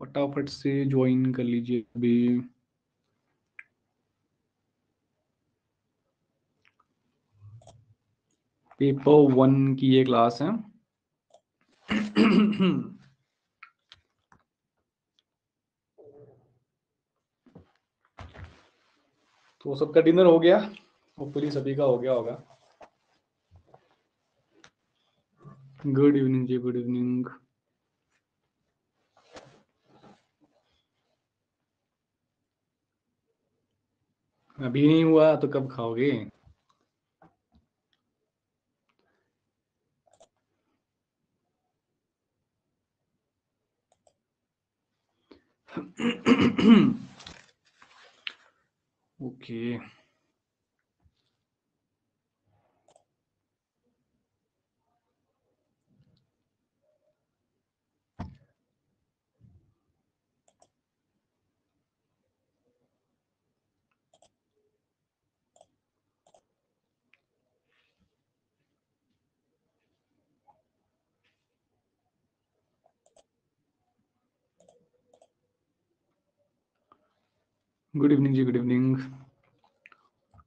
फटाफट से ज्वाइन कर लीजिए अभी। पेपर 1 की ये क्लास है। तो सबका डिनर हो गया, होपफुली सभी का हो गया होगा। गुड इवनिंग जी, गुड इवनिंग। अभी नहीं हुआ तो कब खाओगे? ओके। गुड इवनिंग जी, गुड इवनिंग।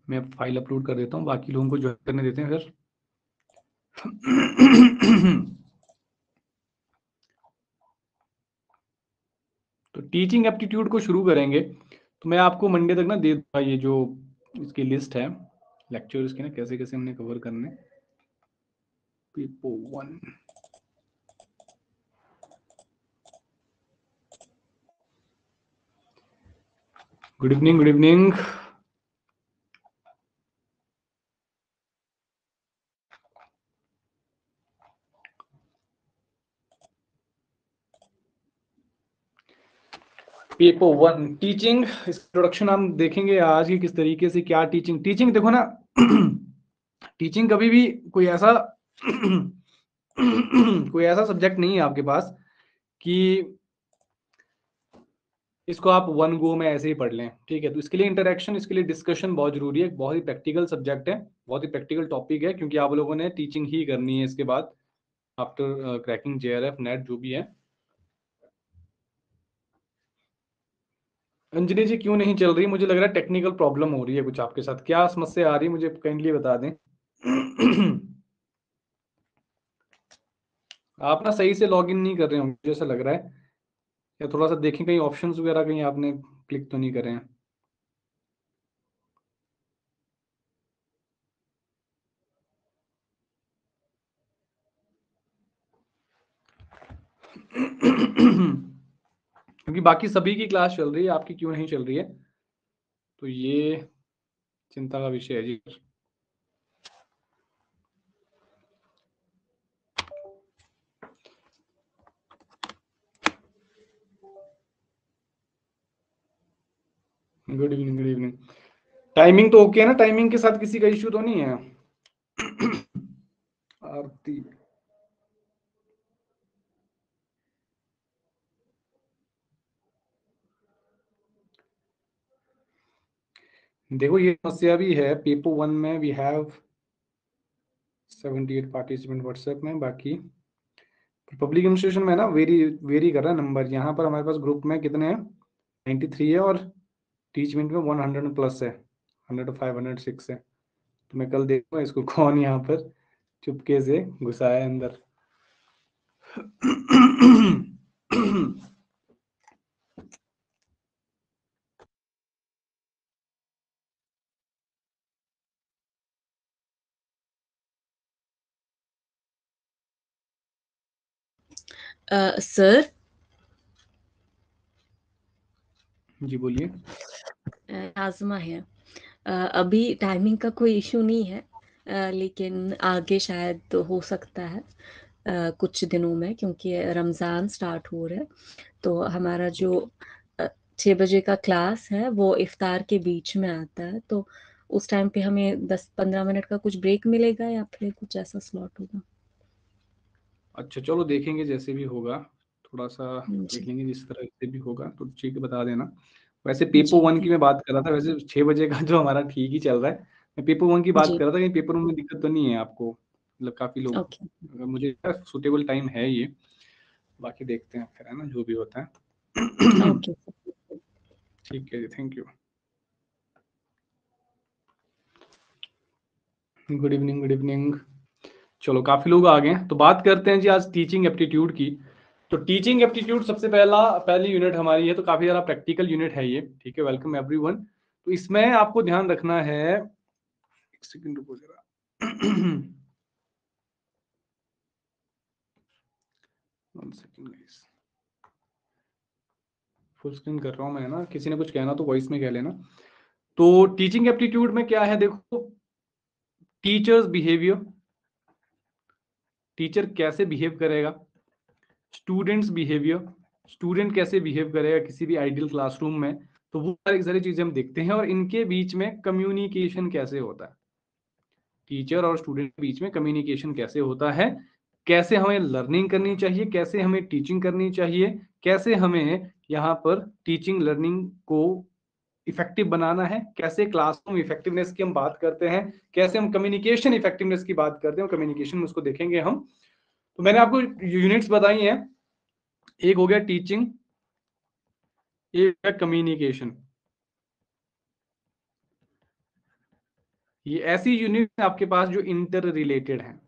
मैं फाइल अपलोड कर देता हूँ, बाकी लोगों को ज्वाइन करने देते हैं फिर। तो टीचिंग एप्टीट्यूड को शुरू करेंगे, तो मैं आपको मंडे तक ना दे दूंगा ये जो इसकी लिस्ट है लेक्चर्स की ना, कैसे कैसे हमने कवर करने। Paper 1। Good evening, good evening. Paper 1 teaching introduction हम देखेंगे आज की, किस तरीके से क्या टीचिंग देखो ना। टीचिंग कभी भी कोई ऐसा कोई ऐसा सब्जेक्ट नहीं है आपके पास कि इसको आप वन गो में ऐसे ही पढ़ लें, ठीक है। तो इसके लिए इंटरेक्शन, इसके लिए डिस्कशन बहुत जरूरी है। बहुत ही प्रैक्टिकल सब्जेक्ट है, बहुत ही प्रैक्टिकल टॉपिक है, क्योंकि आप लोगों ने टीचिंग ही करनी है इसके बाद, आफ्टर क्रैकिंग JRF नेट जो भी है। अंजलि जी क्यों नहीं चल रही? मुझे लग रहा है टेक्निकल प्रॉब्लम हो रही है कुछ आपके साथ। क्या समस्या आ रही है मुझे काइंडली बता दें। आप ना सही से लॉगिन नहीं कर रहे हो मुझे ऐसा लग रहा है, या थोड़ा सा देखें कहीं ऑप्शंस वगैरह कहीं आपने क्लिक तो नहीं करे हैं। क्योंकि बाकी सभी की क्लास चल रही है, आपकी क्यों नहीं चल रही है? तो ये चिंता का विषय है जी। Good evening, good evening. Timing तो ओके है ना? टाइमिंग के साथ किसी का इश्यू तो नहीं है? आरती, देखो ये समस्या भी है। पेपर 1 में वी हैव 78 पार्टिसिपेंट व्हाट्सएप में। बाकी पब्लिक एडमिनिस्ट्रेशन में ना वेरी कर रहा है नंबर। यहाँ पर हमारे पास ग्रुप में कितने हैं? 93 है, और टीचमेंट में 100 प्लस है, 105, 106 है। तो मैं कल देखूंगा इसको कौन यहाँ पर चुपके से घुसा है अंदर। सर, जी बोलिए। आज़मा है। अभी टाइमिंग का कोई इशू नहीं है, लेकिन आगे शायद तो हो सकता है कुछ दिनों में, क्योंकि रमज़ान स्टार्ट हो रहा है। तो हमारा जो 6 बजे का क्लास है वो इफ्तार के बीच में आता है, तो उस टाइम पे हमें 10-15 मिनट का कुछ ब्रेक मिलेगा, या फिर कुछ ऐसा स्लॉट होगा? अच्छा चलो देखेंगे, जैसे भी होगा थोड़ा सा देख जी, लेंगे, जिस तरह से भी होगा तो ठीक है, बता देना। वैसे पेपर जी, 1 की मैं बात कर रहा था, वैसे 6 बजे का जो हमारा ठीक ही चल रहा है। मैं पेपर 1 की बात जी, कर रहा था कि पेपर 1 में दिक्कत तो नहीं है आपको? मतलब काफ़ी लोग, ओके। मुझे सूटेबल टाइम है ये। बाकी देखते हैं फिर, है ना, जो भी होता है। ओके ठीक है जी, thank you. Good evening, good evening. चलो काफी लोग आ गए हैं, तो बात करते हैं जी आज टीचिंग एप्टीट्यूड की। तो टीचिंग एप्टीट्यूड सबसे पहली यूनिट हमारी है, तो काफी ज्यादा प्रैक्टिकल यूनिट है ये। ठीक है, वेलकम एवरीवन। तो इसमें आपको ध्यान रखना है, एक सेकंड रुको जरा। One second guys, full screen कर रहा हूं मैं ना, किसी ने कुछ कहना तो वॉइस में कह लेना। तो टीचिंग एप्टीट्यूड में क्या है, देखो, टीचर्स बिहेवियर, टीचर कैसे बिहेव करेगा, स्टूडेंट्स बिहेवियर, स्टूडेंट कैसे बिहेव करेगा किसी भी आइडियल क्लासरूम में, तो वो सारी चीजें हम देखते हैं। और इनके बीच में कम्युनिकेशन कैसे होता है, टीचर और स्टूडेंट के बीच में कम्युनिकेशन कैसे होता है, कैसे हमें लर्निंग करनी चाहिए, कैसे हमें टीचिंग करनी चाहिए, कैसे हमें यहाँ पर टीचिंग लर्निंग को इफेक्टिव बनाना है, कैसे क्लासरूम इफेक्टिवनेस की हम बात करते हैं, कैसे हम कम्युनिकेशन इफेक्टिवनेस की बात करते हैं, कम्युनिकेशन में उसको देखेंगे हम। तो मैंने आपको यूनिट्स बताई हैं, एक हो गया टीचिंग, एक है कम्युनिकेशन। ये ऐसी यूनिट है आपके पास जो इंटर रिलेटेड है,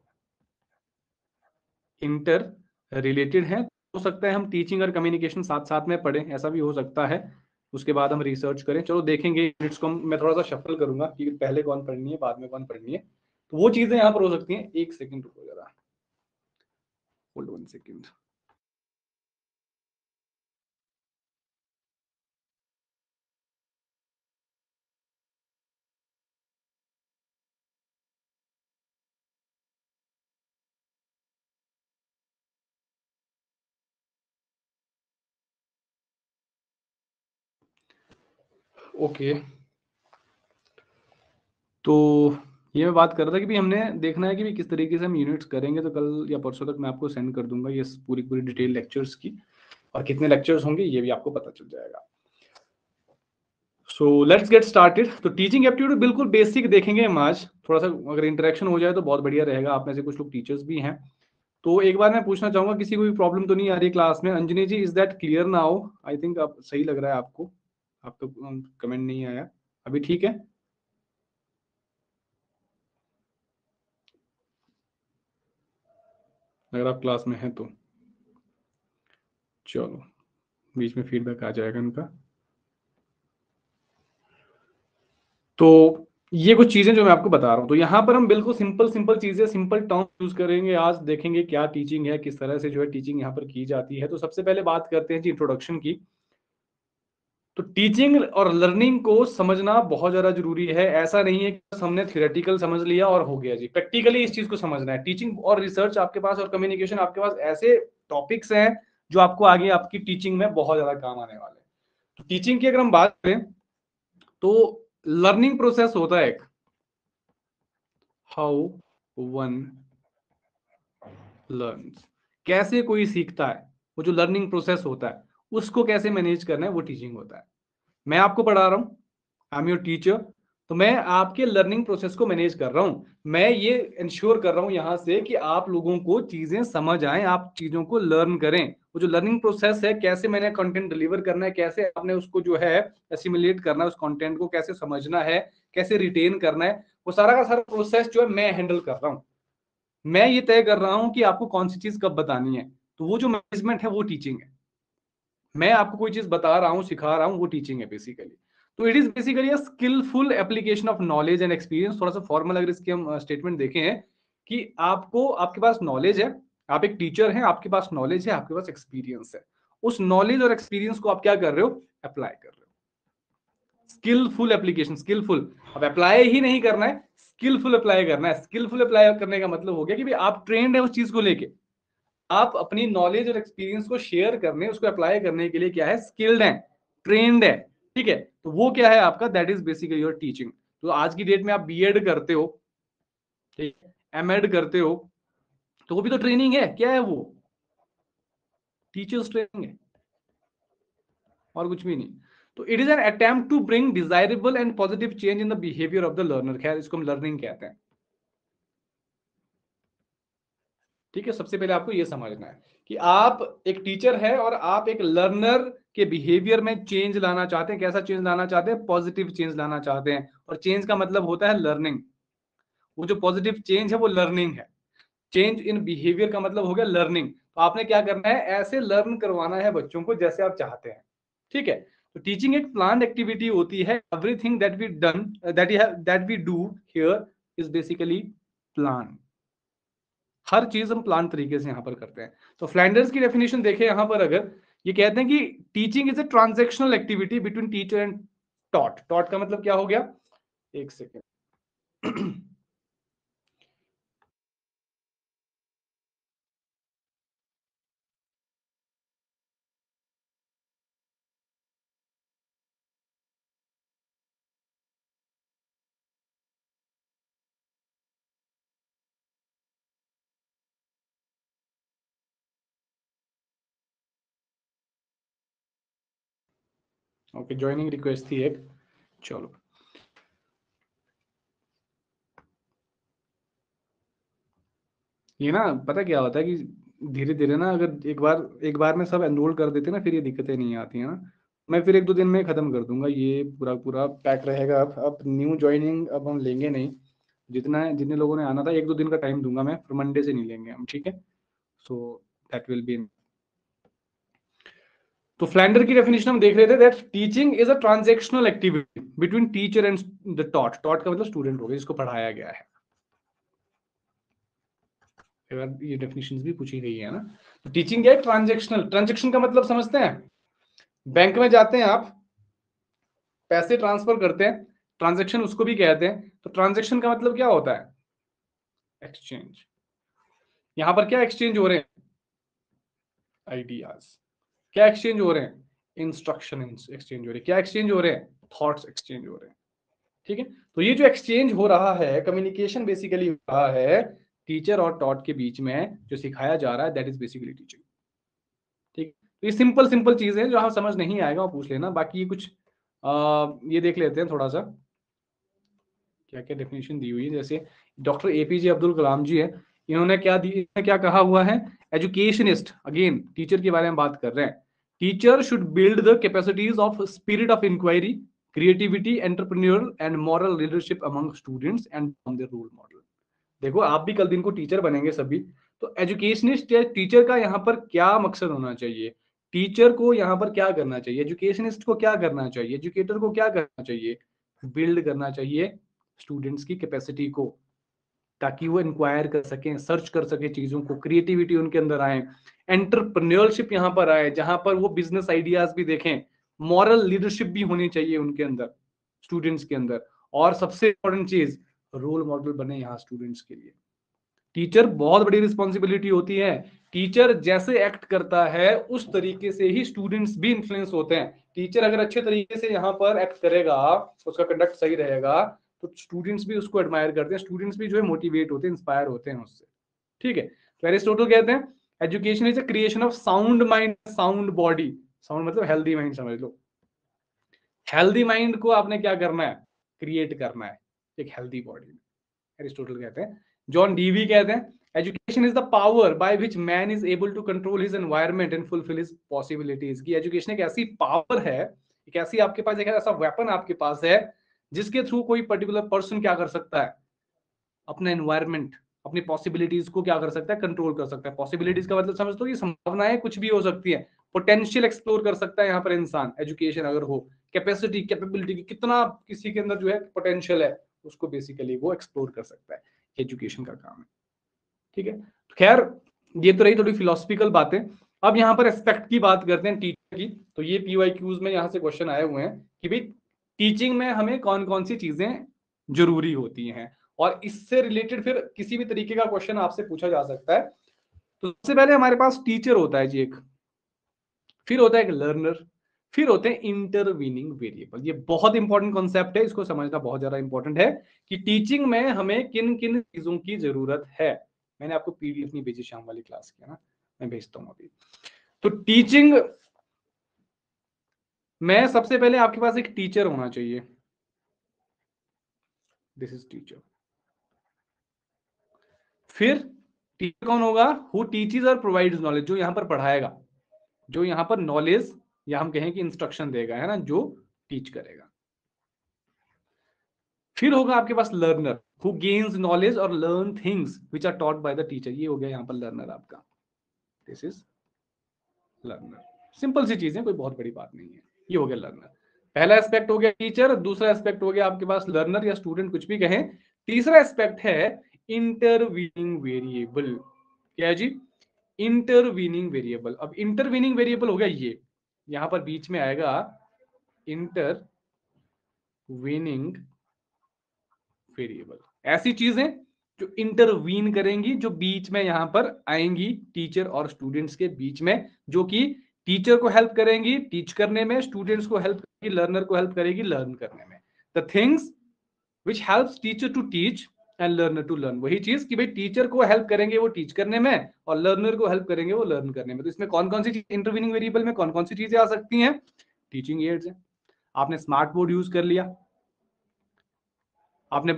इंटर रिलेटेड है। हो सकता है हम टीचिंग और कम्युनिकेशन साथ साथ में पढ़ें, ऐसा भी हो सकता है, उसके बाद हम रिसर्च करें। चलो देखेंगे यूनिट्स को, मैं थोड़ा सा शफल करूंगा कि पहले कौन पढ़नी है बाद में कौन पढ़नी है, तो वो चीजें यहाँ पर हो सकती हैं। एक सेकंड रुको जरा, होल्ड वन सेकंड। ओके, तो ये मैं बात कर रहा था कि भी हमने देखना है कि भी किस तरीके से हम यूनिट्स करेंगे। तो कल या परसों तक मैं आपको सेंड कर दूंगा ये पूरी डिटेल लेक्चर्स की, और कितने लेक्चर्स होंगे ये भी आपको पता चल जाएगा। So let's get started. तो टीचिंग एप्टीट्यूड बिल्कुल बेसिक देखेंगे हम आज, थोड़ा सा अगर इंटरेक्शन हो जाए तो बहुत बढ़िया रहेगा। आप में से कुछ लोग टीचर्स भी हैं, तो एक बार मैं पूछना चाहूंगा, किसी को भी प्रॉब्लम तो नहीं आ रही क्लास में? Anjani ji, is that clear now? I think आप सही लग रहा है आपको, आपका कमेंट नहीं आया अभी, ठीक है? अगर आप क्लास में हैं तो चलो, बीच में फीडबैक आ जाएगा इनका। तो ये कुछ चीजें जो मैं आपको बता रहा हूँ, तो यहाँ पर हम बिल्कुल सिंपल सिंपल चीजें, सिंपल टर्म यूज करेंगे। आज देखेंगे क्या टीचिंग है, किस तरह से जो है टीचिंग यहाँ पर की जाती है। तो सबसे पहले बात करते हैं जी इंट्रोडक्शन की। तो टीचिंग और लर्निंग को समझना बहुत ज्यादा जरूरी है। ऐसा नहीं है कि बस हमने थियोरेटिकल समझ लिया और हो गया जी, प्रैक्टिकली इस चीज को समझना है। टीचिंग और रिसर्च आपके पास और कम्युनिकेशन आपके पास ऐसे टॉपिक्स हैं जो आपको आगे आपकी टीचिंग में बहुत ज्यादा काम आने वाले हैं। तो टीचिंग की अगर हम बात करें तो लर्निंग प्रोसेस होता है एक, हाउ वन लर्न्स, कैसे कोई सीखता है, वो जो लर्निंग प्रोसेस होता है उसको कैसे मैनेज करना है, वो टीचिंग होता है। मैं आपको पढ़ा रहा हूं, आई एम योर टीचर, तो मैं आपके लर्निंग प्रोसेस को मैनेज कर रहा हूं। मैं ये इंश्योर कर रहा हूं यहां से कि आप लोगों को चीजें समझ आए, आप चीजों को लर्न करें। वो जो लर्निंग प्रोसेस है, कैसे मैंने कंटेंट डिलीवर करना है, कैसे आपने उसको जो है एसिमुलेट करना है, उस कंटेंट को कैसे समझना है, कैसे रिटेन करना है, वो सारा का सारा प्रोसेस जो है मैं हैंडल कर रहा हूं। मैं ये तय कर रहा हूं कि आपको कौन सी चीज कब बतानी है। तो वो जो मैनेजमेंट है वो टीचिंग है। मैं आपको कोई चीज बता रहा हूं, सिखा रहा हूं, वो टीचिंग है बेसिकली। तो it is basically a skillful application of knowledge and experience. थोड़ा सा फॉर्मल अगर इसके हम स्टेटमेंट देखें हैं कि आपको, आपके पास नॉलेज है, आप एक टीचर हैं, आपके पास नॉलेज है, आपके पास एक्सपीरियंस है, उस नॉलेज और एक्सपीरियंस को आप क्या कर रहे हो, अप्लाई कर रहे हो। स्किलफुल एप्लीकेशन, स्किलफुल, अब अप्लाई ही नहीं करना है, स्किलफुल अप्लाई करना है। स्किलफुल अप्लाई करने का मतलब हो गया कि भाई आप ट्रेंड है उस चीज को लेके, आप अपनी नॉलेज और एक्सपीरियंस को शेयर करने, उसको अप्लाई करने के लिए क्या है, स्किल्ड है, ट्रेंड है। ठीक है, तो वो क्या है आपका, that is basically your teaching. तो आज की डेट में आप बीएड करते हो, ठीक है, एमएड करते हो, तो वो भी तो ट्रेनिंग है। क्या है वो, टीचर्स ट्रेनिंग है, और कुछ भी नहीं। तो it is an attempt to bring desirable and positive change in the behaviour of the learner. खैर इसको हम लर्निंग कहते हैं। ठीक है, सबसे पहले आपको ये समझना है कि आप एक टीचर है और आप एक लर्नर के बिहेवियर में चेंज लाना चाहते हैं। कैसा चेंज लाना चाहते हैं? पॉजिटिव चेंज लाना चाहते हैं, और चेंज का मतलब होता है लर्निंग। वो जो पॉजिटिव चेंज है वो लर्निंग है। चेंज इन बिहेवियर का मतलब हो गया लर्निंग। तो आपने क्या करना है? ऐसे लर्न करवाना है बच्चों को जैसे आप चाहते हैं। ठीक है, तो टीचिंग एक प्लान एक्टिविटी होती है। Everything that we done that we do here is basically plan. हर चीज हम प्लान तरीके से यहां पर करते हैं। तो फ्लैंडर्स की डेफिनेशन देखें यहां पर, अगर ये कहते हैं कि teaching is a transactional activity between teacher and taught. Taught का मतलब क्या हो गया? एक सेकेंड। ओके, ज्वाइनिंग रिक्वेस्ट थी एक। चलो, ये ना पता क्या होता है कि धीरे धीरे ना, अगर एक बार में सब एनरोल कर देते ना, फिर ये दिक्कतें नहीं आती है ना। मैं फिर 1-2 दिन में खत्म कर दूंगा, ये पूरा पूरा पैक रहेगा। अब न्यू ज्वाइनिंग अब हम लेंगे नहीं। जितने लोगों ने आना था, 1-2 दिन का टाइम दूंगा मैं, फिर मंडे से नहीं लेंगे हम, ठीक है? So that will be. तो फ्लैंडर की डेफिनेशन हम देख रहे थे, that teaching is a transactional activity between teacher and the taught. Taught का मतलब स्टूडेंट हो गया, जिसको पढ़ाया गया है। ये डेफिनेशन भी पूछी गई है ना। तो टीचिंग क्या है? ट्रांजेक्शनल। ट्रांजेक्शन का मतलब समझते हैं? बैंक में जाते हैं आप, पैसे ट्रांसफर करते हैं, ट्रांजेक्शन उसको भी कहते हैं। तो ट्रांजेक्शन का मतलब क्या होता है? एक्सचेंज। यहां पर क्या एक्सचेंज हो रहे हैं? आइडियाज। क्या एक्सचेंज हो रहे हैं? इंस्ट्रक्शन एक्सचेंज हो रहे हैं। क्या एक्सचेंज हो रहे हैं? थॉट्स एक्सचेंज हो रहे हैं। ठीक है, तो ये जो एक्सचेंज हो रहा है, कम्युनिकेशन बेसिकली हो रहा है टीचर और टॉट के बीच में, जो सिखाया जा रहा है, दैट इज बेसिकली टीचिंग। ठीक, तो ये सिंपल सिंपल चीजें हैं, जो आप समझ नहीं आएगा वो पूछ लेना। बाकी ये कुछ ये देख लेते हैं थोड़ा सा, क्या क्या डेफिनेशन दी हुई है। जैसे डॉक्टर एपीजे अब्दुल कलाम जी है, इन्होंने क्या कहा हुआ है? एजुकेशनिस्ट, अगेन टीचर के बारे में बात कर रहे हैं। Teacher should build the capacities of spirit of enquiry, creativity, entrepreneurial and moral leadership among students and on their role model. देखो, आप भी कल दिन को टीचर बनेंगे सभी। तो एजुकेशनिस्ट या टीचर का यहाँ पर क्या मकसद होना चाहिए? टीचर को यहाँ पर क्या करना चाहिए? एजुकेशनिस्ट को क्या करना चाहिए? एजुकेटर को क्या करना चाहिए? बिल्ड करना चाहिए स्टूडेंट्स की कैपेसिटी को, ताकि वो इंक्वायर कर सकें, सर्च कर सके चीजों को, क्रिएटिविटी उनके अंदर आए, एंटरप्रेन्योरशिप यहाँ पर आए, जहां पर वो बिजनेस आइडियाज भी देखें, मॉरल लीडरशिप भी होनी चाहिए उनके अंदर, स्टूडेंट्स के अंदर, और सबसे इंपॉर्टेंट चीज, रोल मॉडल बने यहाँ स्टूडेंट्स के लिए। टीचर बहुत बड़ी रिस्पॉन्सिबिलिटी होती है। टीचर जैसे एक्ट करता है उस तरीके से ही स्टूडेंट्स भी इन्फ्लुएंस होते हैं। टीचर अगर अच्छे तरीके से यहाँ पर एक्ट करेगा, उसका कंडक्ट सही रहेगा, तो स्टूडेंट्स भी उसको एडमायर करते हैं, स्टूडेंट्स भी जो है मोटिवेट होते हैं, इंस्पायर होते हैं उससे। ठीक है, तो एरिस्टोटल कहते हैं education is a creation of sound mind, sound body. Sound मतलब हेल्दी माइंड समझ लो। हेल्दी माइंड को आपने क्या करना है? क्रिएट करना है एक हेल्दी बॉडी में, एरिस्टोटल कहते हैं। जॉन डीवी कहते हैं education is the power by which man is able to control his environment and fulfil his possibilities. की एजुकेशन एक ऐसी पावर है, एक ऐसी आपके पास एक ऐसा वेपन आपके पास है, जिसके थ्रू कोई पर्टिकुलर पर्सन क्या कर सकता है? अपना एनवायरनमेंट, अपनी पॉसिबिलिटीज को क्या कर सकता है? कंट्रोल कर सकता है। पॉसिबिलिटीज का मतलब समझ लो, ये संभावनाएं कुछ भी हो सकती है, पोटेंशियल एक्सप्लोर कर सकता है यहाँ पर इंसान, एजुकेशन अगर हो। कैपेसिटी, कैपेबिलिटी की कितना किसी के अंदर जो है पोटेंशियल है, उसको बेसिकली वो एक्सप्लोर कर सकता है। एजुकेशन का काम है। ठीक है, तो खैर ये तो रही थोड़ी फिलोसफिकल बातें। अब यहाँ पर एस्पेक्ट की बात करते हैं टीचर की। तो ये पीवाईक्यूज में यहाँ से क्वेश्चन आए हुए हैं कि भाई टीचिंग में हमें कौन कौन सी चीजें जरूरी होती हैं, और इससे रिलेटेड फिर किसी भी तरीके का क्वेश्चन आपसे पूछा जा सकता है। तो सबसे पहले हमारे पास टीचर होता है जी एक, फिर होता है एक लर्नर, फिर होते हैं इंटरवीनिंग वेरिएबल। ये बहुत इंपॉर्टेंट कॉन्सेप्ट है, इसको समझना बहुत ज्यादा इंपॉर्टेंट है कि टीचिंग में हमें किन किन चीजों की जरूरत है। मैंने आपको पीडीएफ नहीं भेजी शाम वाली क्लास की, है ना, मैं भेजता हूं अभी। तो टीचिंग में सबसे पहले आपके पास एक टीचर होना चाहिए। This is teacher. फिर टीचर कौन होगा? हु टीचेस और प्रोवाइड्स नॉलेज, जो यहाँ पर पढ़ाएगा, जो यहाँ पर नॉलेज या हम कहें कि इंस्ट्रक्शन देगा, है ना, जो टीच करेगा। फिर होगा आपके पास लर्नर, हु गेन्स नॉलेज और learn things which are taught by the teacher. ये हो गया यहाँ पर लर्नर आपका, दिस इज लर्नर। सिंपल सी चीज है, कोई बहुत बड़ी बात नहीं है। ये हो गया लर्नर। पहला एस्पेक्ट हो गया टीचर, दूसरा एस्पेक्ट हो गया आपके पास लर्नर या स्टूडेंट, कुछ भी कहें। तीसरा एस्पेक्ट है इंटरवीनिंग वेरिएबल। क्या है जी? Intervening variable. अब इंटरवीनिंग वेरिएबल हो गया ये, यहां पर बीच में आएगा इंटरवीनिंग वेरिएबल। ऐसी चीजें जो इंटरवीन करेंगी, जो बीच में यहां पर आएंगी टीचर और स्टूडेंट्स के बीच में, जो कि टीचर को हेल्प करेंगी टीच करने में, स्टूडेंट्स को हेल्प करेगी, लर्नर को हेल्प करेगी लर्न करने में। The things which helps teacher to teach and learner to learn. वही चीज कि भाई टीचर को हेल्प करेंगे वो टीच करने में, और लर्नर को हेल्प करेंगे वो लर्न करने में। तो इसमें कौन कौन सी इंटरवीनिंग वेरिएबल में कौन कौन सी चीजें आ सकती हैं? टीचिंग एड्स है, आपने स्मार्ट बोर्ड यूज कर लिया, आपने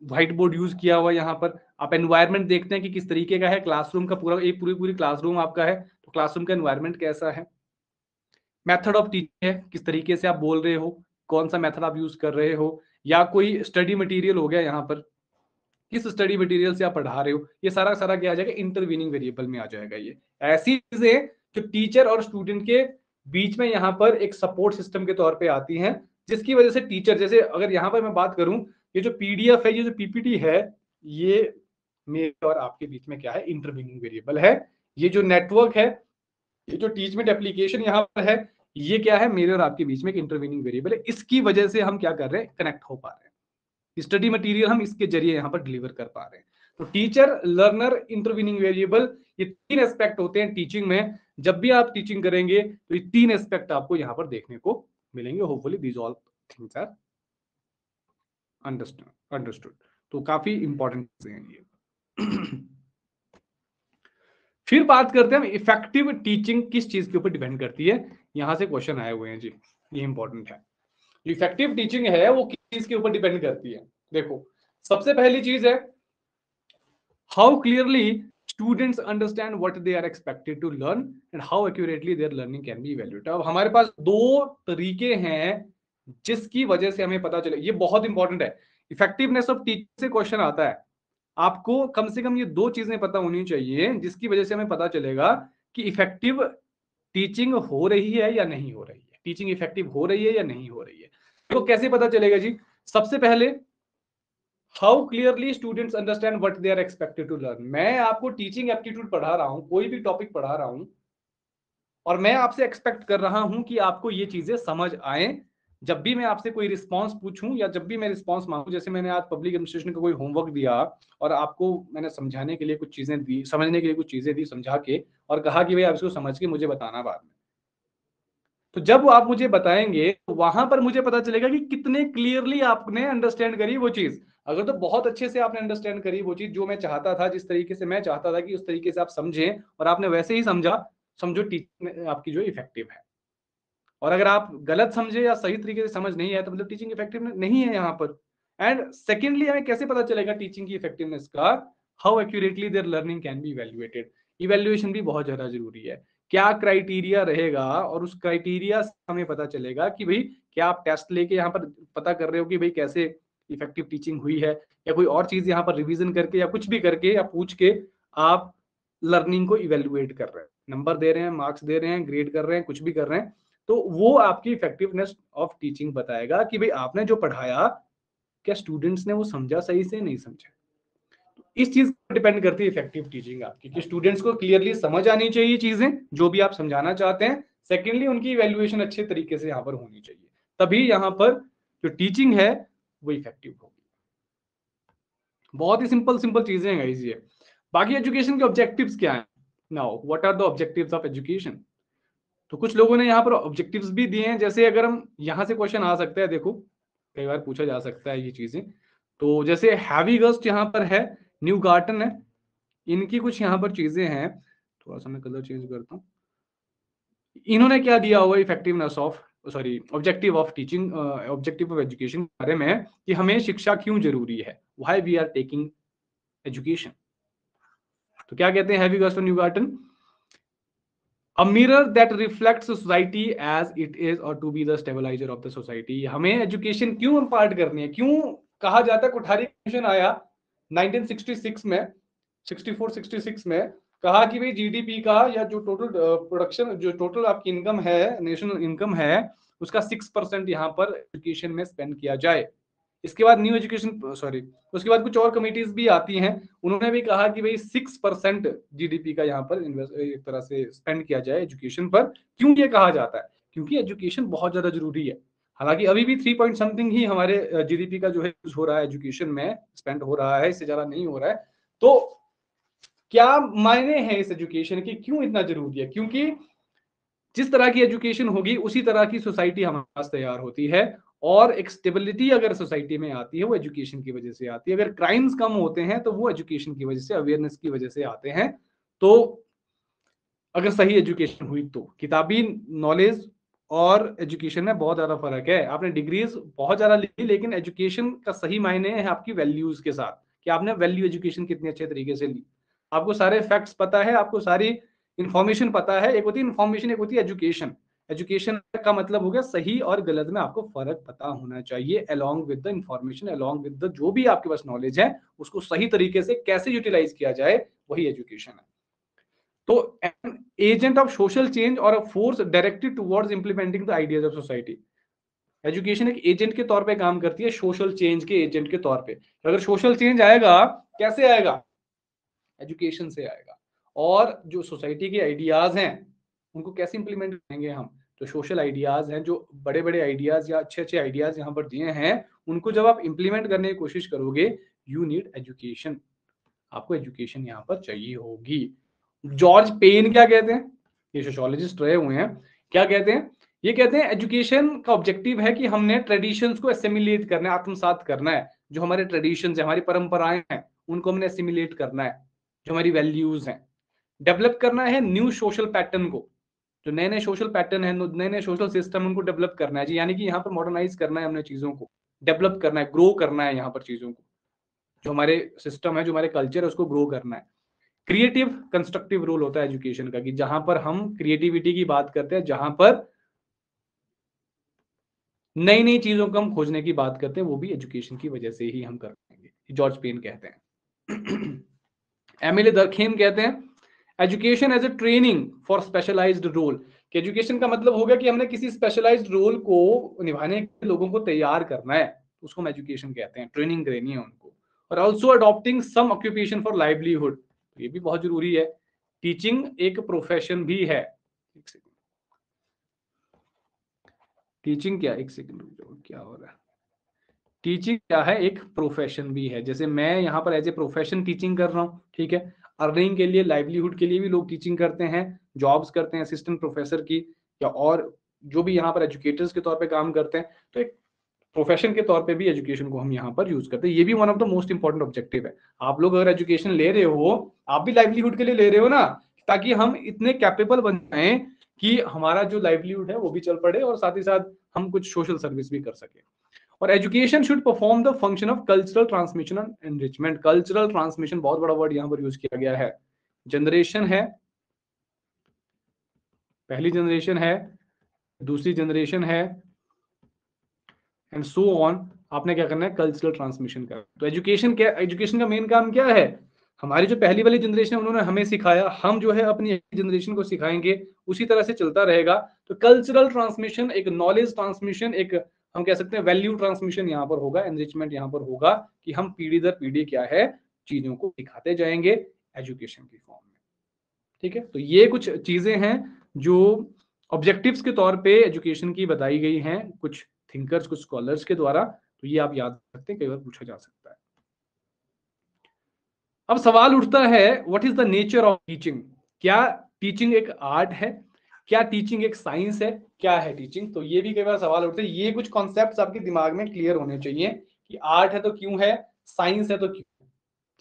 व्हाइट बोर्ड यूज किया हुआ, यहाँ पर आप एनवायरनमेंट देखते हैं कि किस तरीके का है, क्लासरूम का पूरा एक पूरी क्लासरूम आपका है, तो क्लासरूम का एनवायरनमेंट कैसा है। मेथड ऑफ टीचिंग है, किस तरीके से आप बोल रहे हो, कौन सा मेथड आप यूज कर रहे हो, या कोई स्टडी मटेरियल हो गया, यहाँ पर किस स्टडी मटेरियल से आप पढ़ा रहे हो, ये सारा सारा क्या आ जाएगा? इंटरवीनिंग वेरिएबल में आ जाएगा। ये ऐसी चीजें जो टीचर और स्टूडेंट के बीच में यहाँ पर एक सपोर्ट सिस्टम के तौर पे आती हैं, जिसकी वजह से टीचर, जैसे अगर यहाँ पर मैं बात करूं, ये जो पीडीएफ है, ये जो पीपीटी है, ये मेरे और आपके बीच में क्या है? इंटरवीनिंग वेरिएबल है। ये जो नेटवर्क है, ये जो टीचमेंट एप्लीकेशन यहाँ पर है, ये क्या है? मेरे और आपके बीच में एक इंटरवीनिंग वेरिएबल है। इसकी वजह से हम क्या कर रहे हैं? कनेक्ट हो पा रहे हैं, स्टडी मटेरियल हम इसके जरिए यहाँ पर डिलीवर कर पा रहे हैं। तो टीचर, लर्नर, इंटरवीनिंग वेरिएबल, ये तीन एस्पेक्ट होते हैं टीचिंग में। जब भी आप टीचिंग करेंगे तो ये तीन एस्पेक्ट आपको यहाँ पर देखने को मिलेंगे। Hopefully these all things are understood. तो काफी इंपॉर्टेंट हैं ये। फिर बात करते हैं इफेक्टिव टीचिंग किस चीज के ऊपर डिपेंड करती है। यहां से क्वेश्चन आए हुए हैं जी, ये इंपॉर्टेंट है। इफेक्टिव टीचिंग है वो किस चीज के ऊपर डिपेंड करती है? देखो, सबसे पहली चीज है how clearly students understand what they are expected to learn and how accurately their learning can be evaluated. अब हमारे पास दो तरीके हैं जिसकी वजह से हमें पता चले, ये बहुत इंपॉर्टेंट है। इफेक्टिवनेस ऑफ टीचिंग से क्वेश्चन आता है, आपको कम से कम ये दो चीजें पता होनी चाहिए जिसकी वजह से हमें पता चलेगा कि इफेक्टिव टीचिंग हो रही है या नहीं हो रही है, टीचिंग इफेक्टिव हो रही है या नहीं हो रही है। तो कैसे पता चलेगा जी? सबसे पहले how clearly students understand what they are expected to learn. मैं आपको टीचिंग एप्टीट्यूड पढ़ा रहा हूं, कोई भी टॉपिक पढ़ा रहा हूं, और मैं आपसे एक्सपेक्ट कर रहा हूं कि आपको ये चीजें समझ आए। जब भी मैं आपसे कोई रिस्पांस पूछूं या जब भी मैं रिस्पांस मांगू, जैसे मैंने आज पब्लिक एडमिनिस्ट्रेशन का कोई होमवर्क दिया और आपको मैंने समझाने के लिए कुछ चीजें दी, समझने के लिए कुछ चीजें दी समझा के, और कहा कि भाई आप इसको समझ के मुझे बताना बाद में। तो जब आप मुझे बताएंगे तो वहां पर मुझे पता चलेगा कि कितने क्लियरली आपने अंडरस्टैंड करी वो चीज। अगर तो बहुत अच्छे से आपने अंडरस्टैंड करी वो चीज, जो मैं चाहता था, जिस तरीके से मैं चाहता था कि उस तरीके से आप समझें और आपने वैसे ही समझा, समझो टीचिंग आपकी जो इफेक्टिव है। और अगर आप गलत समझे या सही तरीके से समझ नहीं आया तो मतलब टीचिंग इफेक्टिव नहीं है यहाँ पर। एंड सेकेंडली हमें कैसे पता चलेगा टीचिंग की इफेक्टिवनेस का? How accurately their learning can be evaluated. Evaluation भी बहुत ज्यादा जरूरी है। क्या क्राइटेरिया रहेगा, और उस क्राइटेरिया से हमें पता चलेगा कि भाई क्या आप टेस्ट लेके यहाँ पर पता कर रहे हो कि भाई कैसे इफेक्टिव टीचिंग हुई है, या कोई और चीज यहाँ पर रिवीजन करके या कुछ भी करके या पूछ के आप लर्निंग को इवेल्युएट कर रहे हैं, नंबर दे रहे हैं, मार्क्स दे रहे हैं, ग्रेड कर रहे हैं, कुछ भी कर रहे हैं। तो वो आपकी इफेक्टिवनेस ऑफ टीचिंग बताएगा कि भाई आपने जो पढ़ाया क्या स्टूडेंट्स ने वो समझा सही से, नहीं समझा। इस चीज पर डिपेंड करती है इफेक्टिव टीचिंग आपकी, कि स्टूडेंट्स को क्लियरली समझ आनी चाहिए चीजें जो भी आप समझाना चाहते हैं। सेकेंडली उनकी इवेल्युएशन अच्छे तरीके से यहाँ पर होनी चाहिए, तभी यहाँ पर जो टीचिंग है वो इफेक्टिव होगी। बहुत ही सिंपल सिंपल चीजें हैं गाइस ये। बाकी एजुकेशन के ऑब्जेक्टिव्स क्या हैं? Now what are the objectives of education? तो कुछ लोगों ने यहाँ पर ऑब्जेक्टिव्स भी दिए हैं। जैसे अगर हम यहाँ से क्वेश्चन आ सकता है, देखो कई बार पूछा जा सकता है ये चीजें। तो जैसे हैवी गस्ट यहाँ पर है, न्यू गार्टन है, इनकी कुछ यहाँ पर चीजें हैं। थोड़ा सा मैं कलर चेंज करता हूँ। इन्होंने क्या दिया हुआ effectiveness of sorry objective of teaching, objective of education के बारे में, कि हमें शिक्षा क्यों जरूरी है, why we are taking education. तो क्या कहते हैं Havighurst Neugarten, a mirror that reflects society as it is और to be the stabiliser of the society. हमें एजुकेशन क्यों इम्पार्ट करनी है, क्यों कहा जाता है, कोठारी कमीशन आया 1966 में, 64-66 में, कहा कि भाई जीडीपी का या जो टोटल प्रोडक्शन, जो टोटल आपकी इनकम है, नेशनल इनकम है, उसका 6% यहाँ पर एजुकेशन में स्पेंड किया जाए। इसके बाद न्यू एजुकेशन उसके बाद कुछ और कमिटीज भी आती हैं, उन्होंने भी कहा कि भाई 6% जीडीपी का यहाँ पर एक तरह से स्पेंड किया जाए एजुकेशन पर। क्यों ये कहा जाता है, क्योंकि एजुकेशन बहुत ज्यादा जरूरी है। हालांकि अभी भी 3 पॉइंट समथिंग ही हमारे जीडीपी का जो है यूज हो रहा है एजुकेशन में, स्पेंड हो रहा है, इससे ज्यादा नहीं हो रहा है। तो क्या मायने हैं इस एजुकेशन के, क्यों इतना जरूरी है? क्योंकि जिस तरह की एजुकेशन होगी उसी तरह की सोसाइटी हमारे पास तैयार होती है, और एक स्टेबिलिटी अगर सोसाइटी में आती है वो एजुकेशन की वजह से आती है। अगर क्राइम्स कम होते हैं तो वो एजुकेशन की वजह से, अवेयरनेस की वजह से आते हैं। तो अगर सही एजुकेशन हुई तो किताबी नॉलेज और एजुकेशन में बहुत ज्यादा फर्क है। आपने डिग्रीज बहुत ज्यादा ली, लेकिन एजुकेशन का सही मायने है आपकी वैल्यूज के साथ, कि आपने वैल्यू एजुकेशन कितने अच्छे तरीके से ली, आपको सारे फैक्ट्स पता है, आपको सारी इंफॉर्मेशन पता है। एक होती है इंफॉर्मेशन, एक होती है एजुकेशन। एजुकेशन का मतलब हो गया सही और गलत में आपको फर्क पता होना चाहिए, along with the information, along with the जो भी आपके पास नॉलेज है, उसको सही तरीके से कैसे यूटिलाइज किया जाए, वही एजुकेशन है। तो an agent of social change और a force directed towards implementing the ideas of society. Education एक एजेंट के तौर पे काम करती है, सोशल चेंज के एजेंट के तौर पे। अगर सोशल चेंज आएगा, कैसे आएगा? एजुकेशन से आएगा। और जो सोसाइटी के आइडियाज हैं उनको कैसे इंप्लीमेंट करेंगे हम? तो सोशल आइडियाज हैं, जो बड़े बड़े आइडियाज या अच्छे अच्छे आइडियाज यहाँ पर दिए हैं, उनको जब आप इंप्लीमेंट करने की कोशिश करोगे, यू नीड एजुकेशन। आपको एजुकेशन यहाँ पर चाहिए होगी। जॉर्ज पेन क्या कहते हैं, ये सोशियोलॉजिस्ट रहे हुए हैं, क्या कहते हैं? ये कहते हैं एजुकेशन का ऑब्जेक्टिव है कि हमने ट्रेडिशंस को एसिमिलेट करना है, आत्मसात करना है। जो हमारे ट्रेडिशंस है, हमारी परंपराएं हैं, उनको हमने एसिमिलेट करना है। जो हमारी वैल्यूज हैं, डेवलप करना है न्यू सोशल पैटर्न को। जो नए नए सोशल पैटर्न है, नए नए सोशल सिस्टम, उनको डेवलप करना है जी। यानी कि यहाँ पर मॉडर्नाइज करना है हमने चीजों को, डेवलप करना है, ग्रो करना है यहाँ पर चीजों को। जो हमारे सिस्टम है, जो हमारे कल्चर है, उसको ग्रो करना है। क्रिएटिव कंस्ट्रक्टिव रोल होता है एजुकेशन का, कि जहां पर हम क्रिएटिविटी की बात करते हैं, जहां पर नई नई चीजों को हम खोजने की बात करते हैं, वो भी एजुकेशन की वजह से ही हम कर पाएंगे, जॉर्ज पेन कहते हैं। एमिली दरखेम कहते हैं education as a training for specialised role. कि एजुकेशन का मतलब हो गया कि हमने किसी स्पेशलाइज्ड रोल को निभाने के लोगों को तैयार करना है, उसको हम एजुकेशन कहते हैं, ट्रेनिंग देनी है उनको। और also adopting some occupation for livelihood, ये भी बहुत जरूरी है। टीचिंग एक प्रोफेशन भी है। टीचिंग क्या, एक सेकंड रुक जाओ, क्या हो रहा है? टीचिंग क्या है, एक प्रोफेशन भी है। जैसे मैं यहाँ पर एज ए प्रोफेशन टीचिंग कर रहा हूँ, ठीक है। अर्निंग के लिए, लाइवलीहुड के लिए भी लोग टीचिंग करते हैं, जॉब्स करते हैं असिस्टेंट प्रोफेसर की, या और जो भी यहाँ पर एजुकेटर्स के तौर पे काम करते हैं। तो एक प्रोफेशन के तौर पे भी एजुकेशन को हम यहाँ पर यूज करते हैं। ये भी one of the most important objective है। आप लोग अगर एजुकेशन ले रहे हो, आप भी लाइवलीहुड के लिए ले रहे हो ना, ताकि हम इतने कैपेबल बन जाए कि हमारा जो लाइवलीहुड है वो भी चल पड़े, और साथ ही साथ हम कुछ सोशल सर्विस भी कर सके। और education should perform the function of cultural transmission and enrichment. Cultural transmission बहुत बड़ा वर्ड यहाँ पर यूज किया गया है। जनरेशन है, पहली जनरेशन है, दूसरी जनरेशन है, एंड सो ऑन। आपने क्या करना है, कल्चरल ट्रांसमिशन का। तो एजुकेशन क्या, एजुकेशन का मेन काम क्या है? हमारी जो पहली वाली जनरेशन है उन्होंने हमें सिखाया, हम जो है अपनी जनरेशन को सिखाएंगे, उसी तरह से चलता रहेगा। तो कल्चरल ट्रांसमिशन, एक नॉलेज ट्रांसमिशन, एक हम कह सकते हैं वैल्यू ट्रांसमिशन यहाँ पर होगा, एनरिचमेंट यहाँ पर होगा, कि हम पीढ़ी दर पीढ़ी क्या है चीजों को दिखाते जाएंगे एजुकेशन की फॉर्म में। ठीक है, तो ये कुछ चीजें हैं जो ऑब्जेक्टिव्स के तौर पे एजुकेशन की बताई गई हैं कुछ थिंकर्स, कुछ स्कॉलर्स के द्वारा। तो ये आप याद रख सकते हैं, कई बार पूछा जा सकता है। अब सवाल उठता है, what is the nature of teaching? क्या टीचिंग एक आर्ट है? क्या टीचिंग एक साइंस है? क्या है टीचिंग? तो ये भी कई बार सवाल उठते हैं। ये कुछ कॉन्सेप्ट्स आपके दिमाग में क्लियर होने चाहिए कि आर्ट है तो क्यों है, साइंस है तो क्यों।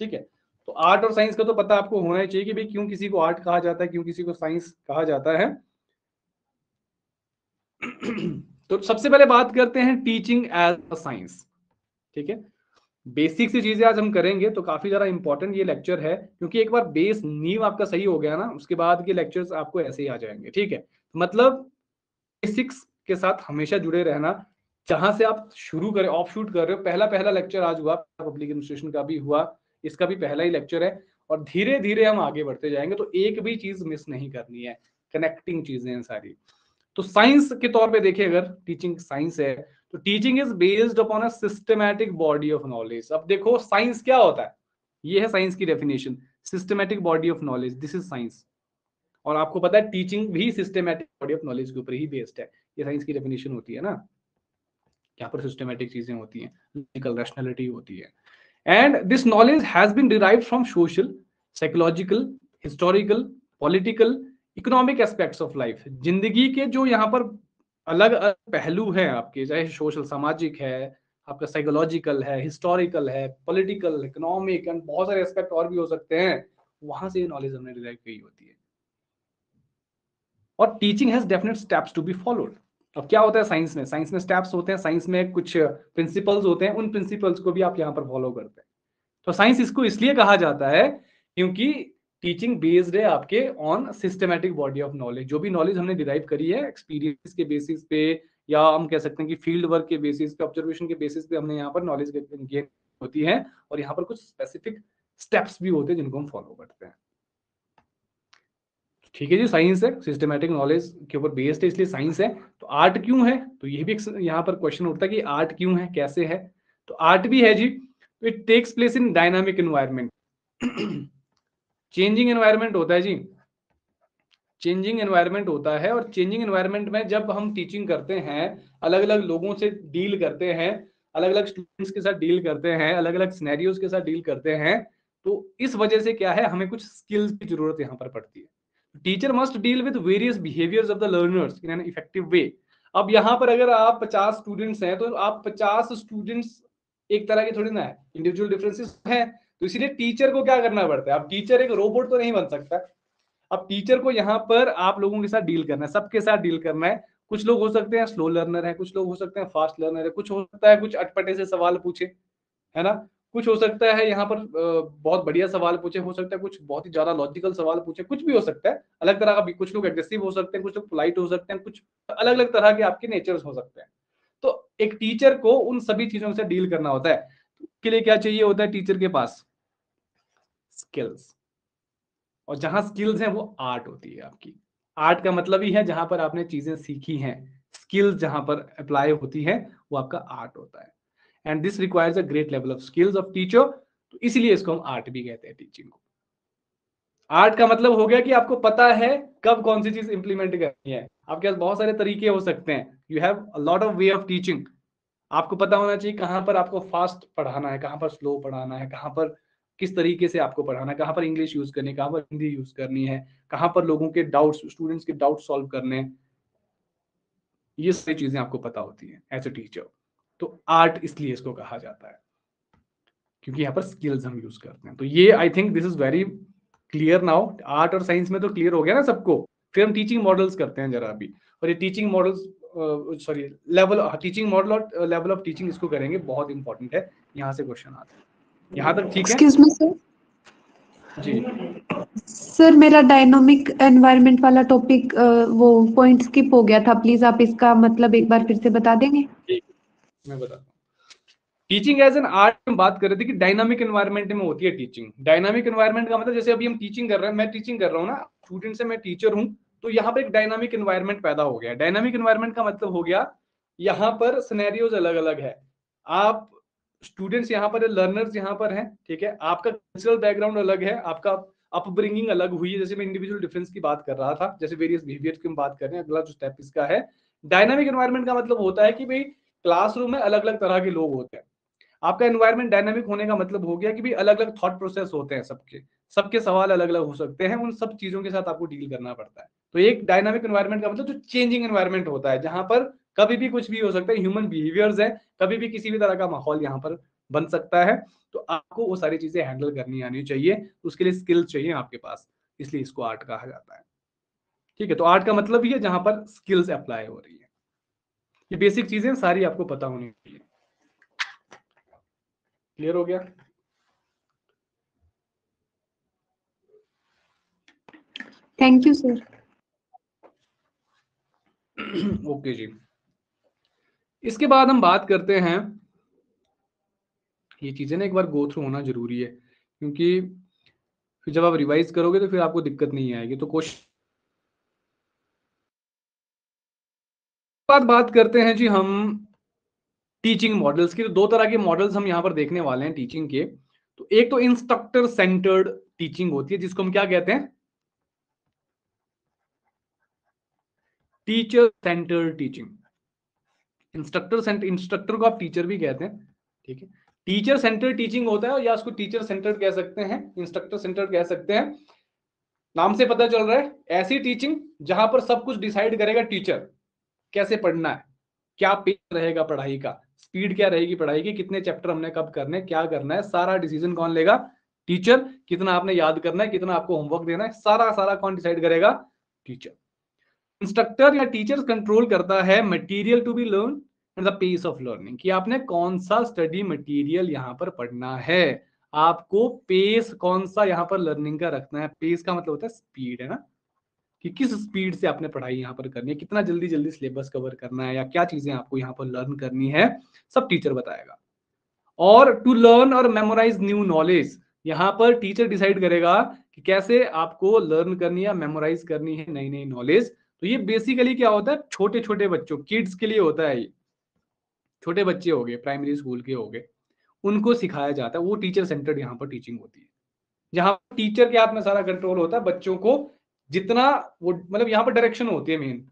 ठीक है, तो आर्ट और साइंस का तो पता आपको होना ही चाहिए कि भाई क्यों किसी को आर्ट कहा जाता है, क्यों किसी को साइंस कहा जाता है। तो सबसे पहले बात करते हैं टीचिंग एज अ साइंस। ठीक है, बेसिक सी चीजें आज हम करेंगे, तो काफी ज्यादा इंपॉर्टेंट ये लेक्चर है, क्योंकि एक बार बेस नींव आपका सही हो गया ना, उसके बाद के लेक्चर्स आपको ऐसे ही आ जाएंगे। ठीक है, मतलब बेसिक्स के साथ हमेशा जुड़े रहना। जहां से आप शुरू करें, ऑफ शूट कर रहे हो, पहला पहला लेक्चर आज हुआ, पब्लिक एडमिनिस्ट्रेशन का भी हुआ, इसका भी पहला ही लेक्चर है, और धीरे धीरे हम आगे बढ़ते जाएंगे। तो एक भी चीज मिस नहीं करनी है, कनेक्टिंग चीजें हैं सारी। तो साइंस के तौर पे देखिए, अगर टीचिंग साइंस है, तो teaching is based upon a systematic body of knowledge. अब देखो साइंस क्या होता है, ये है साइंस की definition, systematic body of knowledge, this is science. और आपको पता है टीचिंग भी सिस्टमैटिक बॉडी ऑफ नॉलेज के ऊपर ही बेस्ड है, ये साइंस की डेफिनेशन होती है ना। यहाँ पर सिस्टमैटिक चीजें होती हैं, लॉजिकल रैशनैलिटी होती है। And this knowledge has been derived from social, psychological, historical, political, economic aspects of life. जिंदगी के जो यहाँ पर अलग अलग पहलू हैं आपके, चाहे सोशल सामाजिक है, आपका साइकोलॉजिकल है, हिस्टोरिकल है, पॉलिटिकल, इकोनॉमिक, एंड बहुत सारे एस्पेक्ट और भी हो सकते हैं, वहां से ये नॉलेज हमने डिराइव की होती है। और teaching has definite steps to be followed. अब क्या होता है साइंस में, साइंस में स्टेप्स होते हैं, साइंस में कुछ प्रिंसिपल्स होते हैं, उन प्रिंसिपल्स को भी आप यहाँ पर फॉलो करते हैं। तो साइंस इसको इसलिए कहा जाता है क्योंकि टीचिंग बेस्ड है आपके on systematic body of knowledge. जो भी नॉलेज हमने डिराइव करी है एक्सपीरियंस के बेसिस पे, या हम कह सकते हैं कि फील्ड वर्क के बेसिस पे, ऑब्जर्वेशन के बेसिस पे हमने यहाँ पर नॉलेज गेन होती है, और यहाँ पर कुछ स्पेसिफिक स्टेप्स भी होते हैं जिनको हम फॉलो करते हैं। ठीक है जी, साइंस है, सिस्टमैटिक नॉलेज के ऊपर बेस्ड है, इसलिए साइंस है। तो आर्ट क्यों है, तो ये भी यहाँ पर क्वेश्चन उठता है कि आर्ट क्यों है, कैसे है। तो आर्ट भी है जी, it takes place in dynamic environment. Changing environment होता है जी, चेंजिंग एनवायरनमेंट होता है, और चेंजिंग एनवायरनमेंट में जब हम टीचिंग करते हैं, अलग अलग लोगों से डील करते हैं, अलग अलग स्टूडेंट्स के साथ डील करते हैं, अलग अलग सिनेरियोज के साथ डील करते हैं, तो इस वजह से क्या है, हमें कुछ स्किल्स की जरूरत यहाँ पर पड़ती है। Teacher must deal with various behaviours of the learners in an effective way. अब यहाँ पर अगर आप 50 स्टूडेंट्स हैं, तो आप 50 स्टूडेंट्स एक तरह के थोड़ी ना है, इंडिविजुअल डिफरेंसेस हैं, तो इसीलिए टीचर को क्या करना पड़ता है। अब टीचर एक रोबोट तो नहीं बन सकता, अब टीचर को यहाँ पर आप लोगों के साथ डील करना है, सबके साथ डील करना है। कुछ लोग हो सकते हैं स्लो लर्नर है, कुछ लोग हो सकते हैं फास्ट लर्नर है, कुछ हो सकता है कुछ अटपटे से सवाल पूछे, है ना, कुछ हो सकता है यहाँ पर बहुत बढ़िया सवाल पूछे, हो सकता है कुछ बहुत ही ज्यादा लॉजिकल सवाल पूछे, कुछ भी हो सकता है अलग तरह का भी। कुछ लोग एग्रेसिव हो सकते हैं, कुछ लोग पोलाइट हो सकते हैं, कुछ अलग अलग तरह के आपके नेचर्स हो सकते हैं। तो एक टीचर को उन सभी चीजों से डील करना होता है। उसके लिए क्या चाहिए होता है टीचर के पास, स्किल्स। और जहां स्किल्स हैं वो आर्ट होती है आपकी। आर्ट का मतलब ही है जहां पर आपने चीजें सीखी हैं, स्किल्स जहां पर अप्लाई होती है वो आपका आर्ट होता है। And this requires a great level of skills of teacher, तो इसीलिए इसको हम आर्ट भी कहते हैं टीचिंग को। आर्ट का मतलब हो गया कि आपको पता है कब कौन सी चीज इंप्लीमेंट करनी है। आपके पास बहुत सारे तरीके हो सकते हैं, you have a lot of way of teaching. आपको पता होना चाहिए कहाँ पर आपको फास्ट पढ़ाना है, कहाँ पर स्लो पढ़ाना है, कहाँ पर किस तरीके से आपको पढ़ाना है, कहाँ पर इंग्लिश यूज करनी है, कहाँ पर हिंदी यूज करनी है, कहाँ पर लोगों के डाउट्स, स्टूडेंट्स के डाउट सॉल्व करने हैं। ये सारी चीजें आपको पता होती है एज ए टीचर। तो आर्ट इसलिए इसको कहा जाता है क्योंकि यहाँ पर स्किल्स हम यूज करते हैं। तो ये I think this is very clear now. Art और साइंस में तो क्लियर हो गया ना सबको। फिर हम टीचिंग मॉडल्स करते हैं जरा अभी, और ये teaching models sorry level, teaching model और लेवल ऑफ टीचिंग इसको करेंगे, बहुत इंपॉर्टेंट है। यहाँ से क्वेश्चन आते हैं, यहाँ तक ठीक है एक्सक्यूज मी सर। जी। सर मेरा डायनामिक एनवायरनमेंट वाला टॉपिक वो पॉइंट स्किप हो गया था, प्लीज आप इसका मतलब एक बार फिर से बता देंगे। ठीक, मैं बताता हूँ। टीचिंग एज एन आर्ट हम बात कर रहे थे कि डायनामिक एनवायरनमेंट में होती है टीचिंग। डायनामिक एनवायरनमेंट का मतलब जैसे अभी हम टीचिंग कर रहे हैं, मैं टीचिंग कर रहा हूँ ना, स्टूडेंट से मैं टीचर हूँ, तो यहाँ पर एक डायनामिक एनवायरनमेंट पैदा हो गया। डायनामिक एनवायरनमेंट का मतलब हो गया यहाँ पर सिनेरियोज अलग अलग है। आप स्टूडेंट्स यहाँ पर, लर्नर्स यहाँ पर हैं, ठीक है, आपका कल्चरल बैकग्राउंड अलग है, आपका अपब्रिंगिंग अलग हुई है। जैसे मैं इंडिविजुअल डिफरेंस की बात कर रहा था, जैसे वेरियस बिहेवियर की हम बात कर रहे हैं, अगला जो स्टेप इसका है। डायनामिक एनवायरनमेंट का मतलब होता है कि भाई क्लासरूम में अलग अलग तरह के लोग होते हैं। आपका एनवायरनमेंट डायनामिक होने का मतलब हो गया कि भी अलग अलग थॉट प्रोसेस होते हैं, सबके सबके सवाल अलग अलग हो सकते हैं, उन सब चीजों के साथ आपको डील करना पड़ता है। तो एक डायनामिक एनवायरनमेंट का मतलब जो चेंजिंग एनवायरनमेंट होता है, जहां पर कभी भी कुछ भी हो सकता है, ह्यूमन बिहेवियर्स है, कभी भी किसी भी तरह का माहौल यहाँ पर बन सकता है। तो आपको वो सारी चीजें हैंडल करनी आनी चाहिए, उसके लिए स्किल्स चाहिए आपके पास, इसलिए इसको आर्ट कहा जाता है। ठीक है, तो आर्ट का मतलब ही है जहां पर स्किल्स अप्लाई हो रही है। ये बेसिक चीजें सारी आपको पता होनी चाहिए। क्लियर हो गया? Thank you sir. ओके जी, इसके बाद हम बात करते हैं, ये चीजें ना एक बार गो थ्रू होना जरूरी है, क्योंकि फिर जब आप रिवाइज करोगे तो फिर आपको दिक्कत नहीं आएगी। तो क्वेश्चन बात करते हैं जी हम टीचिंग मॉडल्स की। तो दो तरह के मॉडल्स हम यहाँ पर देखने वाले हैं टीचिंग के। तो एक तो इंस्ट्रक्टर सेंटर्ड टीचिंग होती है, जिसको हम क्या कहते हैं, टीचर सेंटर्ड टीचिंग। इंस्ट्रक्टर को आप टीचर भी कहते हैं, ठीक है। टीचर सेंटर्ड टीचिंग होता है, या उसको टीचर सेंटर्ड कह सकते हैं, इंस्ट्रक्टर सेंटर्ड कह सकते हैं। नाम से पता चल रहा है ऐसी टीचिंग जहां पर सब कुछ डिसाइड करेगा टीचर, कैसे पढ़ना है, क्या पेस रहेगा पढ़ाई का, स्पीड क्या रहेगी पढ़ाई की, कितने चैप्टर हमने कब करने, क्या करना है, सारा डिसीजन कौन लेगा, टीचर। कितना आपने याद करना है, कितना आपको होमवर्क देना है, सारा सारा कौन डिसाइड करेगा, टीचर। इंस्ट्रक्टर या टीचर कंट्रोल करता है material to be learn and the pace of learning, कि आपने कौन सा स्टडी मटेरियल यहाँ पर पढ़ना है, आपको पेस कौन सा यहाँ पर लर्निंग का रखना है। पेस का मतलब होता है स्पीड, है ना, कि किस स्पीड से आपने पढ़ाई यहाँ पर करनी है, कितना जल्दी जल्दी सिलेबस कवर करना है, या क्या चीजें आपको यहाँ पर लर्न करनी है, सब टीचर बताएगा। और टू लर्न और मेमोराइज न्यू नॉलेज, यहाँ पर टीचर डिसाइड करेगा कि कैसे आपको लर्न करनी है, मेमोराइज करनी है नई नई नॉलेज। तो ये बेसिकली क्या होता है, छोटे छोटे बच्चों, किड्स के लिए होता है। ये छोटे बच्चे हो गए, प्राइमरी स्कूल के हो गए, उनको सिखाया जाता है। वो टीचर सेंटर्ड यहाँ पर टीचिंग होती है, जहां टीचर के हाथ में सारा कंट्रोल होता है, बच्चों को जितना वो, मतलब यहाँ पर डायरेक्शन होती है मेन,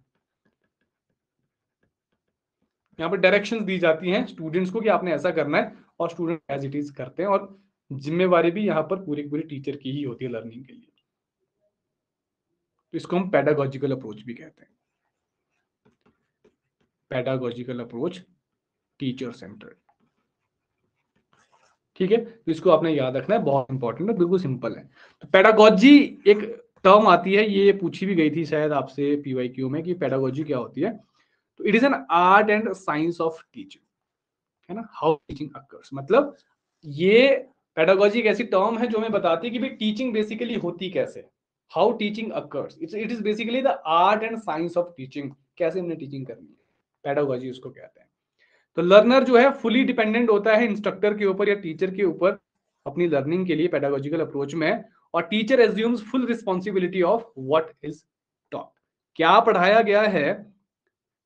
यहाँ पर डायरेक्शंस दी जाती हैं स्टूडेंट्स को कि आपने ऐसा करना है, और स्टूडेंट एज इट इज करते हैं। और जिम्मेवारी भी यहाँ पर पूरी पूरी टीचर की ही होती है लर्निंग के लिए। तो इसको हम पेडागोजिकल अप्रोच भी कहते हैं, पेडागोजिकल अप्रोच, टीचर सेंटर्ड। ठीक है, तो इसको आपने याद रखना है, बहुत इंपॉर्टेंट है, बिल्कुल सिंपल है। तो पेडागोजी एक टर्म आती है, ये पूछी भी गई थी शायद आपसे पीवाईक्यू में, कि पेडागोजी क्या होती है। तो it is an art and science of teaching, है ना, हाउ टीचिंग अकर्स। मतलब ये पेडागोजी एक ऐसी टर्म है जो हमें बताती है कि भाई टीचिंग बेसिकली होती कैसे, how teaching occurs. It is basically the art and science of teaching, कैसे हमने टीचिंग करनी है, पेडागोजी उसको कहते हैं। तो लर्नर जो है फुली डिपेंडेंट होता है इंस्ट्रक्टर के ऊपर या टीचर के ऊपर अपनी लर्निंग के लिए पेडागोजिकल अप्रोच में, और teacher assumes full responsibility of what is taught. क्या पढ़ाया गया है,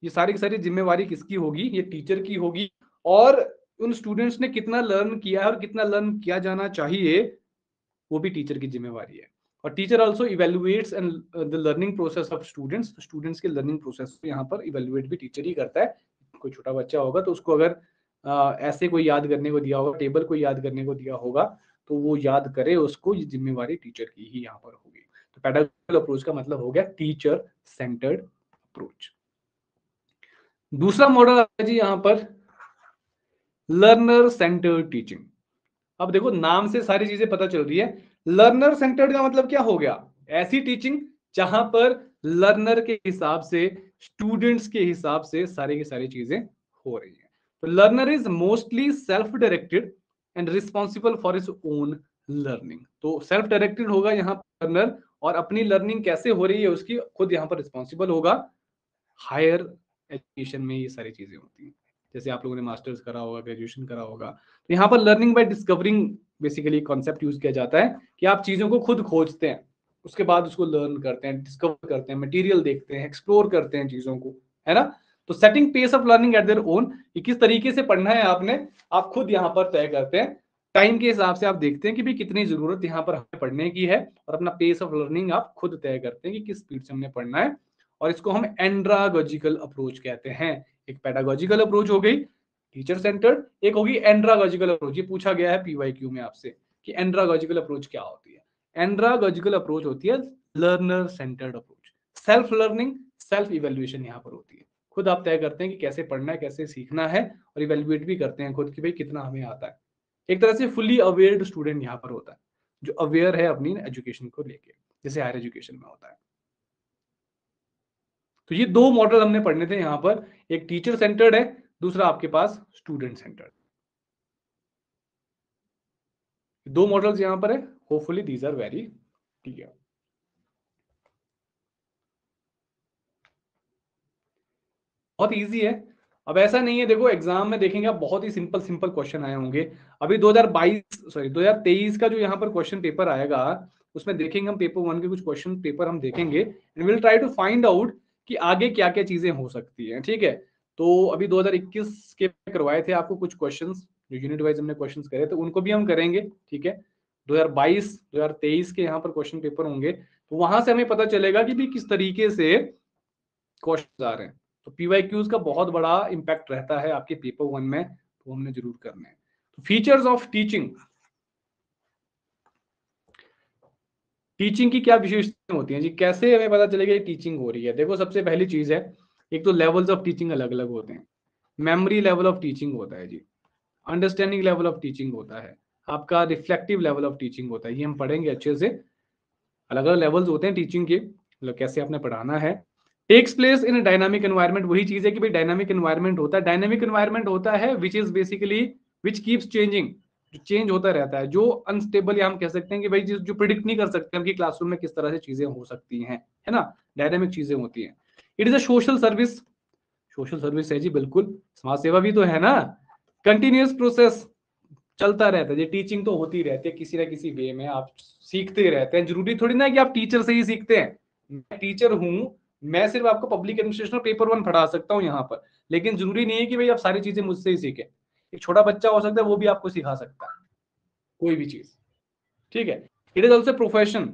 ये सारी की सारी जिम्मेवारी किसकी होगी, ये टीचर की होगी। और उन स्टूडेंट्स ने कितना लर्न किया है और कितना लर्न किया जाना चाहिए, वो भी टीचर की जिम्मेवारी है। और teacher also evaluates and the learning process of students, students के लर्निंग प्रोसेस को यहाँ पर इवेल्युएट भी टीचर ही करता है। कोई छोटा बच्चा होगा तो उसको अगर ऐसे कोई याद करने को दिया होगा, टेबल को याद करने को दिया होगा, तो वो याद करे, उसको ये जिम्मेवारी टीचर की ही यहाँ पर होगी। तो पेडागोजिकल अप्रोच का मतलब हो गया टीचर सेंटर्ड अप्रोच। दूसरा मॉडल आता है जी यहाँ पर लर्नर सेंटर्ड टीचिंग। अब देखो नाम से सारी चीजें पता चल रही है। लर्नर सेंटर्ड का मतलब क्या हो गया, ऐसी टीचिंग जहां पर लर्नर के हिसाब से, स्टूडेंट्स के हिसाब से सारी की सारी चीजें हो रही हैं। तो learner is mostly self directed and responsible for his own learning. तो सेल्फ डायरेक्टेड होगा यहाँ पर लर्नर, और अपनी लर्निंग कैसे हो रही है उसकी खुद यहाँ पर रिस्पॉन्सिबल होगा। हायर एजुकेशन में ये सारी चीजें होती हैं, जैसे आप लोगों ने मास्टर्स करा होगा, ग्रेजुएशन करा होगा, तो यहाँ पर learning by discovering basically concept use किया जाता है, कि आप चीजों को खुद खोजते हैं, उसके बाद उसको लर्न करते हैं, डिस्कवर करते हैं, मटेरियल देखते हैं, एक्सप्लोर करते हैं चीजों को, है ना। तो setting pace of learning at their own, किस तरीके से पढ़ना है आपने, आप खुद यहाँ पर तय करते हैं। टाइम के हिसाब से आप देखते हैं कि भाई कितनी जरूरत यहाँ पर हमें पढ़ने की है, और अपना पेस ऑफ लर्निंग आप खुद तय करते हैं कि किस स्पीड से हमने पढ़ना है। और इसको हम एंड्रागोजिकल अप्रोच कहते हैं। एक पेडागोजिकल अप्रोच हो गई टीचर सेंटर्ड, एक होगी एंड्रागोजिकल अप्रोच। ये पूछा गया है पीवाईक्यू में आपसे कि एंड्रागोजिकल अप्रोच क्या होती है। एंड्रागोजिकल अप्रोच होती है learner centred approach. Self learning, self evaluation यहाँ पर होती है, खुद आप तय करते हैं कि कैसे पढ़ना है, कैसे सीखना है, और इवेल्युएट भी करते हैं खुद कि भाई कितना हमें आता है। एक तरह से फुली अवेयर्ड स्टूडेंट यहाँ पर होता है, जो अवेयर है अपनी एजुकेशन को लेके, जैसे हायर एजुकेशन में होता है। तो ये दो मॉडल हमने पढ़ने थे यहाँ पर, एक टीचर सेंटर्ड है, दूसरा आपके पास स्टूडेंट सेंटर्ड। दो मॉडल्स यहाँ पर है, hopefully these are very clear. बहुत इजी है। अब ऐसा नहीं है, देखो एग्जाम में देखेंगे आप बहुत ही सिंपल सिंपल क्वेश्चन आए होंगे। अभी 2023 का जो यहाँ पर क्वेश्चन पेपर आएगा उसमें देखेंगे हम पेपर 1 के कुछ क्वेश्चन पेपर हम देखेंगे and will try to find out कि आगे क्या क्या चीजें हो सकती हैं। ठीक है, तो अभी 2021 के करवाए थे आपको कुछ क्वेश्चंस, जो यूनिट वाइज हमने क्वेश्चंस करे तो उनको भी हम करेंगे। ठीक है, 2022 2023 के यहाँ पर क्वेश्चन पेपर होंगे, तो वहां से हमें पता चलेगा कि भी किस तरीके से क्वेश्चन आ रहे हैं। तो पीवाईक्यूज का बहुत बड़ा इंपैक्ट रहता है आपके पेपर 1 में, तो हमने जरूर करना है। तो फीचर्स ऑफ टीचिंग, टीचिंग की क्या विशेषताएं होती हैं जी, कैसे हमें पता चलेगा ये टीचिंग हो रही है। देखो सबसे पहली चीज है, एक तो लेवल्स ऑफ टीचिंग अलग अलग होते हैं। मेमोरी लेवल ऑफ टीचिंग होता है जी, अंडरस्टैंडिंग लेवल ऑफ टीचिंग होता है, आपका रिफ्लेक्टिव लेवल ऑफ टीचिंग होता है। ये हम पढ़ेंगे अच्छे से, अलग अलग लेवल्स होते हैं टीचिंग के, मतलब कैसे आपने पढ़ाना है। Takes place in dynamic environment, वही चीज है कि भाई डायनामिक एनवायरनमेंट होता है। डायनामिक एनवायरनमेंट होता है which is basically which keeps changing, जो चेंज होता रहता है, जो अनस्टेबल, या हम कह सकते हैं कि भाई जो प्रिडिक्ट नहीं कर सकते हम कि क्लासरूम में किस तरह से चीजें हो सकती हैं, है ना, डायनामिक चीजें होती हैं। It is a social service, social service है जी, बिल्कुल समाज सेवा भी तो है ना। कंटिन्यूअस प्रोसेस चलता रहता है, ये टीचिंग तो होती रहती है किसी ना किसी वे में, आप सीखते रहते हैं। जरूरी थोड़ी ना कि आप टीचर से ही सीखते हैं, मैं टीचर हूं, मैं सिर्फ आपको पब्लिक एडमिनिस्ट्रेशन पेपर 1 पढ़ा सकता हूं यहाँ पर, लेकिन जरूरी नहीं है कि भाई आप सारी चीजें मुझसे ही सीखें। एक छोटा बच्चा हो सकता है वो भी आपको सिखा सकता है कोई भी चीज। ठीक है, इट इज ऑल्सो प्रोफेशन,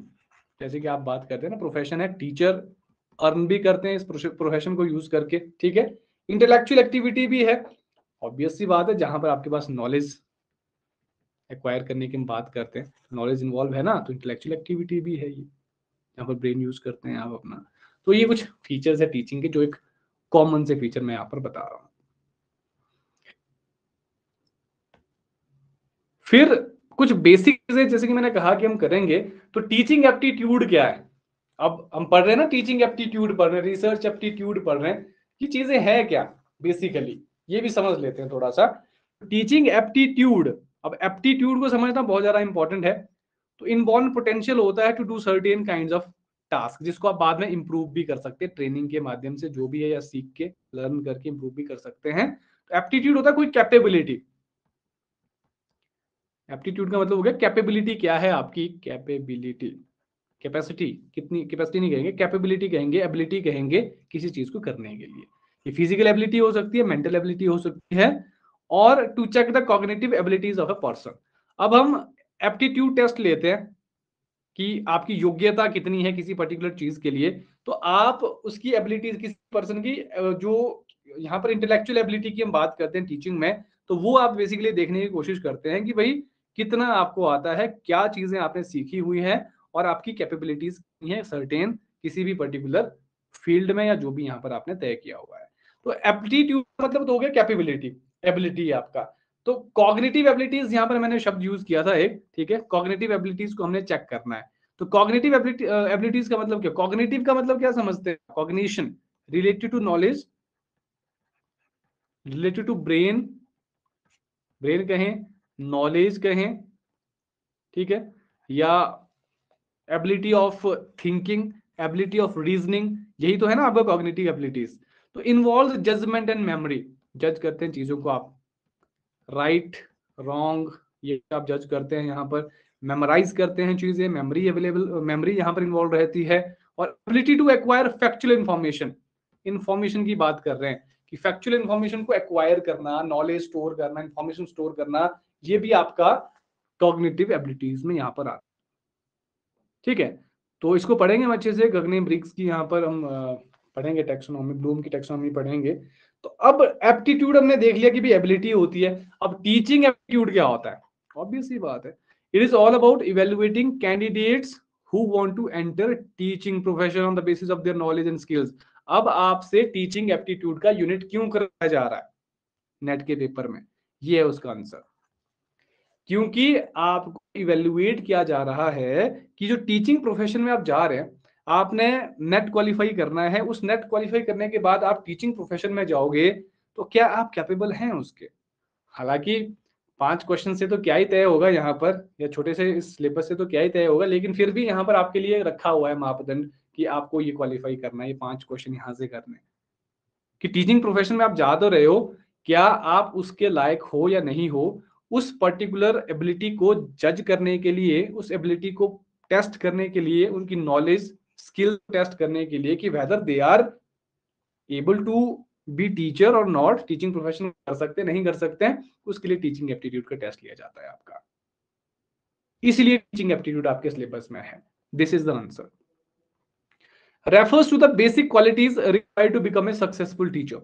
जैसे कि आप बात करते हैं ना, प्रोफेशन है, टीचर अर्न भी करते हैं इस प्रोफेशन को यूज करके। ठीक है, इंटेलेक्चुअल एक्टिविटी भी है, ऑब्वियस सी बात है, जहां पर आपके पास नॉलेज एक्वायर करने की हम बात करते हैं, नॉलेज इन्वॉल्व है ना, तो इंटेलेक्चुअल एक्टिविटी भी है ये, यहाँ पर ब्रेन यूज करते हैं आप अपना। तो ये कुछ फीचर्स है टीचिंग के, जो एक कॉमन से फीचर मैं यहाँ पर बता रहा हूँ। फिर कुछ बेसिक चीजें जैसे कि मैंने कहा कि हम करेंगे, तो टीचिंग एप्टीट्यूड क्या है। अब हम पढ़ रहे हैं ना, टीचिंग एप्टीट्यूड पढ़ रहे हैं, रिसर्च एप्टीट्यूड पढ़ रहे हैं, ये चीजें हैं क्या बेसिकली, ये भी समझ लेते हैं थोड़ा सा। टीचिंग एप्टीट्यूड, अब एप्टीट्यूड को समझना बहुत ज्यादा इंपॉर्टेंट है। तो इनबॉर्न पोटेंशियल होता है to do certain kinds of task, जिसको आप बाद में इंप्रूव भी कर सकते हैं ट्रेनिंग के माध्यम से, जो भी है, या सीख के लर्न करके इंप्रूव भी कर सकते हैं। तो एप्टीट्यूड होता है कोई कैपेबिलिटी, एप्टीट्यूड का मतलब हो गया कैपेबिलिटी, क्या है आपकी कैपेबिलिटी, कैपेसिटी, कितनी कैपेसिटी नहीं कहेंगे, कैपेबिलिटी कहेंगे, एबिलिटी कहेंगे किसी चीज को करने के लिए। ये फिजिकल एबिलिटी हो सकती है, मेंटल एबिलिटी हो सकती है, और to check the cognitive abilities of a person. अब हम एप्टीट्यूड टेस्ट लेते हैं कि आपकी योग्यता कितनी है किसी पर्टिकुलर चीज के लिए, तो आप उसकी एबिलिटीज किसी पर्सन की, जो यहाँ पर इंटेलेक्चुअल एबिलिटी की हम बात करते हैं टीचिंग में, तो वो आप बेसिकली देखने की कोशिश करते हैं कि भाई कितना आपको आता है, क्या चीजें आपने सीखी हुई है, और आपकी कैपेबिलिटीज है सर्टेन किसी भी पर्टिकुलर फील्ड में, या जो भी यहाँ पर आपने तय किया हुआ है। तो एप्टीट्यूड मतलब तो हो गया कैपेबिलिटी, एबिलिटी आपका। तो कॉग्निटिव एबिलिटीज यहाँ पर मैंने शब्द यूज किया था एक, ठीक है, कॉग्निटिव एबिलिटीज को हमने चेक करना है। तो कॉग्निटिव एबिलिटीज का मतलब क्या, कॉग्निटिव का मतलब क्या समझते हैं, cognition related to knowledge, related to brain, brain कहें, नॉलेज कहें, ठीक है, या ability of thinking, ability of reasoning, यही तो है ना आपका कॉग्निटिव एबिलिटीज। तो इन्वॉल्व जजमेंट एंड मेमोरी, जज करते हैं चीजों को आप, राइट रॉन्ग ये आप जज करते हैं यहाँ पर, मेमोराइज करते हैं चीजें, मेमोरी अवेलेबल, मेमोरी यहाँ पर इन्वॉल्व रहती है, और ability to acquire factual information, information की बात कर रहे हैं कि फैक्चुअल इंफॉर्मेशन को एक्वायर करना, नॉलेज स्टोर करना, इंफॉर्मेशन स्टोर करना, ये भी आपका कॉग्निटिव एबिलिटीज में यहाँ पर आता है। ठीक है, तो इसको पढ़ेंगे हम अच्छे से, गगने ब्रिग्स की यहाँ पर हम पढ़ेंगे, टेक्सोनॉमी, ब्लूम की टेक्सोनॉमी पढ़ेंगे। तो अब एप्टीट्यूड हमने देख लिया कि भी एबिलिटी होती है, अब टीचिंग एप्टीट्यूड क्या होता है, ऑब्वियस सी बात है, it is all about evaluating candidates who want to enter teaching profession on the basis of their knowledge and skills. अब आपसे टीचिंग एप्टीट्यूड का यूनिट क्यों कराया जा रहा है नेट के पेपर में, ये है उसका आंसर, क्योंकि आपको इवेल्युएट किया जा रहा है कि जो टीचिंग प्रोफेशन में आप जा रहे हैं, आपने नेट क्वालिफाई करना है, उस नेट क्वालिफाई करने के बाद आप टीचिंग प्रोफेशन में जाओगे, तो क्या आप कैपेबल हैं उसके। हालांकि 5 क्वेश्चन से तो क्या ही तय होगा यहाँ पर, या छोटे से सिलेबस से तो क्या ही तय होगा, लेकिन फिर भी यहाँ पर आपके लिए रखा हुआ है मापदंड कि आपको ये क्वालिफाई करना है, ये 5 क्वेश्चन यहाँ से करने, कि टीचिंग प्रोफेशन में आप जा तो रहे हो, क्या आप उसके लायक हो या नहीं हो, उस पर्टिकुलर एबिलिटी को जज करने के लिए, उस एबिलिटी को टेस्ट करने के लिए, उनकी नॉलेज स्किल टेस्ट करने के लिए कि whether they are able to be teacher और नॉट, टीचिंग प्रोफेशन कर सकते नहीं कर सकते हैं, उसके लिए टीचिंग एप्टीट्यूड का टेस्ट लिया जाता है आपका, इसलिए टीचिंग एप्टीट्यूड आपके सिलेबस में है। This is the answer. Refers to the basic qualities required to become a successful teacher.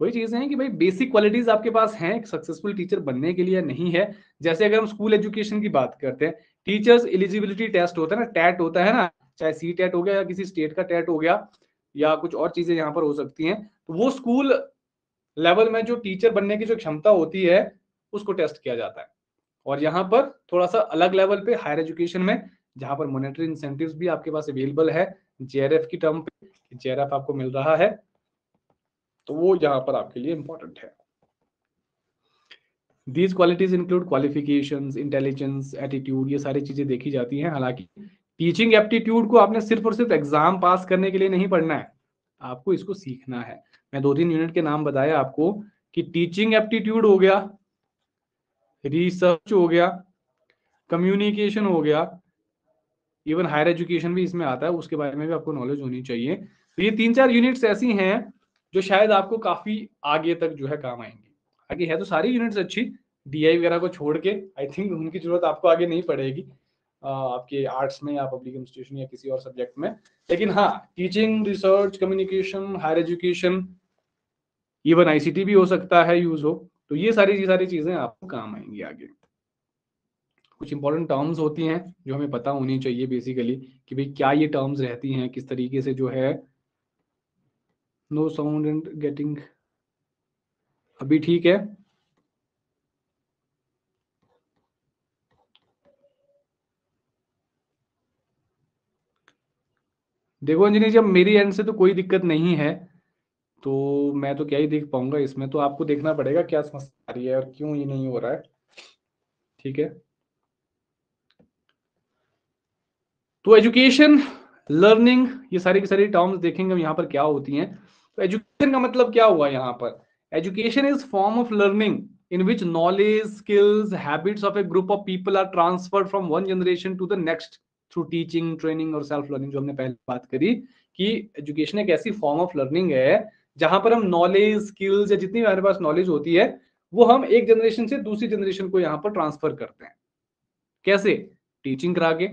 वही चीजें हैं कि भाई बेसिक क्वालिटीज आपके पास हैं एक सक्सेसफुल टीचर बनने के लिए, नहीं है। जैसे अगर हम स्कूल एजुकेशन की बात करते हैं, टीचर्स एलिजिबिलिटी टेस्ट होता है ना, टैट होता है ना, चाहे सी टैट हो गया या किसी स्टेट का टैट हो गया या कुछ और चीजें यहाँ पर हो सकती हैं, तो वो स्कूल लेवल में जो टीचर बनने की जो क्षमता होती है उसको टेस्ट किया जाता है। और यहाँ पर थोड़ा सा अलग लेवल पे हायर एजुकेशन में, जहां पर मॉनेटरी इंसेंटिव्स भी आपके पास अवेलेबल है जेआरएफ की टर्म पे, जेआरएफ आपको मिल रहा है, तो वो यहाँ पर आपके लिए इंपॉर्टेंट है। These qualities include qualifications, intelligence, attitude, ये सारी चीजें देखी जाती हैं। हालांकि टीचिंग एप्टीट्यूड को आपने सिर्फ और सिर्फ एग्जाम पास करने के लिए नहीं पढ़ना है, आपको इसको सीखना है। मैं 2-3 यूनिट के नाम बताया आपको कि टीचिंग एप्टीट्यूड हो गया, रिसर्च हो गया, कम्युनिकेशन हो गया, इवन हायर एजुकेशन भी इसमें आता है, उसके बारे में भी आपको नॉलेज होनी चाहिए। तो ये 3-4 यूनिट्स ऐसी हैं जो शायद आपको काफी आगे तक जो है काम आएंगी। आगे है तो सारी यूनिट्स अच्छी, डीआई वगैरह को छोड़ के आई थिंक उनकी जरूरत आपको आगे नहीं पड़ेगी आपके आर्ट्स में या पब्लिक एडमिनिस्ट्रेशन या किसी और सब्जेक्ट में। लेकिन हाँ, teaching, research, communication, higher education, even ICT भी हो सकता है यूज हो, तो ये सारी चीजें आपको काम आएंगी आगे। कुछ इंपॉर्टेंट टर्म्स होती हैं जो हमें पता होनी चाहिए बेसिकली कि भाई क्या ये टर्म्स रहती हैं, किस तरीके से जो है। नो साउंड एंड गेटिंग, अभी ठीक है? देखो अंजनी जी, अब मेरी एंड से तो कोई दिक्कत नहीं है, तो मैं तो क्या ही देख पाऊंगा इसमें, तो आपको देखना पड़ेगा क्या समस्या आ रही है और क्यों ये नहीं हो रहा है। ठीक है, तो एजुकेशन, लर्निंग, ये सारी की सारी टर्म्स देखेंगे हम यहाँ पर क्या होती हैं। तो एजुकेशन का मतलब क्या हुआ यहाँ पर? Education is form of learning in which knowledge, skills, habits of a group of people are transferred from one generation to the next through teaching, training और self learning, जो हमने पहले बात करी कि एजुकेशन एक ऐसी फॉर्म ऑफ लर्निंग है जहां पर हम नॉलेज, स्किल्स या जितनी हमारे पास नॉलेज होती है वो हम एक जनरेशन से दूसरी जनरेशन को यहाँ पर ट्रांसफर करते हैं। कैसे? टीचिंग करा के,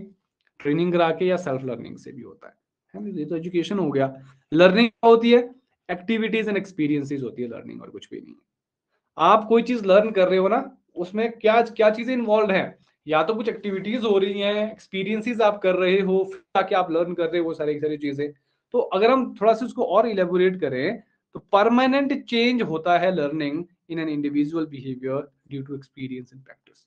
ट्रेनिंग करा के, या सेल्फ लर्निंग से भी होता है। ये तो एजुकेशन हो गया। लर्निंग क्या होती है? एक्टिविटीज एंड एक्सपीरियंसेस होती है लर्निंग, और कुछ भी नहीं। आप कोई चीज लर्न कर रहे हो ना, उसमें क्या क्या चीजें इन्वॉल्व हैं? या तो कुछ एक्टिविटीज हो रही हैं, एक्सपीरियंसेस आप कर रहे हो, फिर जाके आप लर्न कर रहे हो वो सारी सारी चीजें। तो अगर हम थोड़ा सा उसको और इलेबोरेट करें तो परमानेंट चेंज होता है learning in an individual behaviour due to experience and practice.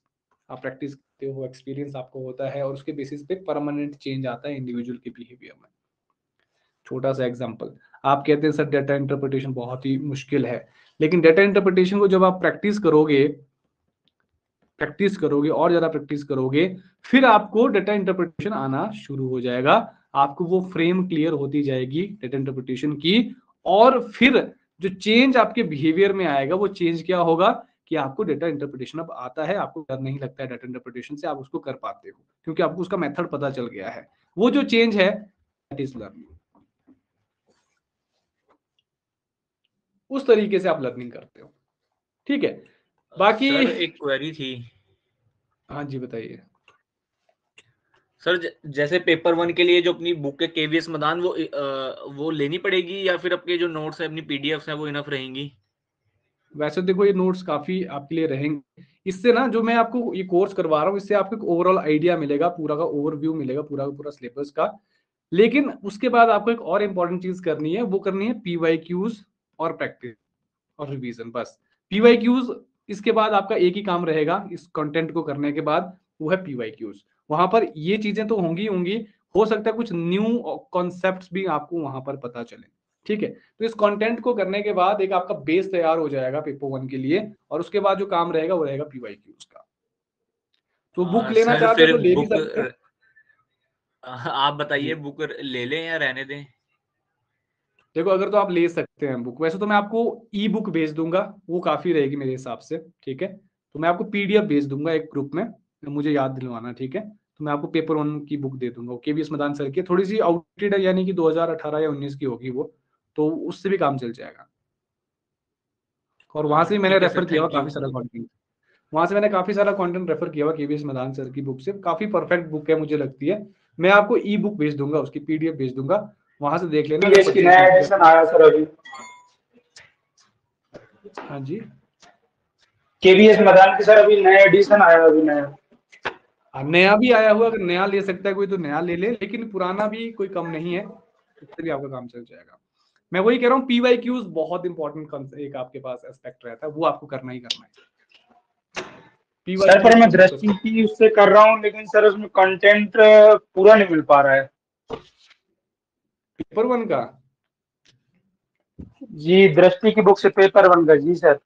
आप प्रैक्टिस करते हो, एक्सपीरियंस आपको होता है और उसके बेसिस पे परमानेंट चेंज आता है इंडिविजुअल के बिहेवियर में। छोटा सा एग्जांपल, आप कहते हैं सर डेटा इंटरप्रिटेशन बहुत ही मुश्किल है, लेकिन डेटा इंटरप्रिटेशन को जब आप प्रैक्टिस करोगे और ज्यादा प्रैक्टिस करोगे, फिर आपको डेटा इंटरप्रिटेशन आना शुरू हो जाएगा, आपको वो फ्रेम क्लियर होती जाएगी डेटा इंटरप्रिटेशन की। और फिर जो चेंज आपके बिहेवियर में आएगा वो चेंज क्या होगा कि आपको डेटा इंटरप्रिटेशन अब आता है, आपको डर नहीं लगता है डेटा इंटरप्रिटेशन से, आप उसको कर पाते हो क्योंकि आपको उसका मेथड पता चल गया है। वो जो चेंज है दैट इज लर्निंग। उस तरीके से आप लर्निंग करते हो। ठीक है, बाकी सर एक क्वेरी थी। हाँ जी बताइए सर जैसे पेपर 1 के लिए जो अपनी बुक के केवीएस मैदान वो लेनी पड़ेगी या फिर आपके जो नोट्स है अपनी पीडीएफ्स हैं वो इनफ रहेंगी? वैसे देखो ये नोट्स काफी आपके लिए रहेंगे, इससे ना जो मैं आपको ये कोर्स करवा रहा हूँ इससे आपको एक ओवरऑल आइडिया मिलेगा, पूरा का ओवरव्यू मिलेगा पूरा का पूरा सिलेबस का। लेकिन उसके बाद आपको एक और इम्पोर्टेंट चीज करनी है, वो करनी है पीवाईक्यूज और प्रैक्टिस और रिवीजन। बस पीवाईक्यूज, इसके बाद आपका एक ही काम रहेगा इस कंटेंट को करने के बाद, वो है पीवाईक्यूज। वहां पर ये चीजें तो होंगी, हो सकता है कुछ न्यू कॉन्सेप्ट्स भी आपको वहां पर पता चले। ठीक है। तो इस कंटेंट को करने के बाद एक आपका बेस तैयार हो जाएगा पेपर 1 के लिए, और उसके बाद जो काम रहेगा वो रहेगा PYQs का। तो बुक लेना सर चाहते हो फिर तो ले भी बुक सकते हैं। आप बताइए, जी। बुक ले लें या रहने दें? देखो, अगर तो आप ले सकते हैं बुक, वैसे तो मैं आपको ई बुक भेज दूंगा, वो काफी रहेगी मेरे हिसाब से, ठीक है। तो मैं आपको PDF भेज दूंगा एक ग्रुप में, मुझे याद दिलवाना, ठीक है। तो मैं आपको पेपर 1 की बुक दे दूंगा, KVS मदान सर की, थोड़ी सी आउटडेटेड है, यानी कि 2018 या 19 की होगी वो, तो उससे भी काम चल जाएगा। और वहां से भी मैंने ठीक है रेफर सर, किया हुआ थैंक यू। काफी सारा कंटेंट, वहां से मैंने काफी सारा कंटेंट रेफर किया हुआ KVS मदान सर की बुक से, काफी परफेक्ट बुक है मुझे लगती है। मैं आपको ई बुक भेज दूंगा, उसकी PDF भेज दूंगा, वहां से देख लेना अगर इसकी परचेज नया करनी है। एडिशन आया सर अभी, हाँ जी, केवीएस मैदान की सर अभी नया एडिशन आया अभी नया। नया भी आया हुआ, अगर नया ले सकता है कोई तो नया ले ले, लेकिन पुराना भी कोई कम नहीं है, उससे भी आपका काम चल जाएगा। मैं वही कह रहा हूँ, PYQs बहुत इंपॉर्टेंट एक आपके पास एस्पेक्ट रहता है, वो आपको करना ही करना है। सर पर मैं PYQs दृष्टि की उससे कर रहा हूँ, लेकिन सर उसमें कंटेंट पूरा नहीं मिल पा रहा है। पेपर 1 का जी, दृष्टि की बुक से पेपर 1 का, जी सर।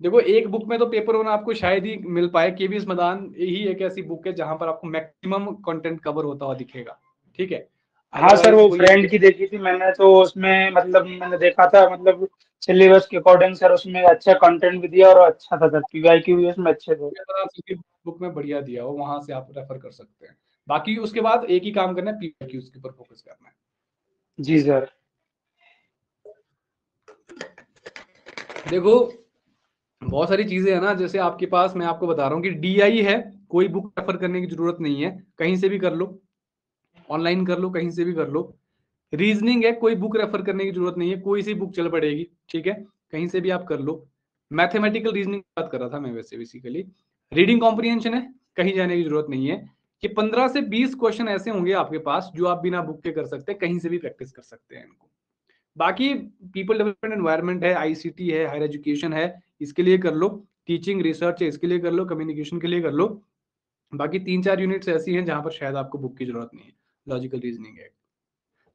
देखो, एक बुक में तो पेपर 1 आपको शायद ही मिल पाए। KVS मदान ही एक ऐसी बुक है जहां पर आपको मैक्सिमम कंटेंट कवर होता हुआ दिखेगा, ठीक है। हाँ सर, अदरवाइज वो कोई फ्रेंड की देखी थी मैंने, तो उसमें मतलब मैंने देखा था, मतलब सिलेबस के अकॉर्डिंग सर उसमें अच्छा कंटेंट भी दिया और अच्छा था सर, PYQ भी उसमें अच्छे थे। बुक में बढ़िया दिया हो, वहां से आप रेफर कर सकते हैं। बाकी उसके बाद एक ही काम करना है, PYQs के ऊपर फोकस करना है। जी सर। देखो, बहुत सारी चीजें है ना, जैसे आपके पास, मैं आपको बता रहा हूँ कि DI है, कोई बुक रेफर करने की जरूरत नहीं है, कहीं से भी कर लो, ऑनलाइन कर लो, कहीं से भी कर लो। रीजनिंग है, कोई बुक रेफर करने की जरूरत नहीं है, कोई सी बुक चल पड़ेगी, ठीक है, कहीं से भी आप कर लो। मैथमेटिकल रीजनिंग की बात कर रहा था मैं वैसे बेसिकली। रीडिंग कॉम्प्रिहेंशन है, कहीं जाने की जरूरत नहीं है, कि 15 से 20 क्वेश्चन ऐसे होंगे आपके पास जो आप बिना बुक के कर सकते हैं, कहीं से भी प्रैक्टिस कर सकते हैं इनको। बाकी पीपल डेवलपमेंट एनवायरनमेंट है, ICT है, हायर एजुकेशन है, इसके लिए कर लो। टीचिंग रिसर्च है, इसके लिए कर लो। कम्युनिकेशन के लिए कर लो। बाकी 3-4 यूनिट्स ऐसी हैं जहां पर शायद आपको बुक की जरूरत नहीं है। लॉजिकल रीजनिंग है,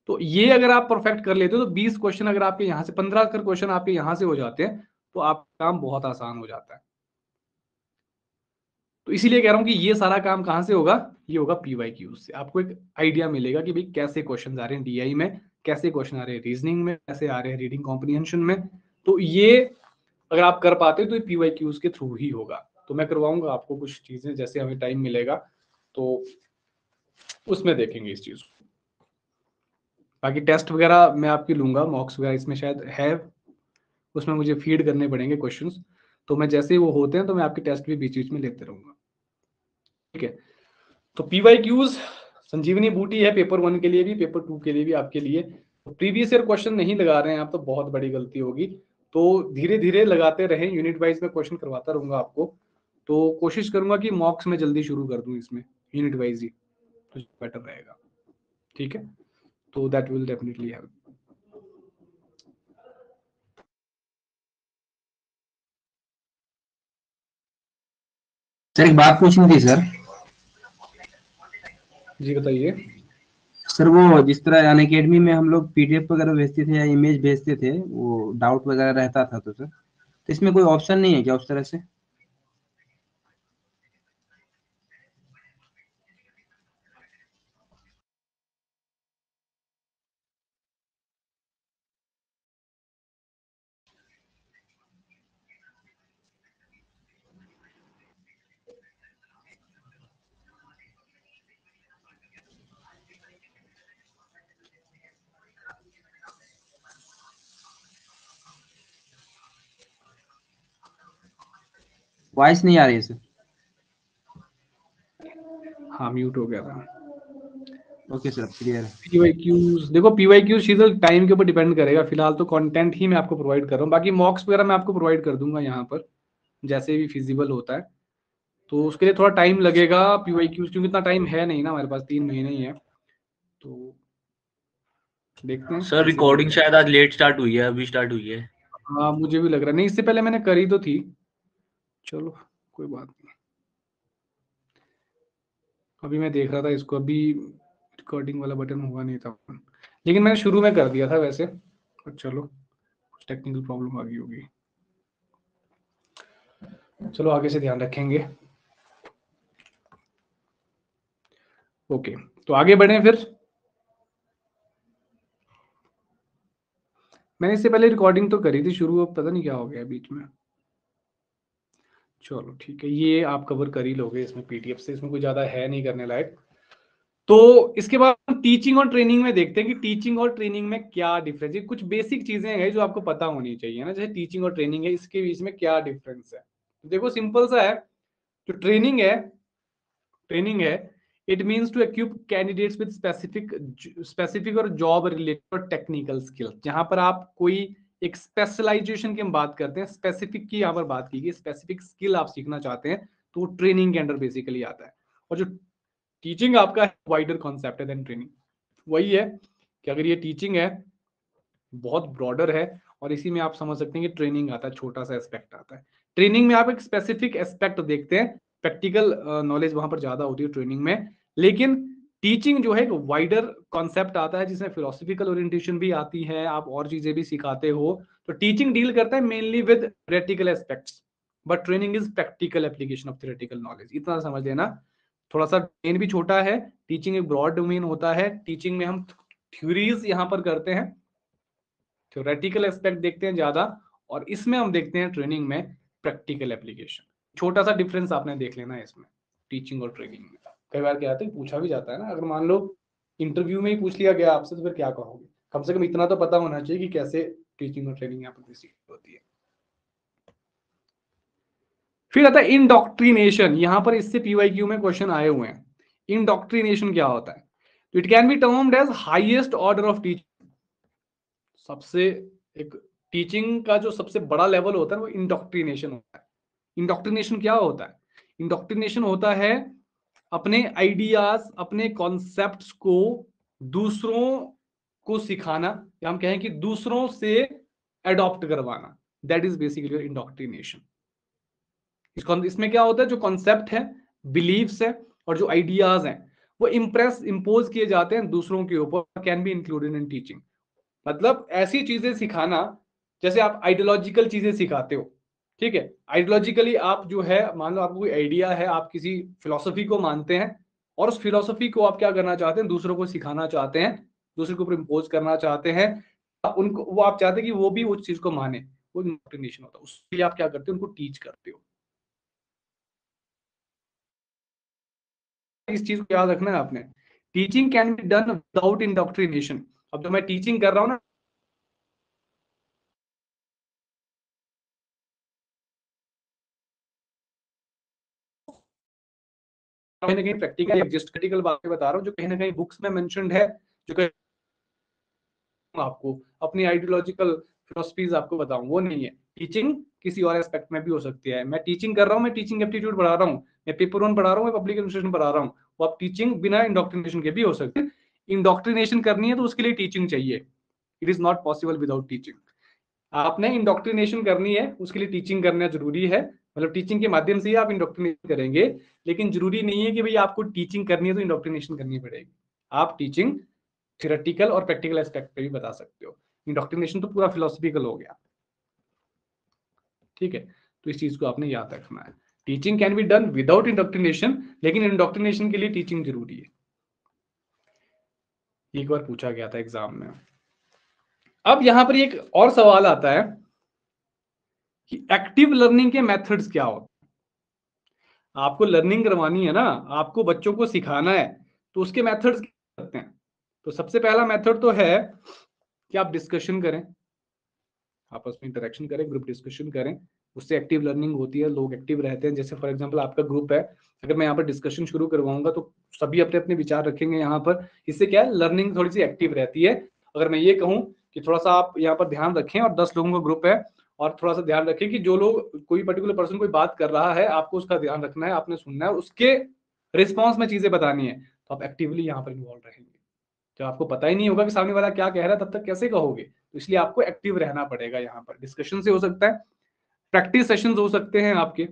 तो ये अगर आप परफेक्ट कर लेते हो तो 20 क्वेश्चन अगर आपके यहाँ से, 15 अगर क्वेश्चन आपके यहाँ से हो जाते हैं तो आपका काम बहुत आसान हो जाता है। तो इसीलिए कह रहा हूँ कि ये सारा काम कहाँ से होगा, ये होगा PYQ से। आपको एक आइडिया मिलेगा कि भाई कैसे क्वेश्चन आ रहे हैं DI में, कैसे क्वेश्चन आ रहे हैं रीजनिंग में, कैसे आ रहे हैं रीडिंग कॉम्प्रिहेंशन में। तो ये अगर आप कर पाते हो तो PYQs के थ्रू ही होगा। तो मैं करवाऊंगा आपको कुछ चीजें, जैसे हमें टाइम मिलेगा तो उसमें देखेंगे इस चीज को। बाकी टेस्ट वगैरह मैं आपकी लूंगा, मॉक्स वगैरह इसमें शायद है, उसमें मुझे फीड करने पड़ेंगे क्वेश्चंस, तो मैं जैसे ही वो होते हैं तो मैं आपके टेस्ट भी बीच बीच में लेते रहूंगा, ठीक है। तो PYQs संजीवनी बूटी है, पेपर 1 के लिए भी, पेपर 2 के लिए भी आपके लिए। तो प्रीवियस ईयर क्वेश्चन नहीं लगा रहे हैं आप तो बहुत बड़ी गलती होगी, तो धीरे धीरे लगाते रहें। यूनिट वाइज में क्वेश्चन करवाता रहूंगा आपको, तो कोशिश करूंगा कि मॉक्स में जल्दी शुरू कर दूं इसमें, यूनिट वाइज ही, तो बेटर रहेगा, ठीक है। तो that will definitely help. Sir एक बात पूछनी थी सर। जी बताइए। सर वो जिस तरह अनअकैडमी में हम लोग PDF वगैरह भेजते थे या इमेज भेजते थे, वो डाउट वगैरह रहता था, तो सर तो इसमें कोई ऑप्शन नहीं है क्या उस तरह से? वॉइस नहीं आ रही है सर। हाँ, म्यूट हो गया था। ओके सर, क्लियर है। PYQs, देखो PYQs चीज़ टाइम के ऊपर डिपेंड करेगा। फिलहाल तो कंटेंट ही मैं आपको प्रोवाइड कर रहा हूँ, बाकी मॉक्स वगैरह मैं आपको प्रोवाइड कर दूंगा यहाँ पर जैसे भी फिजिबल होता है। तो उसके लिए थोड़ा टाइम लगेगा PYQs, क्योंकि इतना टाइम है नहीं ना हमारे पास, 3 महीने ही है, तो देखते हैं सर कैसे भी रिकॉर्डिंग होगा। शायद आज लेट स्टार्ट हुई है, अभी स्टार्ट हुई है। हाँ, मुझे भी लग रहा है, नहीं इससे पहले मैंने करी तो थी, चलो कोई बात नहीं। अभी मैं देख रहा था इसको, अभी रिकॉर्डिंग वाला बटन हुआ नहीं था, लेकिन मैंने शुरू में कर दिया था वैसे, पर चलो कुछ टेक्निकल प्रॉब्लम आ गई होगी, चलो आगे से ध्यान रखेंगे। ओके, तो आगे बढ़े फिर। मैंने इससे पहले रिकॉर्डिंग तो करी थी शुरू, अब पता नहीं क्या हो गया बीच में। चलो ठीक है, ये आप कवर कर ही लोगे इसमें पीडीएफ से, इसमें कोई ज्यादा है नहीं करने लायक। तो इसके बाद हम टीचिंग और ट्रेनिंग में देखते हैं कि टीचिंग और ट्रेनिंग में क्या डिफरेंस है। कुछ बेसिक चीजें हैं जो आपको पता होनी चाहिए ना, जैसे टीचिंग और ट्रेनिंग है, इसके बीच में क्या डिफरेंस है। तो देखो सिंपल सा है, जो ट्रेनिंग है it means to equip candidates with specific और जॉब रिलेटेड और टेक्निकल स्किल। जहां पर आप कोई एक स्पेशलाइजेशन की हम बात करते हैं, स्पेसिफिक की यहाँ पर बात की गई, स्पेसिफिक स्किल आप सीखना चाहते हैं तो वो ट्रेनिंग के अंडर बेसिकली आता है। और जो टीचिंग आपका वाइडर कॉन्सेप्ट है देन ट्रेनिंग। वही है कि अगर ये टीचिंग है बहुत ब्रॉडर है, और इसी में आप समझ सकते हैं कि ट्रेनिंग आता है, छोटा सा एस्पेक्ट आता है। ट्रेनिंग में आप एक स्पेसिफिक एस्पेक्ट देखते हैं, प्रैक्टिकल नॉलेज वहां पर ज्यादा होती है ट्रेनिंग में। लेकिन टीचिंग जो है एक वाइडर कॉन्सेप्ट आता है जिसमें फिलोसफिकल ओरिएंटेशन भी आती है, आप और चीजें भी सिखाते हो। तो टीचिंग डील करता है mainly with theoretical aspects, but training is practical application of theoretical knowledge. इतना समझ लेना, थोड़ा सा डोमेन भी छोटा है, टीचिंग एक ब्रॉड डोमेन होता है। टीचिंग में हम थ्योरीज यहां पर करते हैं, थ्योरेटिकल एस्पेक्ट देखते हैं ज्यादा, और इसमें हम देखते हैं ट्रेनिंग में प्रैक्टिकल एप्लीकेशन। छोटा सा डिफरेंस आपने देख लेना है इसमें टीचिंग और ट्रेनिंग में। कई बार क्या आता है, पूछा भी जाता है ना, अगर मान लो इंटरव्यू में ही पूछ लिया गया आपसे तो फिर क्या कहोगे। कम से कम इतना तो पता होना चाहिए कि कैसे टीचिंग और ट्रेनिंग यहाँ पर बेसिक होती है। फिर आता है इंडॉक्ट्रिनेशन। यहां पर इससे पीवाईक्यू में क्वेश्चन आए हुए हैं। इंडॉक्ट्रिनेशन क्या होता है? तो it can be termed as highest order of teaching. सबसे एक टीचिंग का जो सबसे बड़ा लेवल होता है वो इंडॉक्ट्रिनेशन होता है। इंडॉक्ट्रिनेशन क्या होता है? इंडॉक्ट्रिनेशन होता है अपने आइडियाज, अपने कॉन्सेप्ट्स को दूसरों को सिखाना, या हम कहें कि दूसरों से अडॉप्ट करवाना। That is basically indoctrination. इसमें क्या होता है, जो कॉन्सेप्ट है, बिलीव्स है और जो आइडियाज हैं वो इंपोज किए जाते हैं दूसरों के ऊपर, can be included in teaching. मतलब ऐसी चीजें सिखाना, जैसे आप आइडियोलॉजिकल चीजें सिखाते हो, ठीक है, आइडियोलॉजिकली आप जो है, मान लो आपको कोई आइडिया है, आप किसी फिलोसफी को मानते हैं और उस फिलोसफी को आप क्या करना चाहते हैं, दूसरों को सिखाना चाहते हैं, दूसरे के ऊपर इंपोज करना चाहते हैं, उनको वो आप चाहते हैं कि वो भी उस चीज को माने, वो इंडॉक्ट्रिनेशन होता है। उसके लिए आप क्या करते हो, उनको टीच करते हो। इस चीज को याद रखना है आपने, teaching can be done without indoctrination. अब जो मैं टीचिंग कर रहा हूं ना, कहीं ना कहीं प्रैक्टिकल जस्ट क्रिटिकल बातें बता रहा हूँ जो कहीं ना कहीं बुक्स में मेंशन्ड है, जो कहीं आपको अपनी आइडियोलॉजिकल फिलोसफीज आपको बताऊं, वो नहीं है। टीचिंग किसी और एस्पेक्ट में भी हो सकती है। मैं टीचिंग कर रहा हूँ, मैं टीचिंग एप्टीट्यूड पढ़ा रहा हूँ, मैं पेपर 1 पढ़ा रहा हूँ, मैं पब्लिक एडमिनिस्ट्रेशन पढ़ा रहा हूँ, वो आप टीचिंग बिना इंडॉक्ट्रिनेशन के भी हो सकती है। इंडॉक्ट्रिनेशन करनी है तो उसके लिए टीचिंग चाहिए, it is not possible without teaching. आपने इंडॉक्ट्रिनेशन करनी है, उसके लिए टीचिंग करना जरूरी है, मतलब टीचिंग के माध्यम से ही आप इंडॉक्ट्रिनेशन करेंगे। लेकिन जरूरी नहीं है कि भाई आपको टीचिंग करनी है तो इंडॉक्ट्रिनेशन करनी पड़ेगी। आप टीचिंग थ्योरेटिकल और प्रैक्टिकल एस्पेक्ट पे भी बता सकते हो। इंडॉक्ट्रिनेशन तो पूरा फिलोसफिकल हो गया, ठीक है। तो इस चीज को आपने याद रखना है, teaching can be done without indoctrination, लेकिन इंडॉक्ट्रिनेशन के लिए टीचिंग जरूरी है। एक बार पूछा गया था एग्जाम में। अब यहां पर एक और सवाल आता है कि एक्टिव लर्निंग के मेथड्स क्या होते हैं। आपको लर्निंग करवानी है ना, आपको बच्चों को सिखाना है, तो उसके मेथड्स क्या होते हैं। तो सबसे पहला मेथड तो है कि आप डिस्कशन करें, आपस में इंटरेक्शन करें, ग्रुप डिस्कशन करें, उससे एक्टिव लर्निंग होती है, लोग एक्टिव रहते हैं। जैसे फॉर एग्जांपल आपका ग्रुप है, अगर मैं यहाँ पर डिस्कशन शुरू करवाऊंगा तो सभी अपने अपने विचार रखेंगे यहाँ पर, इससे क्या है, लर्निंग थोड़ी सी एक्टिव रहती है। अगर मैं ये कहूँ कि थोड़ा सा आप यहाँ पर ध्यान रखें और 10 लोगों का ग्रुप है, और थोड़ा सा ध्यान रखें कि जो लोग, कोई पर्टिकुलर पर्सन कोई बात कर रहा है, आपको उसका ध्यान रखना है, आपने सुनना है, उसके रिस्पॉन्स में चीजें बतानी है, तो आप एक्टिवली यहाँ पर इन्वॉल्व रहेंगे। जब आपको पता ही नहीं होगा कि सामने वाला क्या कह रहा है, तब तक कैसे कहोगे। तो इसलिए आपको एक्टिव रहना पड़ेगा। यहाँ पर डिस्कशन से हो सकता है, प्रैक्टिस सेशंस हो सकते हैं, आपके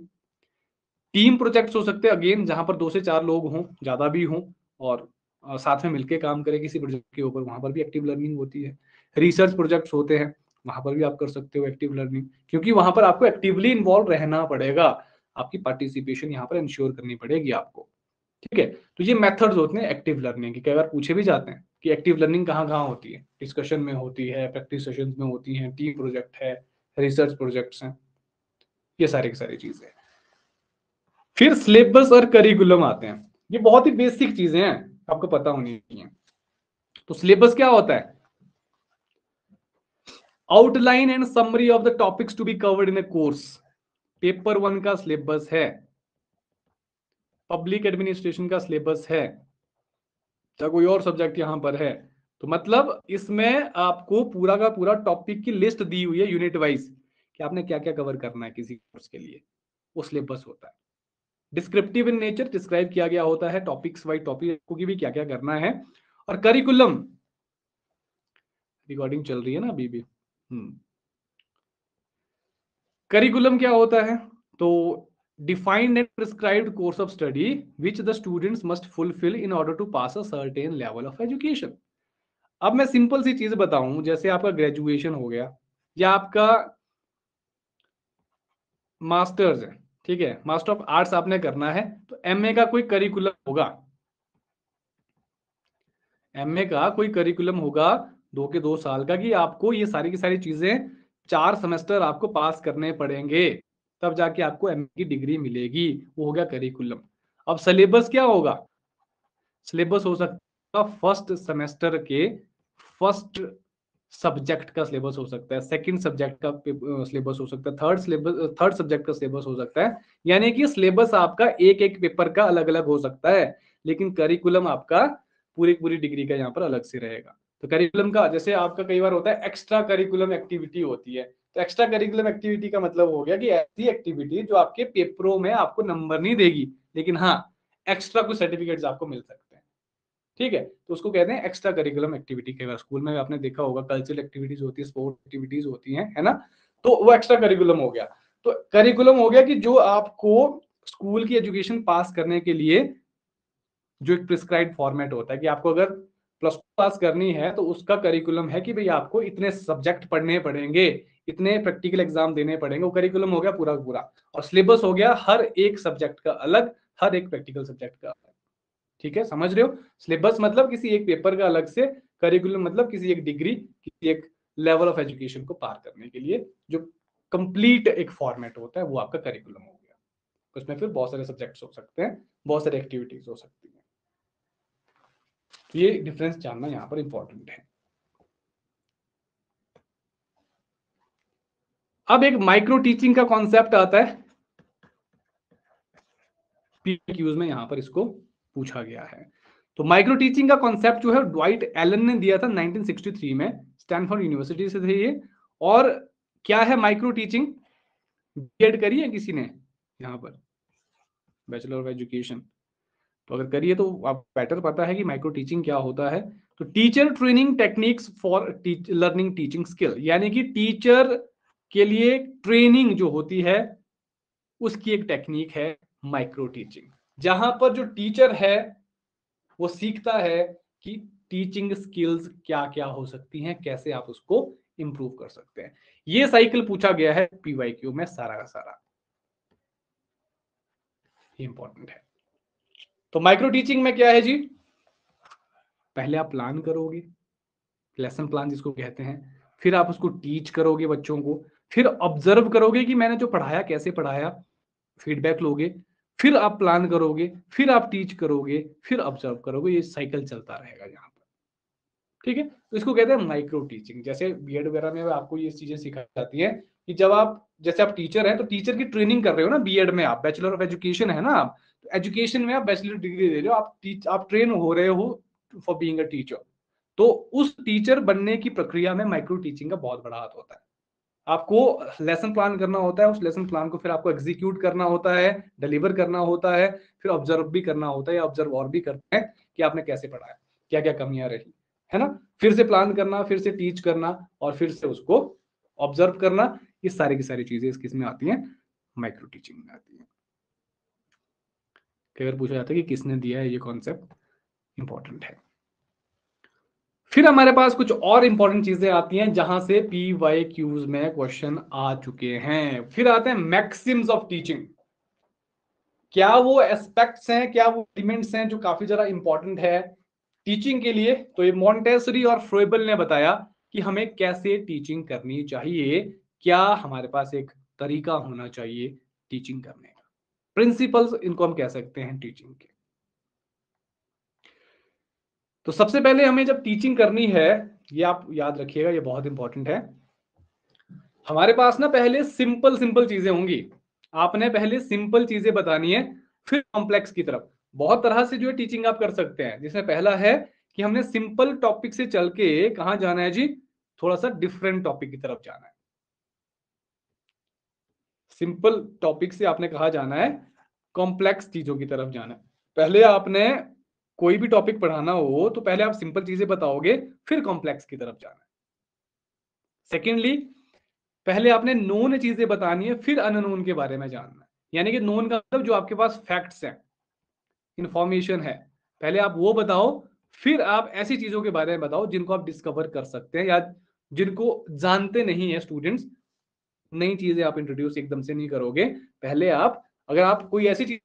टीम प्रोजेक्ट्स हो सकते हैं, अगेन जहां पर 2 से 4 लोग हों, ज्यादा भी हों, और साथ में मिलके काम करें किसी प्रोजेक्ट के ऊपर, वहां पर भी एक्टिव लर्निंग होती है। रिसर्च प्रोजेक्ट्स होते हैं, वहां पर भी आप कर सकते हो एक्टिव लर्निंग, क्योंकि वहां पर आपको एक्टिवली इन्वॉल्व रहना पड़ेगा, आपकी पार्टिसिपेशन यहाँ पर इंश्योर करनी पड़ेगी आपको। ठीक है, तो ये मेथड्स होते हैं एक्टिव लर्निंग के। कई बार पूछे भी जाते हैं कि एक्टिव लर्निंग कहाँ कहाँ होती है, डिस्कशन में होती है, प्रैक्टिस सेशंस में होती है, टीम प्रोजेक्ट है, रिसर्च प्रोजेक्ट्स हैं, ये सारी की सारी चीजें। फिर सिलेबस और करिकुलम आते हैं, ये बहुत ही बेसिक चीजें हैं, आपको पता होनी चाहिए। तो सिलेबस क्या होता है? Outline and summary of the topics to be covered in a course. Paper 1 का सिलेबस है, पब्लिक एडमिनिस्ट्रेशन का सिलेबस है, या कोई और सब्जेक्ट यहां पर है, तो मतलब इसमें आपको पूरा का पूरा टॉपिक की लिस्ट दी हुई है यूनिट वाइज कि आपने क्या क्या कवर करना है किसी कोर्स के लिए, वो सिलेबस होता है। डिस्क्रिप्टिव इन नेचर, डिस्क्राइब किया गया होता है टॉपिक्स वाइज टॉपिक को कि भी क्या क्या करना है। और करिकुलम, रिकॉर्डिंग चल रही है ना अभी भी। करिकुलम क्या होता है? तो defined and prescribed course of study which the students must fulfill in order to pass a certain level of education। अब मैं सिंपल सी चीज बताऊं, जैसे आपका ग्रेजुएशन हो गया या आपका मास्टर्स है, ठीक है, मास्टर ऑफ आर्ट्स आपने करना है, तो एमए का कोई करिकुलम होगा, एमए का कोई करिकुलम होगा 2 साल का, कि आपको ये सारी की सारी चीजें 4 सेमेस्टर आपको पास करने पड़ेंगे, तब जाके आपको एमए की डिग्री मिलेगी, वो हो गया करिकुलम। अब सिलेबस क्या होगा? सिलेबस हो सकता है फर्स्ट सेमेस्टर के फर्स्ट सब्जेक्ट का सिलेबस हो सकता है, सेकंड सब्जेक्ट का सिलेबस हो सकता है, थर्ड सब्जेक्ट का सिलेबस हो सकता है। यानी कि सिलेबस आपका एक एक पेपर का अलग अलग हो सकता है, लेकिन करिकुलम आपका पूरी डिग्री का यहाँ पर अलग से रहेगा। तो करिकुलम का जैसे आपका कई बार होता है एक्स्ट्रा करिकुलम एक्टिविटी होती है, तो एक्स्ट्रा करिकुलम एक्टिविटी का मतलब हो गया कि ऐसी एक्टिविटी जो आपके पेपरों में आपको नंबर नहीं देगी, लेकिन हाँ एक्स्ट्रा कुछ सर्टिफिकेट्स आपको मिल सकते हैं। ठीक है, तो उसको कहते हैं एक्स्ट्रा करिकुलम एक्टिविटी। कई बार स्कूल में आपने देखा होगा कल्चरल एक्टिविटीज होती है, स्पोर्ट्स एक्टिविटीज होती हैं, है ना, तो वो एक्स्ट्रा करिकुलम हो गया। तो करिकुलम हो गया कि जो आपको स्कूल की एजुकेशन पास करने के लिए जो एक प्रिस्क्राइब्ड फॉर्मेट होता है कि आपको अगर प्लस पास करनी है तो उसका करिकुलम है कि भाई आपको इतने सब्जेक्ट पढ़ने पड़ेंगे, इतने प्रैक्टिकल एग्जाम देने पड़ेंगे, वो करिकुलम हो गया पूरा पूरा। और सिलेबस हो गया हर एक सब्जेक्ट का अलग, हर एक प्रैक्टिकल सब्जेक्ट का अलग। ठीक है, समझ रहे हो? सिलेबस मतलब किसी एक पेपर का अलग से, करिकुलम मतलब किसी एक डिग्री, किसी एक लेवल ऑफ एजुकेशन को पार करने के लिए जो कंप्लीट एक फॉर्मेट होता है, वो आपका करिकुलम हो गया। उसमें फिर बहुत सारे सब्जेक्ट्स हो सकते हैं, बहुत सारी एक्टिविटीज हो सकती हैं। तो ये डिफरेंस जानना यहाँ पर इंपॉर्टेंट है। अब एक माइक्रो टीचिंग का कॉन्सेप्ट आता है, पीक्यूज में यहाँ पर इसको पूछा गया है। तो माइक्रो टीचिंग का कॉन्सेप्ट जो है ड्वाइट एलन ने दिया था 1963 में, स्टैनफोर्ड यूनिवर्सिटी से थे ये। और क्या है माइक्रो टीचिंग? बीएड करी है किसी ने यहाँ पर, बैचलर ऑफ एजुकेशन? तो अगर करिए तो आप बेटर पता है कि माइक्रो टीचिंग क्या होता है। तो teacher training techniques for learning teaching skill, यानी कि टीचर के लिए ट्रेनिंग जो होती है उसकी एक टेक्निक है माइक्रो टीचिंग, जहां पर जो टीचर है वो सीखता है कि टीचिंग स्किल्स क्या क्या हो सकती हैं, कैसे आप उसको इंप्रूव कर सकते हैं। ये साइकिल पूछा गया है पीवाईक्यू में सारा का सारा, इंपॉर्टेंट है। तो माइक्रो टीचिंग में क्या है जी? पहले आप प्लान करोगे, लेसन प्लान जिसको कहते हैं, फिर आप उसको टीच करोगे बच्चों को, फिर ऑब्जर्व करोगे कि मैंने जो पढ़ाया कैसे पढ़ाया, फीडबैक लोगे, फिर आप प्लान करोगे, फिर आप टीच करोगे, फिर ऑब्जर्व करोगे। ये साइकिल चलता रहेगा यहाँ पर। ठीक है, तो इसको कहते हैं माइक्रो टीचिंग। जैसे बीएड वगैरह में आपको ये चीजें सिखाई जाती है कि जब आप जैसे आप टीचर हैं तो टीचर की ट्रेनिंग कर रहे हो ना, बीएड में आप बैचलर ऑफ एजुकेशन है ना, आप एजुकेशन में आप बैचलर डिग्री दे रहे हो, आप ट्रेन हो रहे हो फॉर बीइंग अ टीचर। तो उस टीचर बनने की प्रक्रिया में माइक्रो टीचिंग का बहुत बड़ा हाथ होता है। आपको लेसन प्लान करना होता है, उस लेसन प्लान को फिर आपको एग्जीक्यूट करना होता है, डिलीवर करना होता है, फिर ऑब्जर्व भी करना होता है, या ऑब्जर्व और भी करते हैं कि आपने कैसे पढ़ाया, क्या क्या कमियां रही, है ना, फिर से प्लान करना, फिर से टीच करना, और फिर से उसको ऑब्जर्व करना। ये सारी की सारी चीजें इसमें आती हैं, माइक्रो टीचिंग में आती है। कई बार पूछा जाता है कि किसने दिया है ये कॉन्सेप्ट, इंपॉर्टेंट है। फिर हमारे पास कुछ और इंपॉर्टेंट चीजें आती हैं जहां से PYQs में क्वेश्चन आ चुके हैं। फिर आते हैं मैक्सिम्स ऑफ टीचिंग। क्या वो एस्पेक्ट्स हैं, क्या वो एलिमेंट्स हैं जो काफी ज्यादा इंपॉर्टेंट है टीचिंग के लिए। तो ये मॉन्टेसरी और फ्रोइबल ने बताया कि हमें कैसे टीचिंग करनी चाहिए, क्या हमारे पास एक तरीका होना चाहिए टीचिंग करने का, प्रिंसिपल्स इनको हम कह सकते हैं टीचिंग के। तो सबसे पहले हमें जब टीचिंग करनी है, ये आप याद रखिएगा, ये बहुत इंपॉर्टेंट है। हमारे पास ना पहले सिंपल सिंपल चीजें होंगी, आपने पहले सिंपल चीजें बतानी है, फिर कॉम्प्लेक्स की तरफ। बहुत तरह से जो है टीचिंग आप कर सकते हैं, जिसमें पहला है कि हमने सिंपल टॉपिक से चल के कहां जाना है जी, थोड़ा सा डिफरेंट टॉपिक की तरफ जाना है। सिंपल टॉपिक से आपने कहा जाना है, कॉम्प्लेक्स चीजों की तरफ जाना है। पहले आपने कोई भी टॉपिक पढ़ाना हो तो पहले आप सिंपल चीजें बताओगे, फिर कॉम्प्लेक्स की तरफ जाना है। सेकेंडली, पहले आपने नोन चीजें बतानी है, फिर अननोन के बारे में जानना है। यानी कि नोन का मतलब जो आपके पास फैक्ट्स हैं, इंफॉर्मेशन है, पहले आप वो बताओ, फिर आप ऐसी चीजों के बारे में बताओ जिनको आप डिस्कवर कर सकते हैं या जिनको जानते नहीं है स्टूडेंट्स। नई चीजें आप इंट्रोड्यूस एकदम से नहीं करोगे, पहले आप, अगर आप कोई ऐसी चीज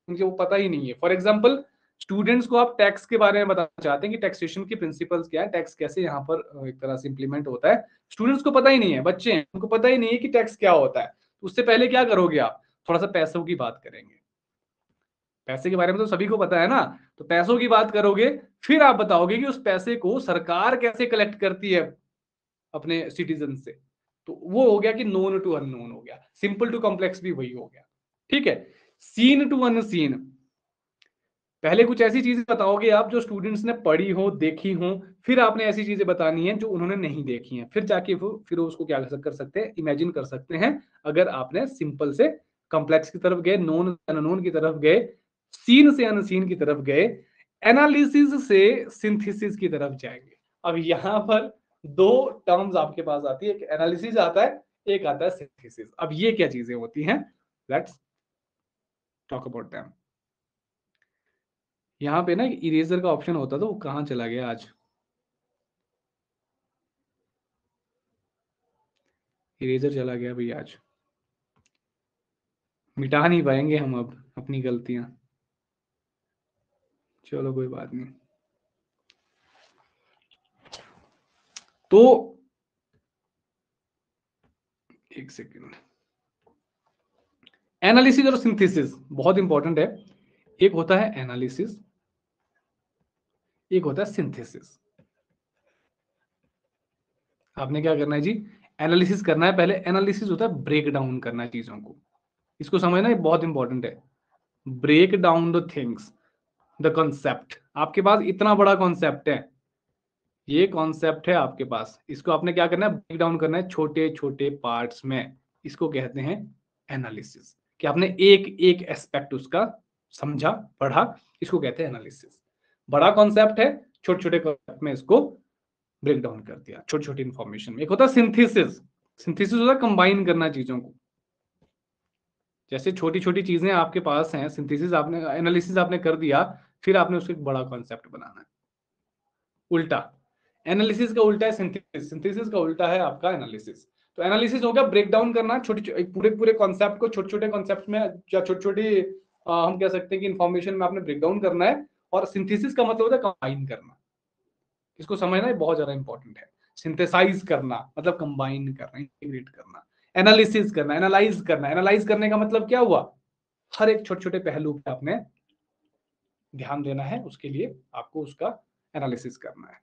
उनके वो पता ही नहीं है, फॉर एग्जांपल स्टूडेंट्स को आप टैक्स के बारे में बताना चाहते हैं कि टैक्सेशन के प्रिंसिपल्स क्या है, टैक्स कैसे यहाँ पर एक तरह से इंप्लीमेंट होता है, स्टूडेंट्स को पता ही नहीं है, बच्चे हैं उनको पता ही नहीं है कि टैक्स क्या होता है। तो उससे पहले क्या करोगे आप, थोड़ा सा पैसों की बात करेंगे। पैसे के बारे में तो सभी को पता है ना, तो पैसों की बात करोगे, फिर आप बताओगे कि उस पैसे को सरकार कैसे कलेक्ट करती है अपने सिटीजन से। तो वो हो गया कि नोन टू अननोन हो गया, सिंपल टू कॉम्प्लेक्स भी वही हो गया। ठीक है, सीन टू अनसीन, पहले कुछ ऐसी चीजें बताओगे आप जो स्टूडेंट्स ने पढ़ी हो, देखी हो, फिर आपने ऐसी चीजें बतानी है जो उन्होंने नहीं देखी हैं, फिर जाके फिर उसको क्या कर सकते हैं, इमेजिन कर सकते हैं। अगर आपने सिंपल से कॉम्प्लेक्स की तरफ गए, नोन अननोन की तरफ गए, सीन से अनसीन की तरफ गए, एनालिसिस से सिंथेसिस की तरफ जाएंगे। अब यहां पर दो टर्म्स आपके पास आती है, एक एनालिसिस आता है, एक आता है सिंथेसिस। अब ये क्या चीजें होती हैं, लेट्स टॉक अबाउट देम। यहाँ पे ना इरेजर का ऑप्शन होता था, वो कहाँ चला गया आज, इरेजर चला गया भाई आज, मिटा नहीं पाएंगे हम अब अपनी गलतियां, चलो कोई बात नहीं। तो एक सेकेंड, एनालिसिस और सिंथेसिस बहुत इंपॉर्टेंट है। एक होता है एनालिसिस, एक होता है सिंथेसिस। आपने क्या करना है जी, एनालिसिस करना है। पहले एनालिसिस होता है ब्रेक डाउन करना है चीजों को, इसको समझना, ये बहुत इंपॉर्टेंट है। Break down the things, the concept. आपके पास इतना बड़ा कॉन्सेप्ट है, ये कॉन्सेप्ट है आपके पास, इसको आपने क्या करना है, ब्रेक डाउन करना है छोटे छोटे पार्ट्स में। इसको कहते हैं एनालिसिस, कि आपने एक एक एस्पेक्ट उसका समझा, पढ़ा, इसको कहते हैं एनालिसिस। बड़ा कॉन्सेप्ट है, छोटे छोटे कॉन्सेप्ट में इसको ब्रेक डाउन कर दिया, छोटी छोटी इंफॉर्मेशन में। एक होता है सिंथेसिस, सिंथेसिस होता है कंबाइन करना चीजों को। जैसे छोटी छोटी चीजें आपके पास हैं, सिंथेसिस आपने, एनालिसिस आपने कर दिया, फिर आपने उसको एक बड़ा कॉन्सेप्ट बनाना है। उल्टा, एनालिसिस का उल्टा है सिंथेसिस, सिंथेसिस का उल्टा है आपका एनालिसिस। तो एनालिसिस हो गया ब्रेक डाउन करना, छोटे पूरे पूरे कॉन्सेप्ट को छोटे छोटे कॉन्सेप्ट में, या छोटी छोटी हम कह सकते हैं कि इंफॉर्मेशन में आपने ब्रेक डाउन करना है। और सिंथेसिस का मतलब होता है कंबाइन करना, इसको समझना बहुत ज्यादा इंपॉर्टेंट है। सिंथेसाइज करना मतलब कंबाइन करना, इंटीग्रेट करना। एनालिसिस करना, एनालाइज करना, एनालाइज करने का मतलब क्या हुआ, हर एक छोटे छोटे पहलू पे आपने ध्यान देना है, उसके लिए आपको उसका एनालिसिस करना है।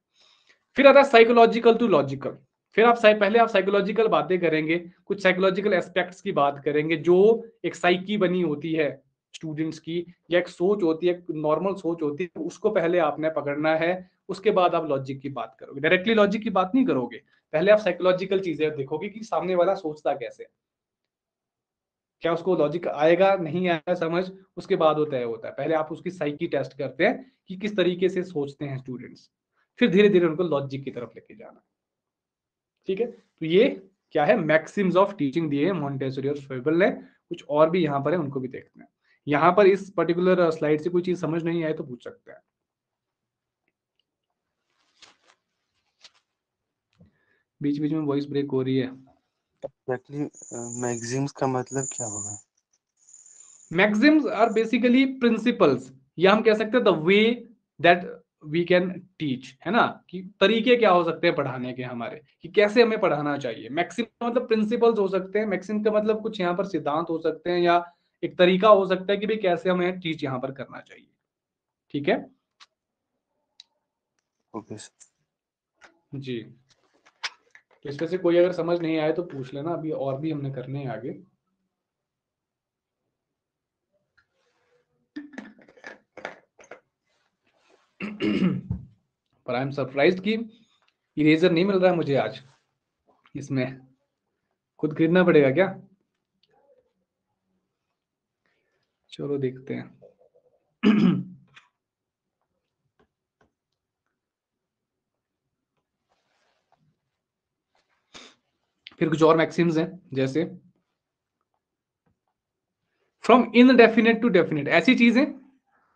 फिर आता है साइकोलॉजिकल टू लॉजिकल। फिर आप पहले आप साइकोलॉजिकल बातें करेंगे, कुछ साइकोलॉजिकल एस्पेक्ट्स की बात करेंगे, जो एक साइकी बनी होती है स्टूडेंट्स की, या एक सोच होती है, नॉर्मल सोच होती है, उसको पहले आपने पकड़ना है। उसके बाद आप लॉजिक की बात करोगे, डायरेक्टली लॉजिक की बात नहीं करोगे, पहले आप साइकोलॉजिकल चीजें देखोगे कि सामने वाला सोचता कैसे है, क्या उसको लॉजिक आएगा नहीं आएगा समझ, उसके बाद वो तय होता है। पहले आप उसकी साइकी टेस्ट करते हैं कि किस तरीके से सोचते हैं स्टूडेंट्स, फिर धीरे धीरे उनको लॉजिक की तरफ लेके जाना। ठीक है, तो ये क्या है, मैक्सिम्स ऑफ टीचिंग दिए हैं मॉन्टेसरी और फ्रोइबल ने। कुछ और भी यहाँ पर है, उनको भी देखते हैं। यहाँ पर इस पर्टिकुलर स्लाइड से कोई चीज समझ नहीं आए तो पूछ सकते हैं। बीच बीच में वॉइस ब्रेक हो रही है। एग्जैक्टली मैक्सिम्स का मतलब क्या होगा? मैक्सिम्स आर बेसिकली प्रिंसिपल्स, या हम कह सकते हैं the way that we can teach, है ना, कि तरीके क्या हो सकते हैं पढ़ाने के हमारे, कि कैसे हमें पढ़ाना चाहिए। मैक्सिम का मतलब प्रिंसिपल्स हो सकते हैं, मैक्सिम का मतलब कुछ यहाँ पर सिद्धांत हो सकते हैं, या एक तरीका हो सकता है कि भाई कैसे हमें टीच यहाँ पर करना चाहिए। ठीक है ओके सर। जी। तो इसमें से कोई अगर समझ नहीं आए तो पूछ लेना, अभी और भी हमने करने हैं आगे। पर आई एम सरप्राइज्ड कि इरेजर नहीं मिल रहा है मुझे आज, इसमें खुद खरीदना पड़ेगा क्या? चलो देखते हैं। फिर कुछ और मैक्सिम्स हैं, जैसे फ्रॉम इनडेफिनेट टू डेफिनेट। ऐसी चीजें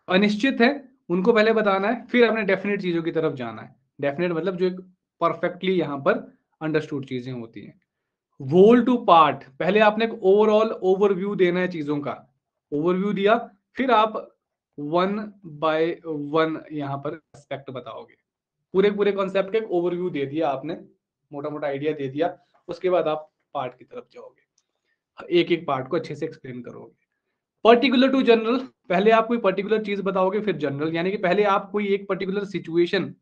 अनिश्चित है उनको पहले बताना है, फिर आपने डेफिनेट चीजों की तरफ जाना है। डेफिनेट मतलब जो एक परफेक्टली यहां पर अंडरस्टूड चीजें होती हैं। वोल टू पार्ट, पहले आपने एक ओवरऑल ओवरव्यू देना है चीजों का, ओवरव्यू दिया, फिर आप वन बाय वन यहां पर एस्पेक्ट बताओगे। पूरे पूरे कॉन्सेप्ट का एक ओवरव्यू दे दिया आपने, मोटा मोटा आइडिया दे दिया, उसके बाद आप पार्ट की तरफ जाओगे, एक एक पार्ट को अच्छे से एक्सप्लेन करोगे। पर्टिकुलर टू जनरल, पहले आप कोई पर्टिकुलर चीज बताओगे, फिर जनरल, यानी कि पहले आप कोई एक पर्टिकुलर सिचुएशन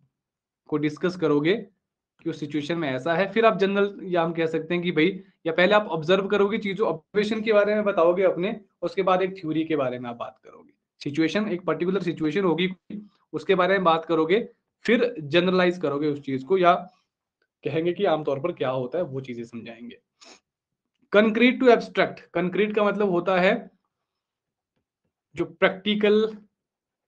को डिस्कस करोगे कि उस सिचुएशन में ऐसा है, फिर आप जनरल, या हम कह सकते हैं कि भाई, या पहले आप ऑब्जर्व करोगे चीजों, ऑब्जर्वेशन के बारे में बताओगे अपने, उसके बाद एक थ्योरी के बारे में आप बात करोगे। सिचुएशन, एक पर्टिकुलर सिचुएशन होगी, उसके बारे में बात करोगे, फिर जनरलाइज करोगे उस चीज को, या कहेंगे कि आमतौर पर क्या होता है वो चीजें समझाएंगे। कंक्रीट टू एब्स्ट्रैक्ट, कंक्रीट का मतलब होता है जो प्रैक्टिकल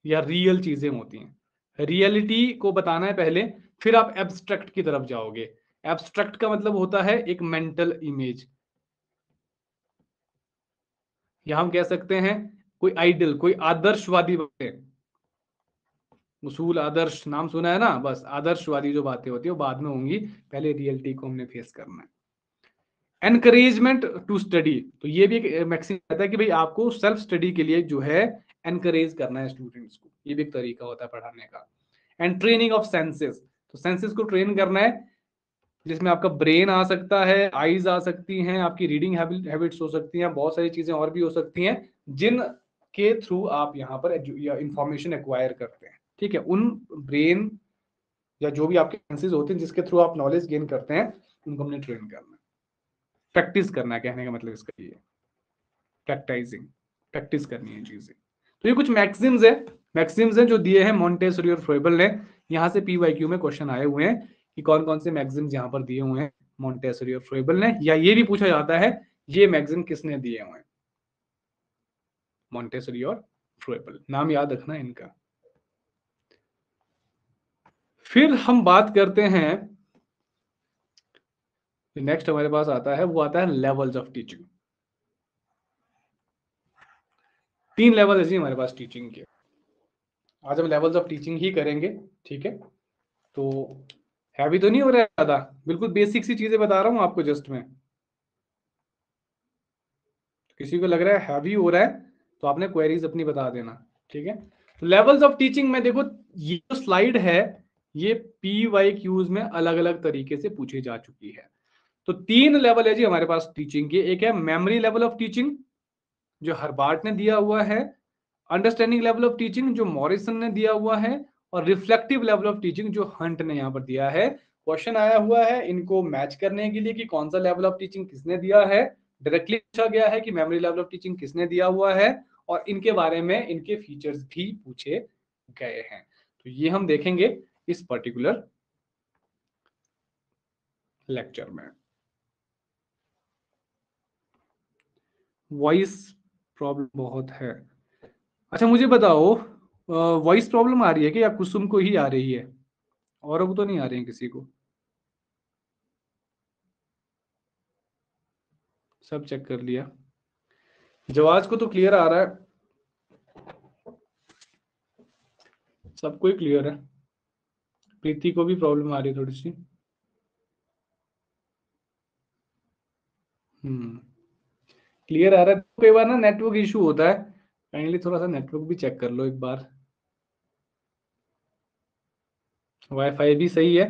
या रियल चीजें होती हैं, रियलिटी को बताना है पहले, फिर आप एब्स्ट्रैक्ट की तरफ जाओगे। एब्स्ट्रैक्ट का मतलब होता है एक मेंटल इमेज, या हम कह सकते हैं कोई आइडल, कोई आदर्शवादी बातें। उसूल आदर्श नाम सुना है ना, बस आदर्शवादी जो बातें होती है वो बाद में होंगी, पहले रियलिटी को हमने फेस करना है। एनकरेजमेंट टू स्टडी, तो ये भी एक मैक्सिम रहता है कि भाई आपको सेल्फ स्टडी के लिए जो है एनकरेज करना है स्टूडेंट्स को, ये भी एक तरीका होता है पढ़ाने का। एंड ट्रेनिंग ऑफ सेंसेस, तो सेंसेस को ट्रेन करना है, जिसमें आपका ब्रेन आ सकता है, आईज आ सकती हैं, आपकी रीडिंग हैबिट्स हो सकती हैं, बहुत सारी चीजें और भी हो सकती हैं जिन के थ्रू आप यहाँ पर इंफॉर्मेशन एक्वायर करते हैं। ठीक है, उन ब्रेन या जो भी आपके सेंसेस होते हैं जिसके थ्रू आप नॉलेज गेन करते हैं, उनको हमने ट्रेन करना है, प्रैक्टिस करना है, कहने का मतलब इसका ये प्रैक्टिसिंग, प्रैक्टिस करनी है चीजें। तो ये कुछ मैक्सिम्स हैं जो दिए हैं मॉन्टेसरी और फ्रोइबल ने। यहाँ से पीवाईक्यू में क्वेश्चन आए हुए हैं कि कौन कौन से मैक्सिम्स यहाँ पर दिए हुए हैं मॉन्टेसरी और फ्रोइबल ने, या ये भी पूछा जाता है ये मैक्सिम किसने दिए हुए हैं, मॉन्टेसरी और फ्रोइबल, नाम याद रखना इनका। फिर हम बात करते हैं, नेक्स्ट हमारे पास आता है, वो आता है लेवल्स ऑफ टीचिंग। 3 लेवल है जी हमारे पास टीचिंग के, आज हम लेवल्स ऑफ टीचिंग ही करेंगे। ठीक है, तो हैवी तो नहीं हो रहा है ज्यादा, बिल्कुल बेसिक सी चीजें बता रहा हूं आपको जस्ट में। किसी को लग रहा है हैवी हो रहा है तो आपने क्वेरीज अपनी बता देना। ठीक है, तो लेवल्स ऑफ टीचिंग में देखो, ये जो स्लाइड है ये PYQs में अलग अलग तरीके से पूछी जा चुकी है। तो 3 लेवल है जी हमारे पास टीचिंग के। एक है मेमोरी लेवल ऑफ टीचिंग जो हर्बार्ट ने दिया हुआ है, अंडरस्टैंडिंग लेवल ऑफ टीचिंग जो मॉरिसन ने दिया हुआ है, और रिफ्लेक्टिव लेवल ऑफ टीचिंग जो हंट ने यहाँ पर दिया है। क्वेश्चन आया हुआ है इनको मैच करने के लिए कि कौन सा लेवल ऑफ टीचिंग किसने दिया है, डायरेक्टली पूछा गया है कि मेमोरी लेवल ऑफ टीचिंग किसने दिया हुआ है, और इनके बारे में इनके फीचर्स भी पूछे गए हैं। तो ये हम देखेंगे इस पर्टिकुलर लेक्चर में। वॉइस प्रॉब्लम बहुत है। अच्छा मुझे बताओ, वॉइस प्रॉब्लम आ रही है कि या कुसुम को ही आ रही है, औरों को तो नहीं आ रही है किसी को? सब चेक कर लिया, जवाज को तो क्लियर आ रहा है, सबको ही क्लियर है? प्रीति को भी प्रॉब्लम आ रही है थोड़ी सी। क्लियर आ रहा है? कई बार ना नेटवर्क इशू होता है, काइंडली थोड़ा सा नेटवर्क भी चेक कर लो एक बार। वाईफाई भी सही है।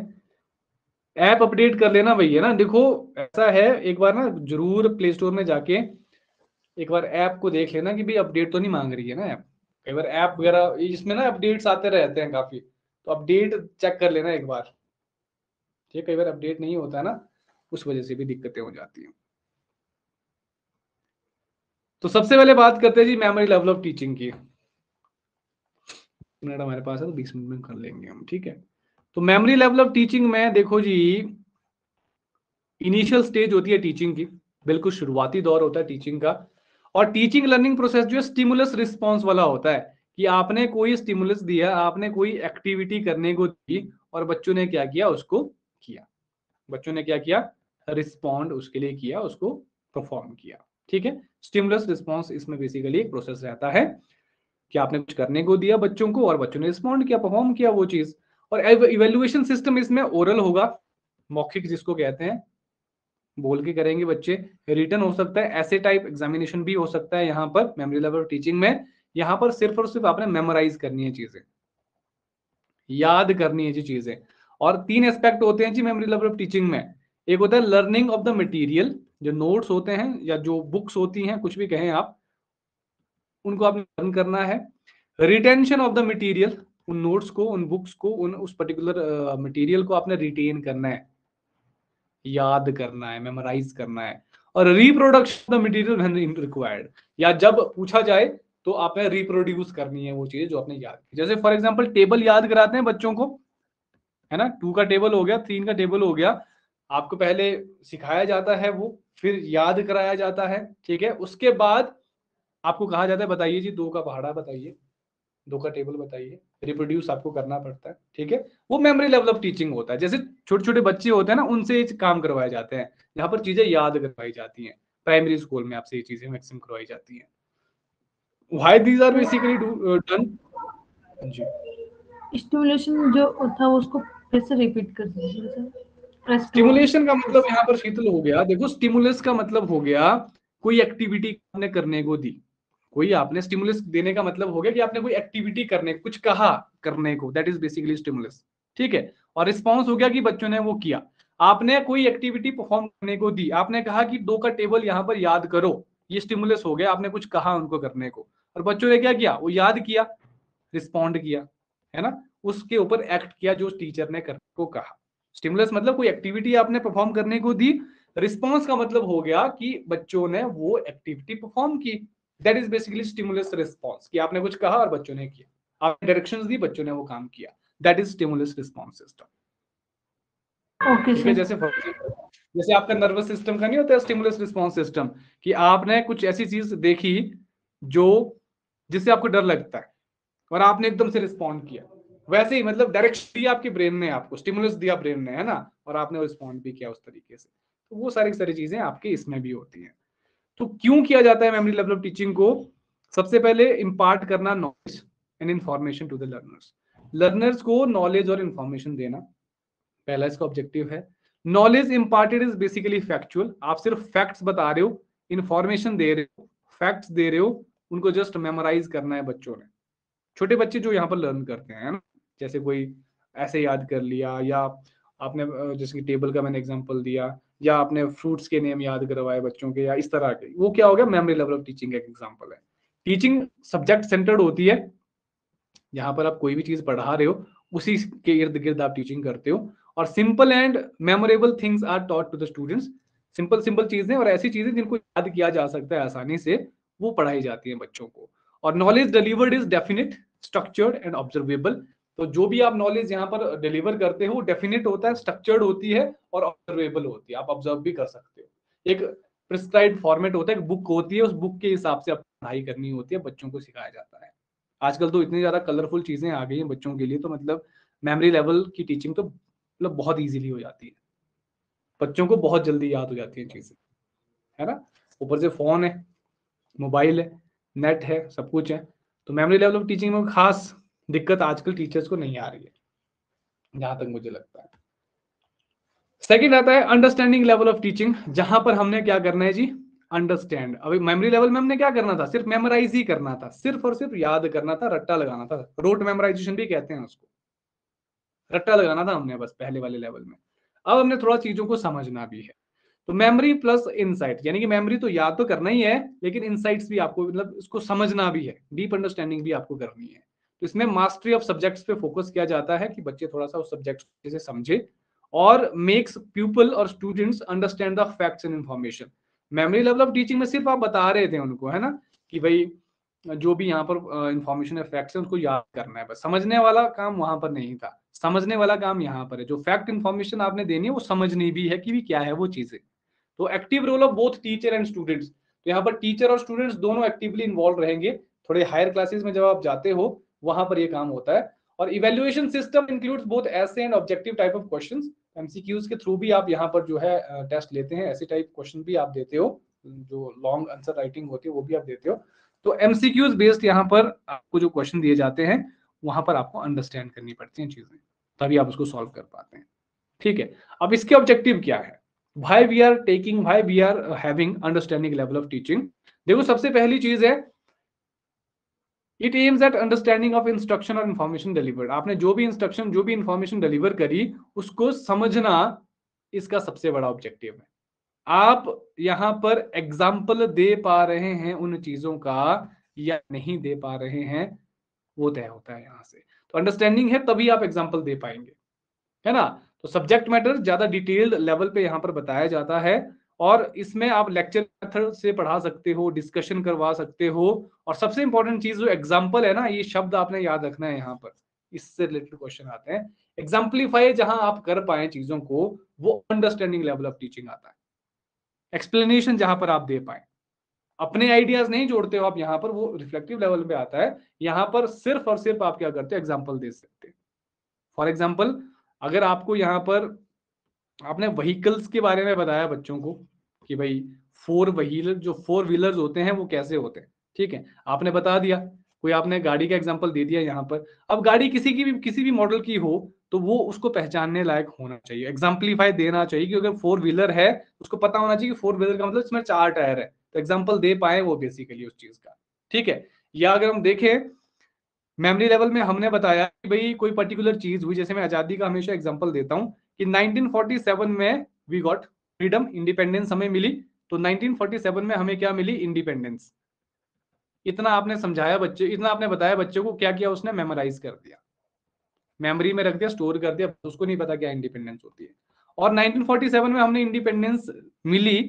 ऐप अपडेट कर लेना भैया ना। देखो ऐसा है, एक बार ना जरूर प्ले स्टोर में जाके एक बार ऐप को देख लेना कि भाई अपडेट तो नहीं मांग रही है ना ऐप। कई बार ऐप वगैरह इसमें ना अपडेट्स आते रहते हैं काफी, तो अपडेट चेक कर लेना एक बार। ठीक, कई बार अपडेट नहीं होता ना, उस वजह से भी दिक्कतें हो जाती हैं। तो सबसे पहले बात करते हैं जी मेमोरी लेवल ऑफ टीचिंग की। मिनट हमारे पास है तो 20 मिनट में कर लेंगे हम, ठीक है। तो मेमोरी लेवल ऑफ टीचिंग में देखो जी, इनिशियल स्टेज होती है टीचिंग की, बिल्कुल शुरुआती दौर होता है टीचिंग का। और टीचिंग लर्निंग प्रोसेस जो है स्टिमुलस रिस्पॉन्स वाला होता है, कि आपने कोई स्टिमुलस दिया, आपने कोई एक्टिविटी करने को दी और बच्चों ने क्या किया, उसको किया। बच्चों ने क्या किया, रिस्पॉन्ड उसके लिए किया, उसको परफॉर्म किया। ठीक है, स्टिमुलस रिस्पॉन्स इसमें बेसिकली एक प्रोसेस रहता है कि आपने कुछ करने को दिया बच्चों को और बच्चों ने रिस्पॉन्ड किया, परफॉर्म किया वो चीज। और इवेल्युएशन सिस्टम इसमें ओरल होगा, मौखिक जिसको कहते हैं, बोल के करेंगे बच्चे। रिटर्न हो सकता है, ऐसे टाइप एग्जामिनेशन भी हो सकता है। यहाँ पर मेमोरी लेवल टीचिंग में यहाँ पर सिर्फ और सिर्फ आपने मेमोराइज करनी है चीजें, याद करनी है जी चीजें। और 3 एस्पेक्ट होते हैं जी मेमोरी लेवल ऑफ टीचिंग में। एक होता है लर्निंग ऑफ द मटेरियल, जो नोट्स होते हैं या जो बुक्स होती हैं, कुछ भी कहें आप, उनको आपने लर्न करना है। रिटेंशन ऑफ द मटेरियल, उन नोट्स को, उन बुक्स को, उन उस पर्टिकुलर मटेरियल को आपने रिटेन करना है, याद करना है, मेमोराइज करना है। और reproduction of the material when required, या जब पूछा जाए तो आपने रिप्रोड्यूस करनी है वो चीज जो आपने याद की। जैसे फॉर एग्जांपल टेबल याद कराते हैं बच्चों को, है ना, 2 का टेबल हो गया, 3 का टेबल हो गया, आपको पहले सिखाया जाता है वो, फिर याद कराया जाता है। ठीक है, उसके बाद आपको कहा जाता है बताइए जी 2 का पहाड़ा बताइए, 2 का टेबल बताइए, रिप्रोड्यूस आपको करना पड़ता है। ठीक है, वो मेमोरी लेवल ऑफ टीचिंग होता है। जैसे छोटे छोटे बच्चे होते हैं ना, उनसे काम करवाए जाते हैं, यहाँ पर चीजें याद करवाई जाती हैं। प्राइमरी स्कूल में आपसे ये चीजें मैक्सिमम करवाई जाती हैं। Why these are basically done जी। स्टिमुलेशन जो था उसको फिर से रिपीट कर दीजिए सर। स्टिमुलेशन का मतलब यहाँ पर शीतल हो गया, देखो स्टिमुलस का मतलब हो गया कोई एक्टिविटी आपने करने को दी, कोई आपने स्टिमुलस देने का मतलब हो गया कि आपने कोई एक्टिविटी करने, कुछ कहा करने को, दैट इज बेसिकली स्टिमुलस। ठीक है, और रिस्पॉन्स हो गया कि बच्चों ने वो किया। आपने कोई एक्टिविटी परफॉर्म करने को दी, आपने कहा कि 2 का टेबल यहाँ पर याद करो, ये स्टिमुलस हो गया, आपने कुछ कहा उनको करने को, और बच्चों ने क्या किया, वो याद किया, रिस्पॉन्ड किया, है ना, उसके ऊपर एक्ट किया जो टीचर ने करने को कहा। स्टिमुलस मतलब कोई एक्टिविटी आपने परफॉर्म करने को दी, रिस्पॉन्स का मतलब हो गया कि बच्चों ने वो एक्टिविटी परफॉर्म की। That is basically stimulus response, कि आपने कुछ कहा और बच्चों ने किया, आपने डायरेक्शंस दी, बच्चों ने वो काम किया। That is stimulus response system. Okay ठीक है, सर। जैसे आपका नर्वस सिस्टम का नहीं होता है स्टिमुलस रिस्पॉन्स सिस्टम, कि आपने कुछ ऐसी चीज देखी जो जिससे आपको डर लगता है और आपने एकदम से रिस्पॉन्ड किया, वैसे ही मतलब डायरेक्शन दिया आपके ब्रेन ने, आपको स्टिमुलस दिया ब्रेन ने, है ना, और आपने रिस्पॉन्ड भी किया उस तरीके से। तो वो सारी चीजें आपके इसमें भी होती हैं। तो क्यों किया जाता है मेमोरी लेवल ऑफ टीचिंग को? सबसे पहले इंपार्ट करना knowledge and information to the learners, learners को नॉलेज और इंफॉर्मेशन देना, पहला इसका ऑब्जेक्टिव है। Knowledge imparted is basically factual, आप सिर्फ फैक्ट्स बता रहे हो, इंफॉर्मेशन दे रहे हो, फैक्ट्स दे रहे हो, उनको जस्ट मेमोराइज करना है बच्चों ने। छोटे बच्चे जो यहाँ पर लर्न करते हैं ना, जैसे कोई ऐसे याद कर लिया, या आपने जैसे कि टेबल का मैंने एग्जांपल दिया, या आपने फ्रूट्स के नेम याद करवाए बच्चों के, या इस तरह के, वो क्या हो गया, मेमोरी लेवल ऑफ टीचिंग का एक एग्जांपल है। टीचिंग सब्जेक्ट सेंटर्ड होती है, यहाँ पर आप कोई भी चीज पढ़ा रहे हो उसी के इर्द गिर्द आप टीचिंग करते हो। और simple and memorable things are taught to the students, simple simple चीजें और ऐसी चीजें जिनको याद किया जा सकता है आसानी से, वो पढ़ाई जाती है बच्चों को। और knowledge delivered is definite, structured and observable, तो जो भी आप नॉलेज यहाँ पर डिलीवर करते हो डेफिनेट होता है, स्ट्रक्चर्ड होती है और ऑब्जर्वेबल होती है, आप ऑब्जर्व भी कर सकते हो। एक प्रिस्क्राइब्ड फॉर्मेट होता है, एक बुक होती है, उस बुक के हिसाब से आप पढ़ाई करनी होती है, बच्चों को सिखाया जाता है। आजकल तो इतनी ज्यादा कलरफुल चीजें आ गई हैं बच्चों के लिए, तो मतलब मेमोरी लेवल की टीचिंग तो मतलब बहुत इजीली हो जाती है, बच्चों को बहुत जल्दी याद हो जाती है चीजें, है ना। ऊपर से फोन है, मोबाइल है, नेट है, सब कुछ है, तो मेमोरी लेवल ऑफ टीचिंग में खास दिक्कत आजकल टीचर्स को नहीं आ रही है, जहां तक मुझे लगता है। सेकंड आता है अंडरस्टैंडिंग लेवल ऑफ टीचिंग, जहां पर हमने क्या करना है जी, अंडरस्टैंड। अभी मेमोरी लेवल में हमने क्या करना था, सिर्फ मेमोराइज ही करना था, सिर्फ और सिर्फ याद करना था, रट्टा लगाना था, रोट मेमोराइजेशन भी कहते हैं उसको, रट्टा लगाना था हमने बस पहले वाले लेवल में। अब हमने थोड़ा चीजों को समझना भी है, तो मेमोरी प्लस इनसाइट, यानी कि मेमोरी तो याद तो करना ही है, लेकिन इनसाइट्स भी आपको, मतलब इसको समझना भी है, डीप अंडरस्टैंडिंग भी आपको करनी है। तो इसमें मास्टरी ऑफ सब्जेक्ट्स पे फोकस किया जाता है कि बच्चे थोड़ा सा उस सब्जेक्ट से समझे और मेक्स पीपल और students understand the facts and information. Memory level of teaching में सिर्फ आप बता रहे थे उनको, है ना, कि भाई जो भी यहाँ पर इंफॉर्मेशन है, फैक्ट्स है, उनको याद करना है बस, समझने वाला काम वहां पर नहीं था, समझने वाला काम यहाँ पर है। जो फैक्ट इंफॉर्मेशन आपने देनी है वो समझनी भी है कि भी क्या है वो चीजें। तो active role of both teacher and students, तो यहाँ पर टीचर और स्टूडेंट्स दोनों एक्टिवली इन्वॉल्व रहेंगे। थोड़े हायर क्लासेस में जब आप जाते हो वहां पर ये काम होता है। और इवैल्यूएशन सिस्टम इंक्लूड्स बोथ ऐसे and objective type of questions. MCQs के थ्रू भी आप यहाँ पर जो है टेस्ट लेते हैं, ऐसे टाइप क्वेश्चन भी आप देते हो, जो लॉन्ग आंसर राइटिंग होती है वो भी आप देते हो। तो एमसीक्यूज बेस्ड यहाँ पर आपको जो क्वेश्चन दिए जाते हैं वहां पर आपको अंडरस्टैंड करनी पड़ती हैं चीजें, तभी आप उसको सॉल्व कर पाते हैं। ठीक है, अब इसके ऑब्जेक्टिव क्या है, why we are having understanding level of teaching। देखो सबसे पहली चीज है, it aims at understanding of instruction और information delivered। आपने जो भी इंस्ट्रक्शन, जो भी इंफॉर्मेशन डिलीवर करी उसको समझना इसका सबसे बड़ा ऑब्जेक्टिव है। आप यहां पर एग्जाम्पल दे पा रहे हैं उन चीजों का या नहीं दे पा रहे हैं, वो तय होता है यहाँ से। तो अंडरस्टैंडिंग है तभी आप एग्जाम्पल दे पाएंगे, है ना। तो सब्जेक्ट मैटर ज्यादा डिटेल्ड लेवल पे यहाँ पर बताया जाता है, और इसमें आप लेक्चर मेथड से पढ़ा सकते हो, डिस्कशन करवा सकते हो, और सबसे इंपॉर्टेंट चीज जो एग्जाम्पल है ना, ये शब्द आपने याद रखना है यहाँ पर, इससे रिलेटेड क्वेश्चन आते हैं। एग्जाम्पलीफाई जहां आप कर पाए चीजों को, वो अंडरस्टैंडिंग लेवल ऑफ टीचिंग आता है। एक्सप्लेनेशन जहां पर आप दे पाए, अपने आइडियाज नहीं जोड़ते हो आप यहाँ पर, वो रिफ्लेक्टिव लेवल पे आता है। यहाँ पर सिर्फ और सिर्फ आप क्या करते हो, एग्जाम्पल दे सकते हैं। फॉर एग्जाम्पल, अगर आपको यहाँ पर आपने व्हीकल्स के बारे में बताया बच्चों को कि भाई फोर व्हीलर्स होते हैं वो कैसे होते हैं, ठीक है, आपने बता दिया, कोई आपने गाड़ी का एग्जांपल दे दिया यहाँ पर। अब गाड़ी किसी भी मॉडल की हो तो वो उसको पहचानने लायक होना चाहिए, एग्जाम्पलीफाई देना चाहिए कि अगर फोर व्हीलर है उसको पता होना चाहिए कि फोर व्हीलर का मतलब इसमें 4 टायर है, तो एग्जाम्पल दे पाए वो बेसिकली उस चीज का। ठीक है, या अगर हम देखें मेमोरी लेवल में, हमने बताया कि भाई कोई पर्टिकुलर चीज हुई, जैसे मैं आजादी का हमेशा एग्जांपल देता हूं कि 1947 में वी गॉट फ्रीडम, इंडिपेंडेंस हमें मिली। तो 1947 में हमें क्या मिली, इंडिपेंडेंस। इतना आपने समझाया बच्चे, इतना आपने बताया बच्चों को, क्या किया उसने, मेमोराइज कर दिया, मेमोरी में रख दिया, स्टोर कर दिया, उसको नहीं पता क्या इंडिपेंडेंस होती है। और 1947 में हमने इंडिपेंडेंस मिली,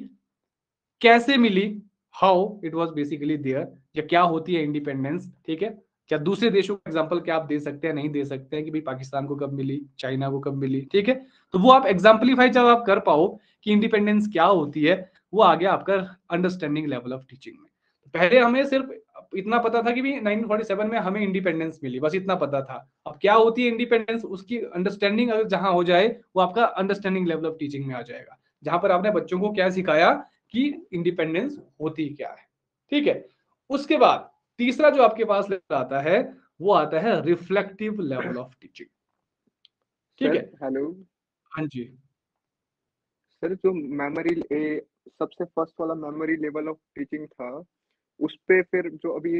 कैसे मिली, how it was basically there, या क्या होती है इंडिपेंडेंस। ठीक है, क्या दूसरे देशों का एग्जांपल क्या आप दे सकते हैं, नहीं दे सकते हैं कि भाई पाकिस्तान को कब मिली, चाइना को कब मिली। ठीक है, तो वो आप एग्जाम्पलीफाई जब आप कर पाओ कि इंडिपेंडेंस क्या होती है, वो आ गया आपका अंडरस्टैंडिंग लेवल ऑफ टीचिंग में। पहले हमें सिर्फ इतना पता था कि भी 1947 में हमें इंडिपेंडेंस मिली, बस इतना पता था। अब क्या होती है इंडिपेंडेंस, उसकी अंडरस्टैंडिंग अगर जहां हो जाए, वो आपका अंडरस्टैंडिंग लेवल ऑफ टीचिंग में आ जाएगा, जहां पर आपने बच्चों को क्या सिखाया कि इंडिपेंडेंस होती क्या है। ठीक है, उसके बाद तीसरा जो आपके पास लेवल आता है वो आता है रिफ्लेक्टिव लेवल ऑफ टीचिंग। ठीक है, हेलो हाँ जी सर, जो सबसे फर्स्ट वाला मेमोरी लेवल ऑफ टीचिंग था, उस पे फिर जो अभी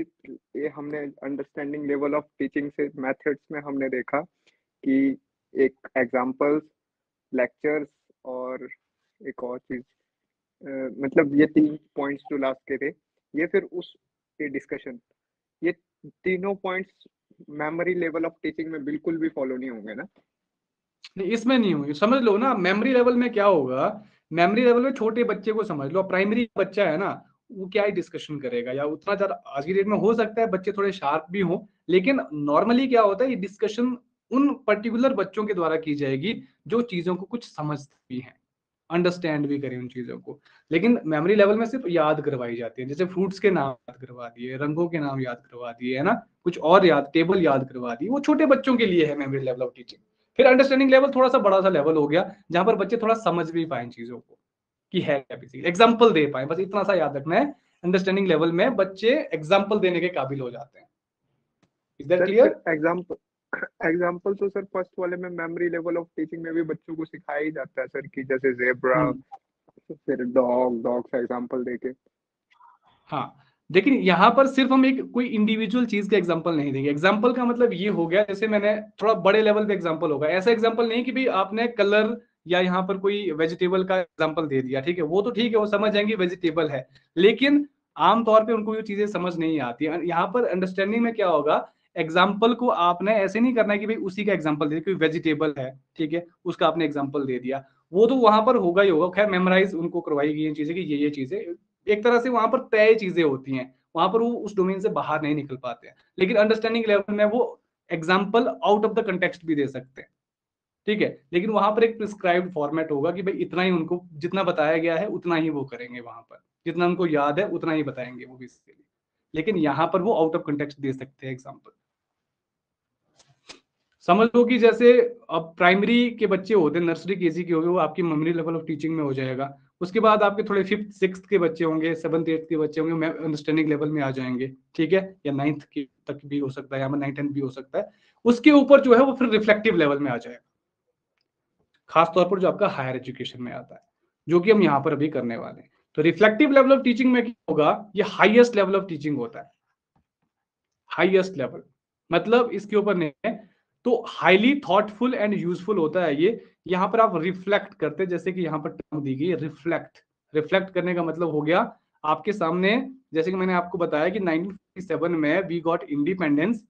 ये हमने अंडरस्टैंडिंग लेवल ऑफ टीचिंग से मेथड्स में हमने देखा कि एक एग्जांपल्स, लेक्चर्स और एक और चीज, मतलब ये 3 पॉइंट्स जो लास्ट के थे, ये फिर उस ये डिस्कशन, ये तीनों points memory level of teaching में बिल्कुल भी फॉलो नहीं होंगे ना? नहीं, इसमें नहीं होगी, समझ लो ना। मेमोरी लेवल में क्या होगा, मेमोरी लेवल में छोटे बच्चे को समझ लो, प्राइमरी बच्चा है ना, वो क्या ही डिस्कशन करेगा, या उतना ज्यादा आज की डेट में हो सकता है बच्चे थोड़े शार्प भी हों, लेकिन नॉर्मली क्या होता है, ये डिस्कशन उन पर्टिकुलर बच्चों के द्वारा की जाएगी जो चीजों को कुछ समझते भी हैं, अंडरस्टैंड भी करें उन चीजों को। लेकिन मेमोरी लेवल में सिर्फ याद करवाई जाती है, जैसे फ्रूट्स के नाम याद करवा दिए, रंगों के नाम याद करवा दिए, है ना, कुछ और याद, टेबल याद करवा दी, वो छोटे बच्चों के लिए है मेमोरी लेवल ऑफ टीचिंग। फिर अंडरस्टैंडिंग लेवल थोड़ा सा बड़ा सा लेवल हो गया, जहां पर बच्चे थोड़ा समझ भी पाए चीजों को कि है क्या, बेसिकली एग्जाम्पल दे पाए, बस इतना सा याद रखना है। अंडरस्टैंडिंग लेवल में बच्चे एग्जाम्पल देने के काबिल हो जाते हैं, is that sir clear? Example तो सर फर्स्ट वाले में मेमोरी लेवल ऑफ टीचिंग में भी बच्चों को सिखाया ही जाता है सर, कि जैसे जेब्रा, फिर डॉग का एग्जाम्पल देके। हाँ, लेकिन यहाँ पर सिर्फ हम एक कोई इंडिविजुअल चीज का एग्जांपल नहीं देंगे। एग्जांपल का मतलब ये हो गया, जैसे मैंने थोड़ा बड़े लेवल पे एग्जांपल होगा, ऐसा एग्जांपल नहीं कि भाई आपने कलर या यहाँ पर कोई वेजिटेबल का एग्जांपल दे दिया, ठीक है, वो तो ठीक है, वो समझ जाएंगे वेजिटेबल है, लेकिन आमतौर पे उनको ये चीजें समझ नहीं आती। यहाँ पर अंडरस्टैंडिंग में क्या होगा, एग्जाम्पल को आपने ऐसे नहीं करना है कि भाई उसी का एग्जाम्पल दे दिया, कोई वेजिटेबल है, ठीक है, उसका आपने एग्जाम्पल दे दिया, वो तो वहां पर होगा ही होगा। खैर मेमोराइज उनको करवाई गई चीजें कि ये चीजें एक तरह से वहां पर तय चीजें होती हैं, वहां पर वो उस डोमेन से बाहर नहीं निकल पाते हैं। लेकिन अंडरस्टैंडिंग लेवल में वो example out of the context भी दे सकते हैं, ठीक है, लेकिन वहां पर एक प्रिस्क्राइब्ड फॉर्मेट होगा कि भाई इतना ही उनको जितना बताया गया है उतना ही वो करेंगे, वहां पर जितना उनको याद है उतना ही बताएंगे वो बेसिकली। लेकिन यहाँ पर वो आउट ऑफ कंटेक्स्ट दे सकते हैं एग्जाम्पल। समझ लो कि जैसे अब प्राइमरी के बच्चे होते हैं, नर्सरी केजी के होंगे, वो आपकी मेमोरी लेवल ऑफ टीचिंग में हो जाएगा। उसके बाद आपके थोड़े 5th 6th के बच्चे होंगे, 7th 8th के बच्चे होंगे, अंडरस्टैंडिंग लेवल में आ जाएंगे, ठीक है, या 9th के तक भी हो सकता है, या 9th 10th भी हो सकता है। उसके ऊपर जो है वो फिर रिफ्लेक्टिव लेवल में आ जाएगा, खासतौर पर जो आपका हायर एजुकेशन में आता है, जो कि हम यहाँ पर अभी करने वाले हैं। तो रिफ्लेक्टिव लेवल ऑफ टीचिंग में क्या होगा, ये हाईएस्ट लेवल ऑफ टीचिंग होता है। हाईएस्ट लेवल मतलब इसके ऊपर नहीं है, तो हाईली थॉटफुल एंड यूजफुल होता है ये। यहाँ पर आप रिफ्लेक्ट करते, जैसे कि यहाँ पर टर्म दी गई रिफ्लेक्ट। रिफ्लेक्ट करने का मतलब हो गया आपके सामने, जैसे कि मैंने आपको बताया कि 1947 में वी गॉट इंडिपेंडेंस,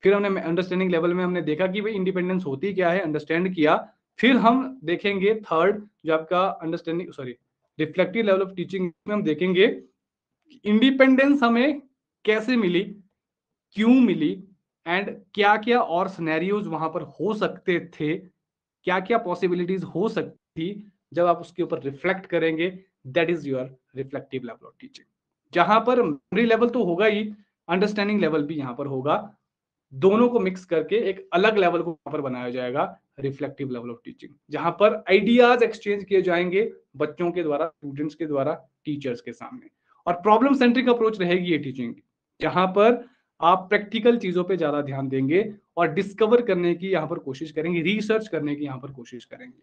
फिर हमने अंडरस्टैंडिंग लेवल में हमने देखा कि भाई इंडिपेंडेंस होती क्या है, अंडरस्टैंड किया। फिर हम देखेंगे थर्ड जो आपका understanding reflective level of teaching में हम देखेंगे इंडिपेंडेंस हमें कैसे मिली, क्यों मिली, एंड क्या क्या और सिनेरियोज वहां पर हो सकते थे, क्या क्या पॉसिबिलिटीज हो सकती थी जब आप उसके ऊपर रिफ्लेक्ट करेंगे। That is your reflective level of teaching. जहां पर मेमोरी लेवल तो होगा ही, अंडरस्टैंडिंग लेवल भी यहां पर होगा, दोनों को मिक्स करके एक अलग लेवल को यहां पर बनाया जाएगा, रिफ्लेक्टिव लेवल ऑफ टीचिंग, जहां पर आइडियाज एक्सचेंज किए जाएंगे बच्चों के द्वारा, स्टूडेंट्स के द्वारा, टीचर्स के सामने। और प्रॉब्लम सेंट्रिक अप्रोच रहेगी ये टीचिंग, जहां पर आप प्रैक्टिकल चीजों पे ज्यादा ध्यान देंगे और डिस्कवर करने की यहाँ पर कोशिश करेंगे, रिसर्च करने की यहाँ पर कोशिश करेंगे।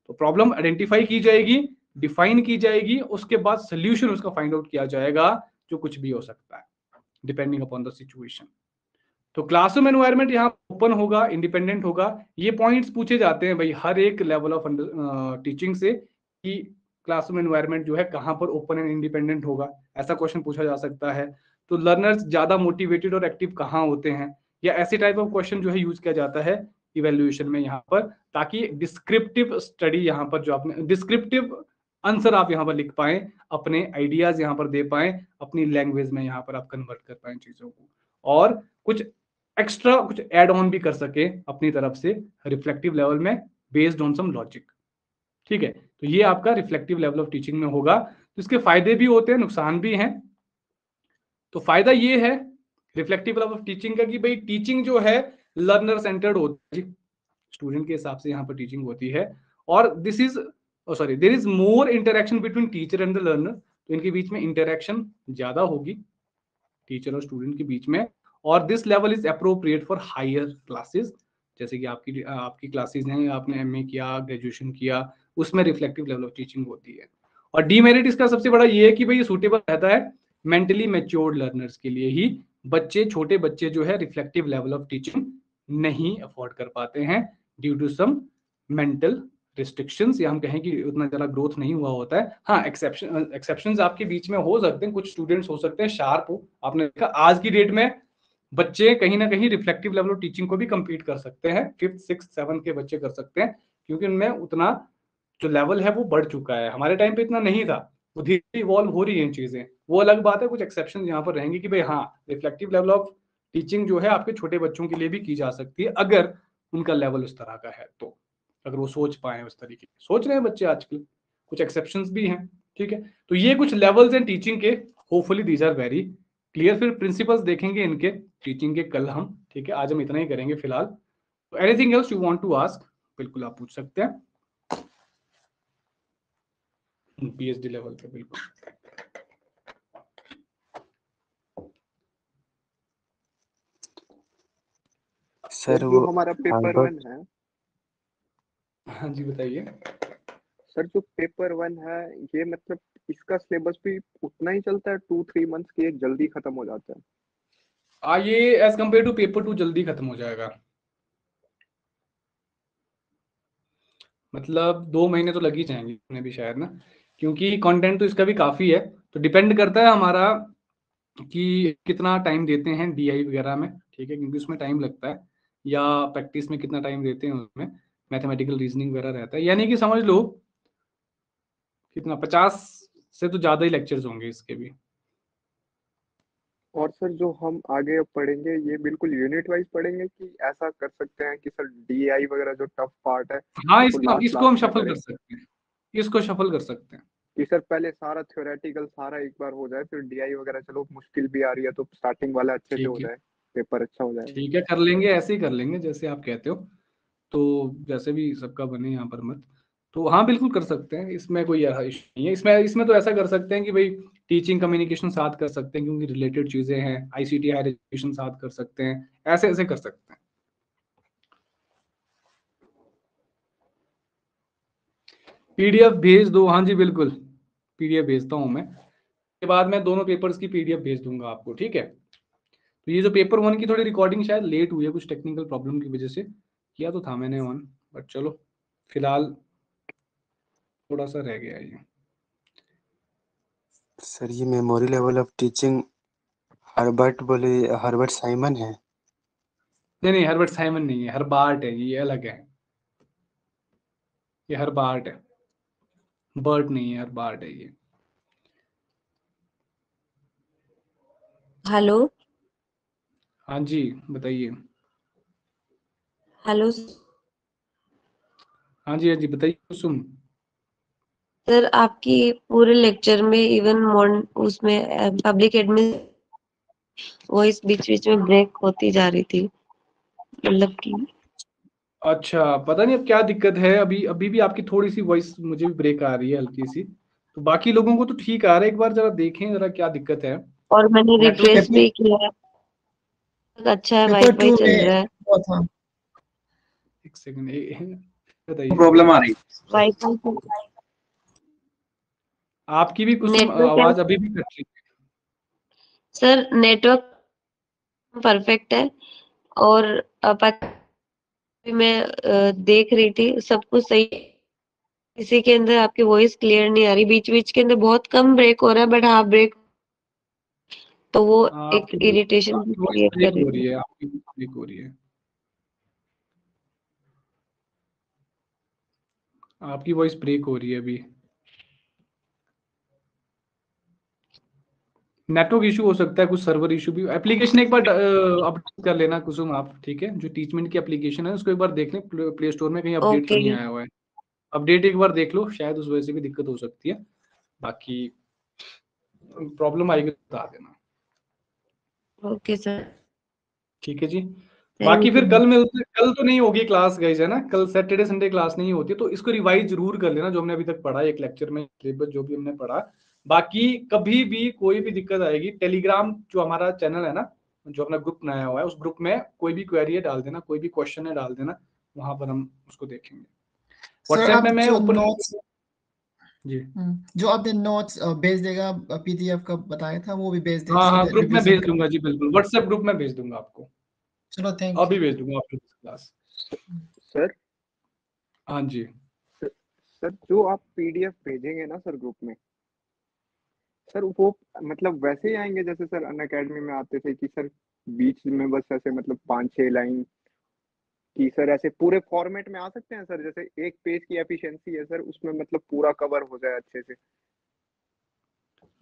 तो प्रॉब्लम आइडेंटिफाई की जाएगी, डिफाइन की जाएगी, उसके बाद सोल्यूशन उसका फाइंड आउट किया जाएगा, जो कुछ भी हो सकता है डिपेंडिंग अपॉन द सिचुएशन। तो क्लासरूम एनवायरनमेंट यहाँ ओपन होगा, इंडिपेंडेंट होगा। ये पॉइंट्स पूछे जाते हैं भाई हर एक लेवल ऑफ टीचिंग से, कि क्लासरूम एनवायरनमेंट जो है कहाँ पर ओपन एंड इंडिपेंडेंट होगा, ऐसा क्वेश्चन पूछा जा सकता है। तो लर्नर्स ज्यादा मोटिवेटेड और एक्टिव कहाँ होते हैं, या ऐसे टाइप ऑफ क्वेश्चन जो है यूज किया जाता है इवेल्युएशन में यहाँ पर, ताकि डिस्क्रिप्टिव स्टडी यहाँ पर जो आपने डिस्क्रिप्टिव आंसर आप यहाँ पर लिख पाए, अपने आइडियाज यहाँ पर दे पाए, अपनी लैंग्वेज में यहाँ पर आप कन्वर्ट कर पाए चीजों को, और कुछ एक्स्ट्रा कुछ एड ऑन भी कर सके अपनी तरफ से रिफ्लेक्टिव लेवल में, बेस्ड ऑन सम लॉजिक, ठीक है। तो ये आपका रिफ्लेक्टिव लेवल ऑफ टीचिंग में होगा। तो इसके फायदे भी होते हैं, नुकसान भी हैं। तो फायदा ये है रिफ्लेक्टिव लेवल ऑफ टीचिंग का कि भाई टीचिंग जो है लर्नर सेंटर्ड होती है, स्टूडेंट के हिसाब से यहाँ पर टीचिंग होती है, और this is there is more interaction between teacher and the learner. तो इनके बीच में इंटरेक्शन ज्यादा होगी, टीचर और स्टूडेंट के बीच में, और this level is appropriate for higher classes, जैसे कि आपकी क्लासेस हैं, आपने एमए किया, ग्रेजुएशन किया, उसमें रिफ्लेक्टिव लेवल ऑफ टीचिंग होती है। और डीमेरिट इसका सबसे बड़ा ये है कि भाई ये सूटेबल रहता है मेंटली मैच्योर्ड लर्नर्स के लिए ही। बच्चे, छोटे बच्चे जो है रिफ्लेक्टिव लेवल ऑफ टीचिंग नहीं अफोर्ड कर पाते हैं due to some mental restrictions, या हम कहें कि उतना ज्यादा ग्रोथ नहीं हुआ होता है। हाँ, एक्सेप्शंस आपके बीच में हो सकते हैं, कुछ स्टूडेंट्स हो सकते हैं शार्प हो। आपने देखा आज की डेट में बच्चे कहीं ना कहीं रिफ्लेक्टिव लेवल ऑफ टीचिंग को भी कंप्लीट कर सकते हैं, 5th 6th 7th के बच्चे कर सकते हैं, क्योंकि उनमें उतना जो लेवल है वो बढ़ चुका है। हमारे टाइम पे इतना नहीं था, वो धीरे इवॉल्व हो रही है चीजें, वो अलग बात है। कुछ एक्सेप्शन यहाँ पर रहेंगे कि भाई हाँ, रिफ्लेक्टिव लेवल ऑफ टीचिंग जो है आपके छोटे बच्चों के लिए भी की जा सकती है, अगर उनका लेवल उस तरह का है, तो अगर वो सोच पाए उस तरीके सोच रहे हैं बच्चे आजकल, कुछ एक्सेप्शंस भी हैं, ठीक है। तो ये कुछ लेवल्स हैं टीचिंग के, hopefully these are very clear. फिर प्रिंसिपल्स देखेंगे इनके टीचिंग के कल हम, ठीक है। आज हम इतना ही करेंगे फिलहाल। तो anything else you want to ask, बिल्कुल आप पूछ सकते हैं पीएचडी लेवल पे, बिल्कुल। सर जो वो हमारा पेपर हार्वर्ड 1 है, हाँ जी बताइए। सर जो पेपर 1 है ये मतलब इसका सिलेबस भी उतना ही चलता है, 2-3 मंथ्स की, एक जल्दी खत्म हो जाता है। ये एज कम्पेयर टू पेपर 2 जल्दी खत्म हो जाएगा, मतलब 2 महीने तो लग ही जाएंगे उन्हें भी शायद ना, क्योंकि कंटेंट तो इसका भी काफ़ी है। तो डिपेंड करता है हमारा कि कितना टाइम देते हैं डीआई वगैरह में, ठीक है, क्योंकि उसमें टाइम लगता है, या प्रैक्टिस में कितना टाइम देते हैं उसमें, मैथमेटिकल रीजनिंग वगैरह रहता है, यानी कि समझ लो कितना 50 से तो ज़्यादा ही लेक्चर्स होंगे इसके भी। और सर जो हम आगे अब पढ़ेंगे ये बिल्कुल यूनिट वाइज पढ़ेंगे कि ऐसा कर सकते हैं कि सर डीआई वगैरह जो टफ पार्ट है हाँ, उसको लास्ट इसको हम लास्ट में शफल करें, कर सकते हैं, इसको शफल कर सकते हैं। कि सर पहले सारा थ्योरेटिकल सारा एक बार हो जाए, फिर डीआई वगैरह चलो मुश्किल भी आ रही है तो स्टार्टिंग वाला अच्छे से हो ठीक है, जाए, पेपर अच्छा हो जाएगा। ठीक है, कर लेंगे, ऐसे ही कर लेंगे जैसे आप कहते हो, तो जैसे भी सबका बने यहाँ पर मत, तो हाँ बिल्कुल कर सकते हैं, इसमें कोई इशू नहीं है। इसमें तो ऐसा कर सकते हैं कि भाई टीचिंग कम्युनिकेशन साथ कर सकते हैं, क्योंकि रिलेटेड चीज़ें हैं, आईसीटी हायर एजुकेशन साथ कर सकते हैं, ऐसे ऐसे कर सकते हैं। पीडीएफ भेज दो, हाँ जी बिल्कुल, पीडीएफ भेजता हूँ मैं, के बाद मैं दोनों पेपर्स की पीडीएफ भेज दूंगा आपको, ठीक है। तो ये जो पेपर 1 की थोड़ी रिकॉर्डिंग शायद लेट हुई है, कुछ टेक्निकल प्रॉब्लम की वजह से, किया तो था मैंने ऑन, बट चलो फिलहाल थोड़ा सा रह गया ये। सर ये memory level of teaching Herbert Simon है। नहीं नहीं, हर्बर्ट साइमन नहीं है, हर्बार्ट है, ये अलग है, ये हर्बार्ट है, बर्ट नहीं है, हर्बार्ट है ये। हेलो हाँ जी बताइए। हेलो हाँ जी बताइए कुसुम। सर, आपकी पूरे लेक्चर में इवन उसमें पब्लिक एडमिन वॉइस बीच बीच में ब्रेक होती जा रही थी, मतलब कि अच्छा, पता नहीं अब क्या दिक्कत है, अभी अभी भी आपकी थोड़ी सी वॉइस मुझे भी ब्रेक आ रही है हल्की सी, तो बाकी लोगों को तो ठीक आ रहा है, एक बार जरा देखें जरा क्या दिक्कत है। और मैंने नेटवर्क रिफ्रेश भी किया, अच्छा है, पेपर वाईफाई 2 चल में रहा है, हुआ था, एक सेकंड बताइए। प्रॉब्लम आ रही। वाईफाई चल आपकी भी कुसुम नेटवर्क आवाज अभी भी कट रही है। सर नेटवर्क परफेक्ट है, और मैं देख रही थी सब कुछ सही, किसी के अंदर आपकी वॉइस क्लियर नहीं आ रही, बीच बीच के अंदर बहुत कम ब्रेक हो रहा है, बट हाँ ब्रेक, तो वो एक इरिटेशन आपकी वॉइस क्रिएट कर ब्रेक रही हो थी। रही है, आपकी ब्रेक हो रही है, आपकी वॉइस ब्रेक हो रही है अभी। नेटवर्क इशू हो सकता है, कुछ सर्वर इशू भी, एप्लीकेशन एक बार अपडेट कर लेना कुसुम आप, ठीक है, जो टीचमेंट की एप्लीकेशन है उसको एक बार देख लें, प्ले स्टोर में कहीं अपडेट तो ओके नहीं आया हुआ है, अपडेट एक बार देख लो, शायद उस वजह से भी दिक्कत हो सकती है, बाकी प्रॉब्लम आएगी तो बता देना। ओके सर, ठीक है जी। बाकी थैंक फिर यू। कल मिलते, कल तो नहीं होगी क्लास गाइस, है ना, कल सैटरडे संडे क्लास नहीं होती, तो इसको रिवाइज जरूर कर लेना, जो हमने अभी तक पढ़ा है एक लेक्चर में, सिलेबस जो भी हमने पढ़ा। बाकी कभी भी कोई भी दिक्कत आएगी, टेलीग्राम जो हमारा चैनल है ना, जो अपना ग्रुप बनाया हुआ है, उस ग्रुप में कोई भी क्वेरी है डाल देना, कोई भी क्वेश्चन है डाल देना, वहां पर हम उसको देखेंगे। सर व्हाट्सएप आप में मैं जो ओपन नोट्स जी, जो आपने नोट्स भेज देगा, पीडीएफ का बताया था वो भी भेज देगा, हाँ सो हाँ दैट ग्रुप में रिवीजन भेज दूंगा जी, बिल्कुल व्हाट्सएप ग्रुप में भेज दूंगा आपको, चलो थैंक अभी यू। भेज दूंगा आपकी क्लास। सर हाँ जी सर जो आप पीडीएफ भेजेंगे ना सर ग्रुप में, सर वो मतलब वैसे ही आएंगे जैसे सर अनअकैडमी में आते थे कि सर बीच में बस ऐसे मतलब 5-6 लाइन की, सर ऐसे पूरे फॉर्मेट में आ सकते हैं सर, जैसे एक पेज की एफिशिएंसी है सर उसमें मतलब पूरा कवर हो जाए अच्छे से।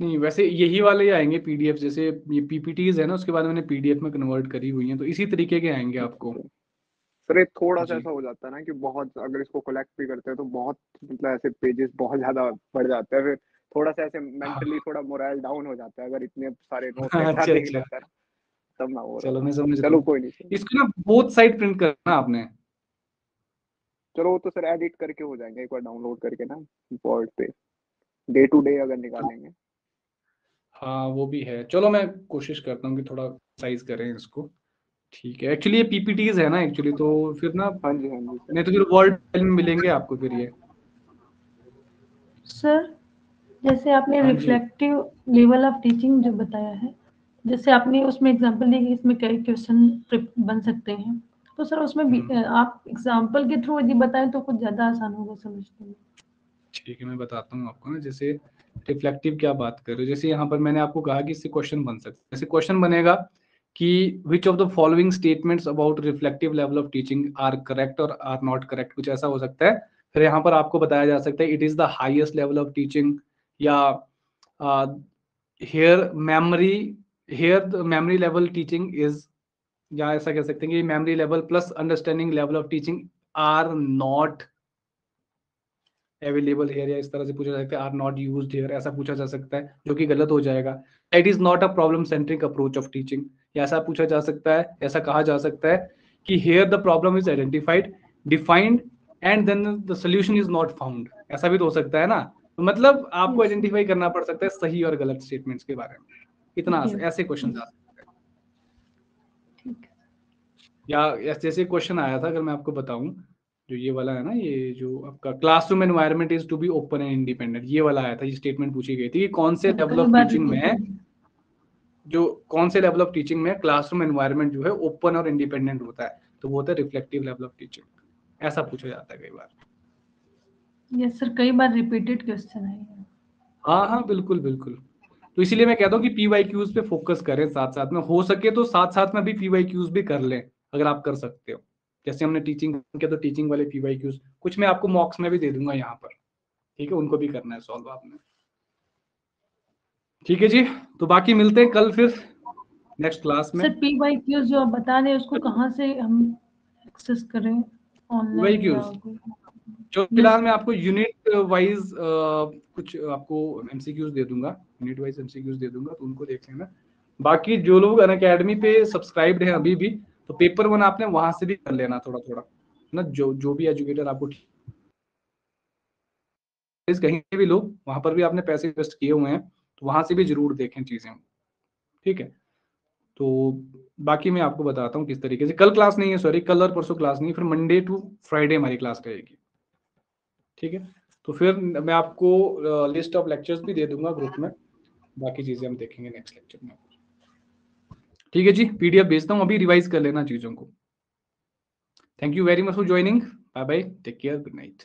नहीं, वैसे यही वाले ही आएंगे पीडीएफ, जैसे ये पीपीटीज है ना, उसके बाद मैंने पीडीएफ में कन्वर्ट करी हुई हैं, तो इसी तरीके के आएंगे आपको। सर ये थोड़ा सा जी ऐसा हो जाता है ना कि बहुत अगर इसको कलेक्ट भी करते हैं तो बहुत मतलब ऐसे पेजेस बहुत ज्यादा बढ़ जाते हैं, फिर थोड़ा सा ऐसे हाँ मेंटली थोड़ा मोरल डाउन हो जाता है अगर इतने सारे नोट्स एक साथ अच्छा देखना अच्छा, होता है ना, तब मैं हो रहा चलो था। मैं समझ रहा चलो हूँ, कोई नहीं सर, इसको ना बोथ साइड प्रिंट करना आपने। चलो वो तो सर एडिट करके हो जाएंगे एक बार डाउनलोड करके ना वर्ड पे, डे टू डे अगर निकालेंगे। हाँ वो भी है, चलो मैं कोशिश करता हूँ कि थोड़ा साइज करें इसको, ठीक है, एक्चुअली ये पीपीटीज है ना एक्चुअली, तो फिर ना हाँ जी सर। नहीं तो फिर वर्ड फाइल में मिलेंगे आपको फिर ये। सर जैसे आपने हाँ जी। रिफ्लेक्टिव लेवल ऑफ टीचिंग जो बताया है, जैसे आपने उसमें एग्जांपल दिया कि इसमें कई क्वेश्चन बन सकते हैं, तो सर उसमें भी आप एग्जांपल के थ्रू यदि बताएं तो कुछ ज्यादा आसान होगा समझने में। ठीक है, मैं बताता हूँ आपको ना, जैसे रिफ्लेक्टिव क्या बात कर रहे हो। जैसे यहाँ पर मैंने आपको कहा कि इससे क्वेश्चन बन सकते हैं। जैसे क्वेश्चन बनेगा कि which of the following statements about reflective level of teaching are correct और आर नॉट करेक्ट, कुछ ऐसा हो सकता है। फिर यहाँ पर आपको बताया जा सकता है it is the highest level of teaching, या here the memory level teaching is, या ऐसा कह सकते हैं कि memory level plus understanding level of teaching are not available here, या इस तरह से पूछा जा सकता है आर नॉट यूज्ड हेयर, ऐसा पूछा जा सकता है, जो कि गलत हो जाएगा। It is not a problem centric approach of teaching, या ऐसा पूछा जा सकता है, ऐसा कहा जा सकता है कि here the problem is identified, defined and then the solution is not found, ऐसा भी तो हो सकता है ना। तो मतलब आपको आइडेंटिफाई करना पड़ सकता है सही और गलत स्टेटमेंट्स के बारे में, इतना ऐसे क्वेश्चन आ सकते हैं। या जैसे क्वेश्चन आया था, अगर मैं आपको बताऊं, जो ये वाला है ना, ये जो आपका classroom environment is to be open and independent, ये वाला आया था, ये स्टेटमेंट पूछी गई थी कि कौन से लेवल ऑफ टीचिंग में क्लासरूम एनवायरनमेंट जो है ओपन और इंडिपेंडेंट होता है, तो वो होता है रिफ्लेक्टिव लेवल ऑफ टीचिंग, ऐसा पूछा जाता है कई बार। यस सर, कई बार रिपीटेड क्वेश्चन है। हाँ हाँ बिल्कुल बिल्कुल, तो इसीलिए मैं कहता हूँ कि पीवाईक्यूज पे फोकस करें, साथ साथ में हो सके तो साथ साथ में भी पीवाईक्यूज भी कर लें, अगर आप कर सकते हो। जैसे हमने टीचिंग किया तो टीचिंग वाले पीवाईक्यूज कुछ मैं आपको मॉक्स में भी दे दूंगा यहाँ पर, ठीक है, उनको भी करना है सॉल्व आपने। ठीक है जी, तो बाकी मिलते हैं कल फिर नेक्स्ट क्लास में। सर पीवाईक्यूज जो आप बता रहे हैं उसको कहाँ से हम एक्सेस करें, ऑनलाइन या जो फिलहाल मैं आपको यूनिट वाइज कुछ आपको एमसीक्यूज दे दूंगा, यूनिट वाइज एमसीक्यूज दे दूंगा, तो उनको देख लेना। बाकी जो लोग अनअकैडमी पे सब्सक्राइब्ड हैं अभी भी, तो पेपर 1 आपने वहां से भी कर लेना थोड़ा थोड़ा ना, जो भी एजुकेटर आपको कहीं भी लोग, वहां पर भी आपने पैसे इन्वेस्ट किए हुए हैं, तो वहां से भी जरूर देखें चीजें, ठीक है। तो बाकी मैं आपको बताता हूँ किस तरीके से, कल क्लास नहीं है, सॉरी, कल और परसों क्लास नहीं है, फिर मंडे टू फ्राइडे हमारी क्लास रहेगी, ठीक है। तो फिर मैं आपको लिस्ट ऑफ लेक्चर्स भी दे दूंगा ग्रुप में, बाकी चीजें हम देखेंगे नेक्स्ट लेक्चर में, ठीक है जी। पीडीएफ भेजता हूँ अभी, रिवाइज कर लेना चीजों को। Thank you very much for joining, bye bye, take care, good night.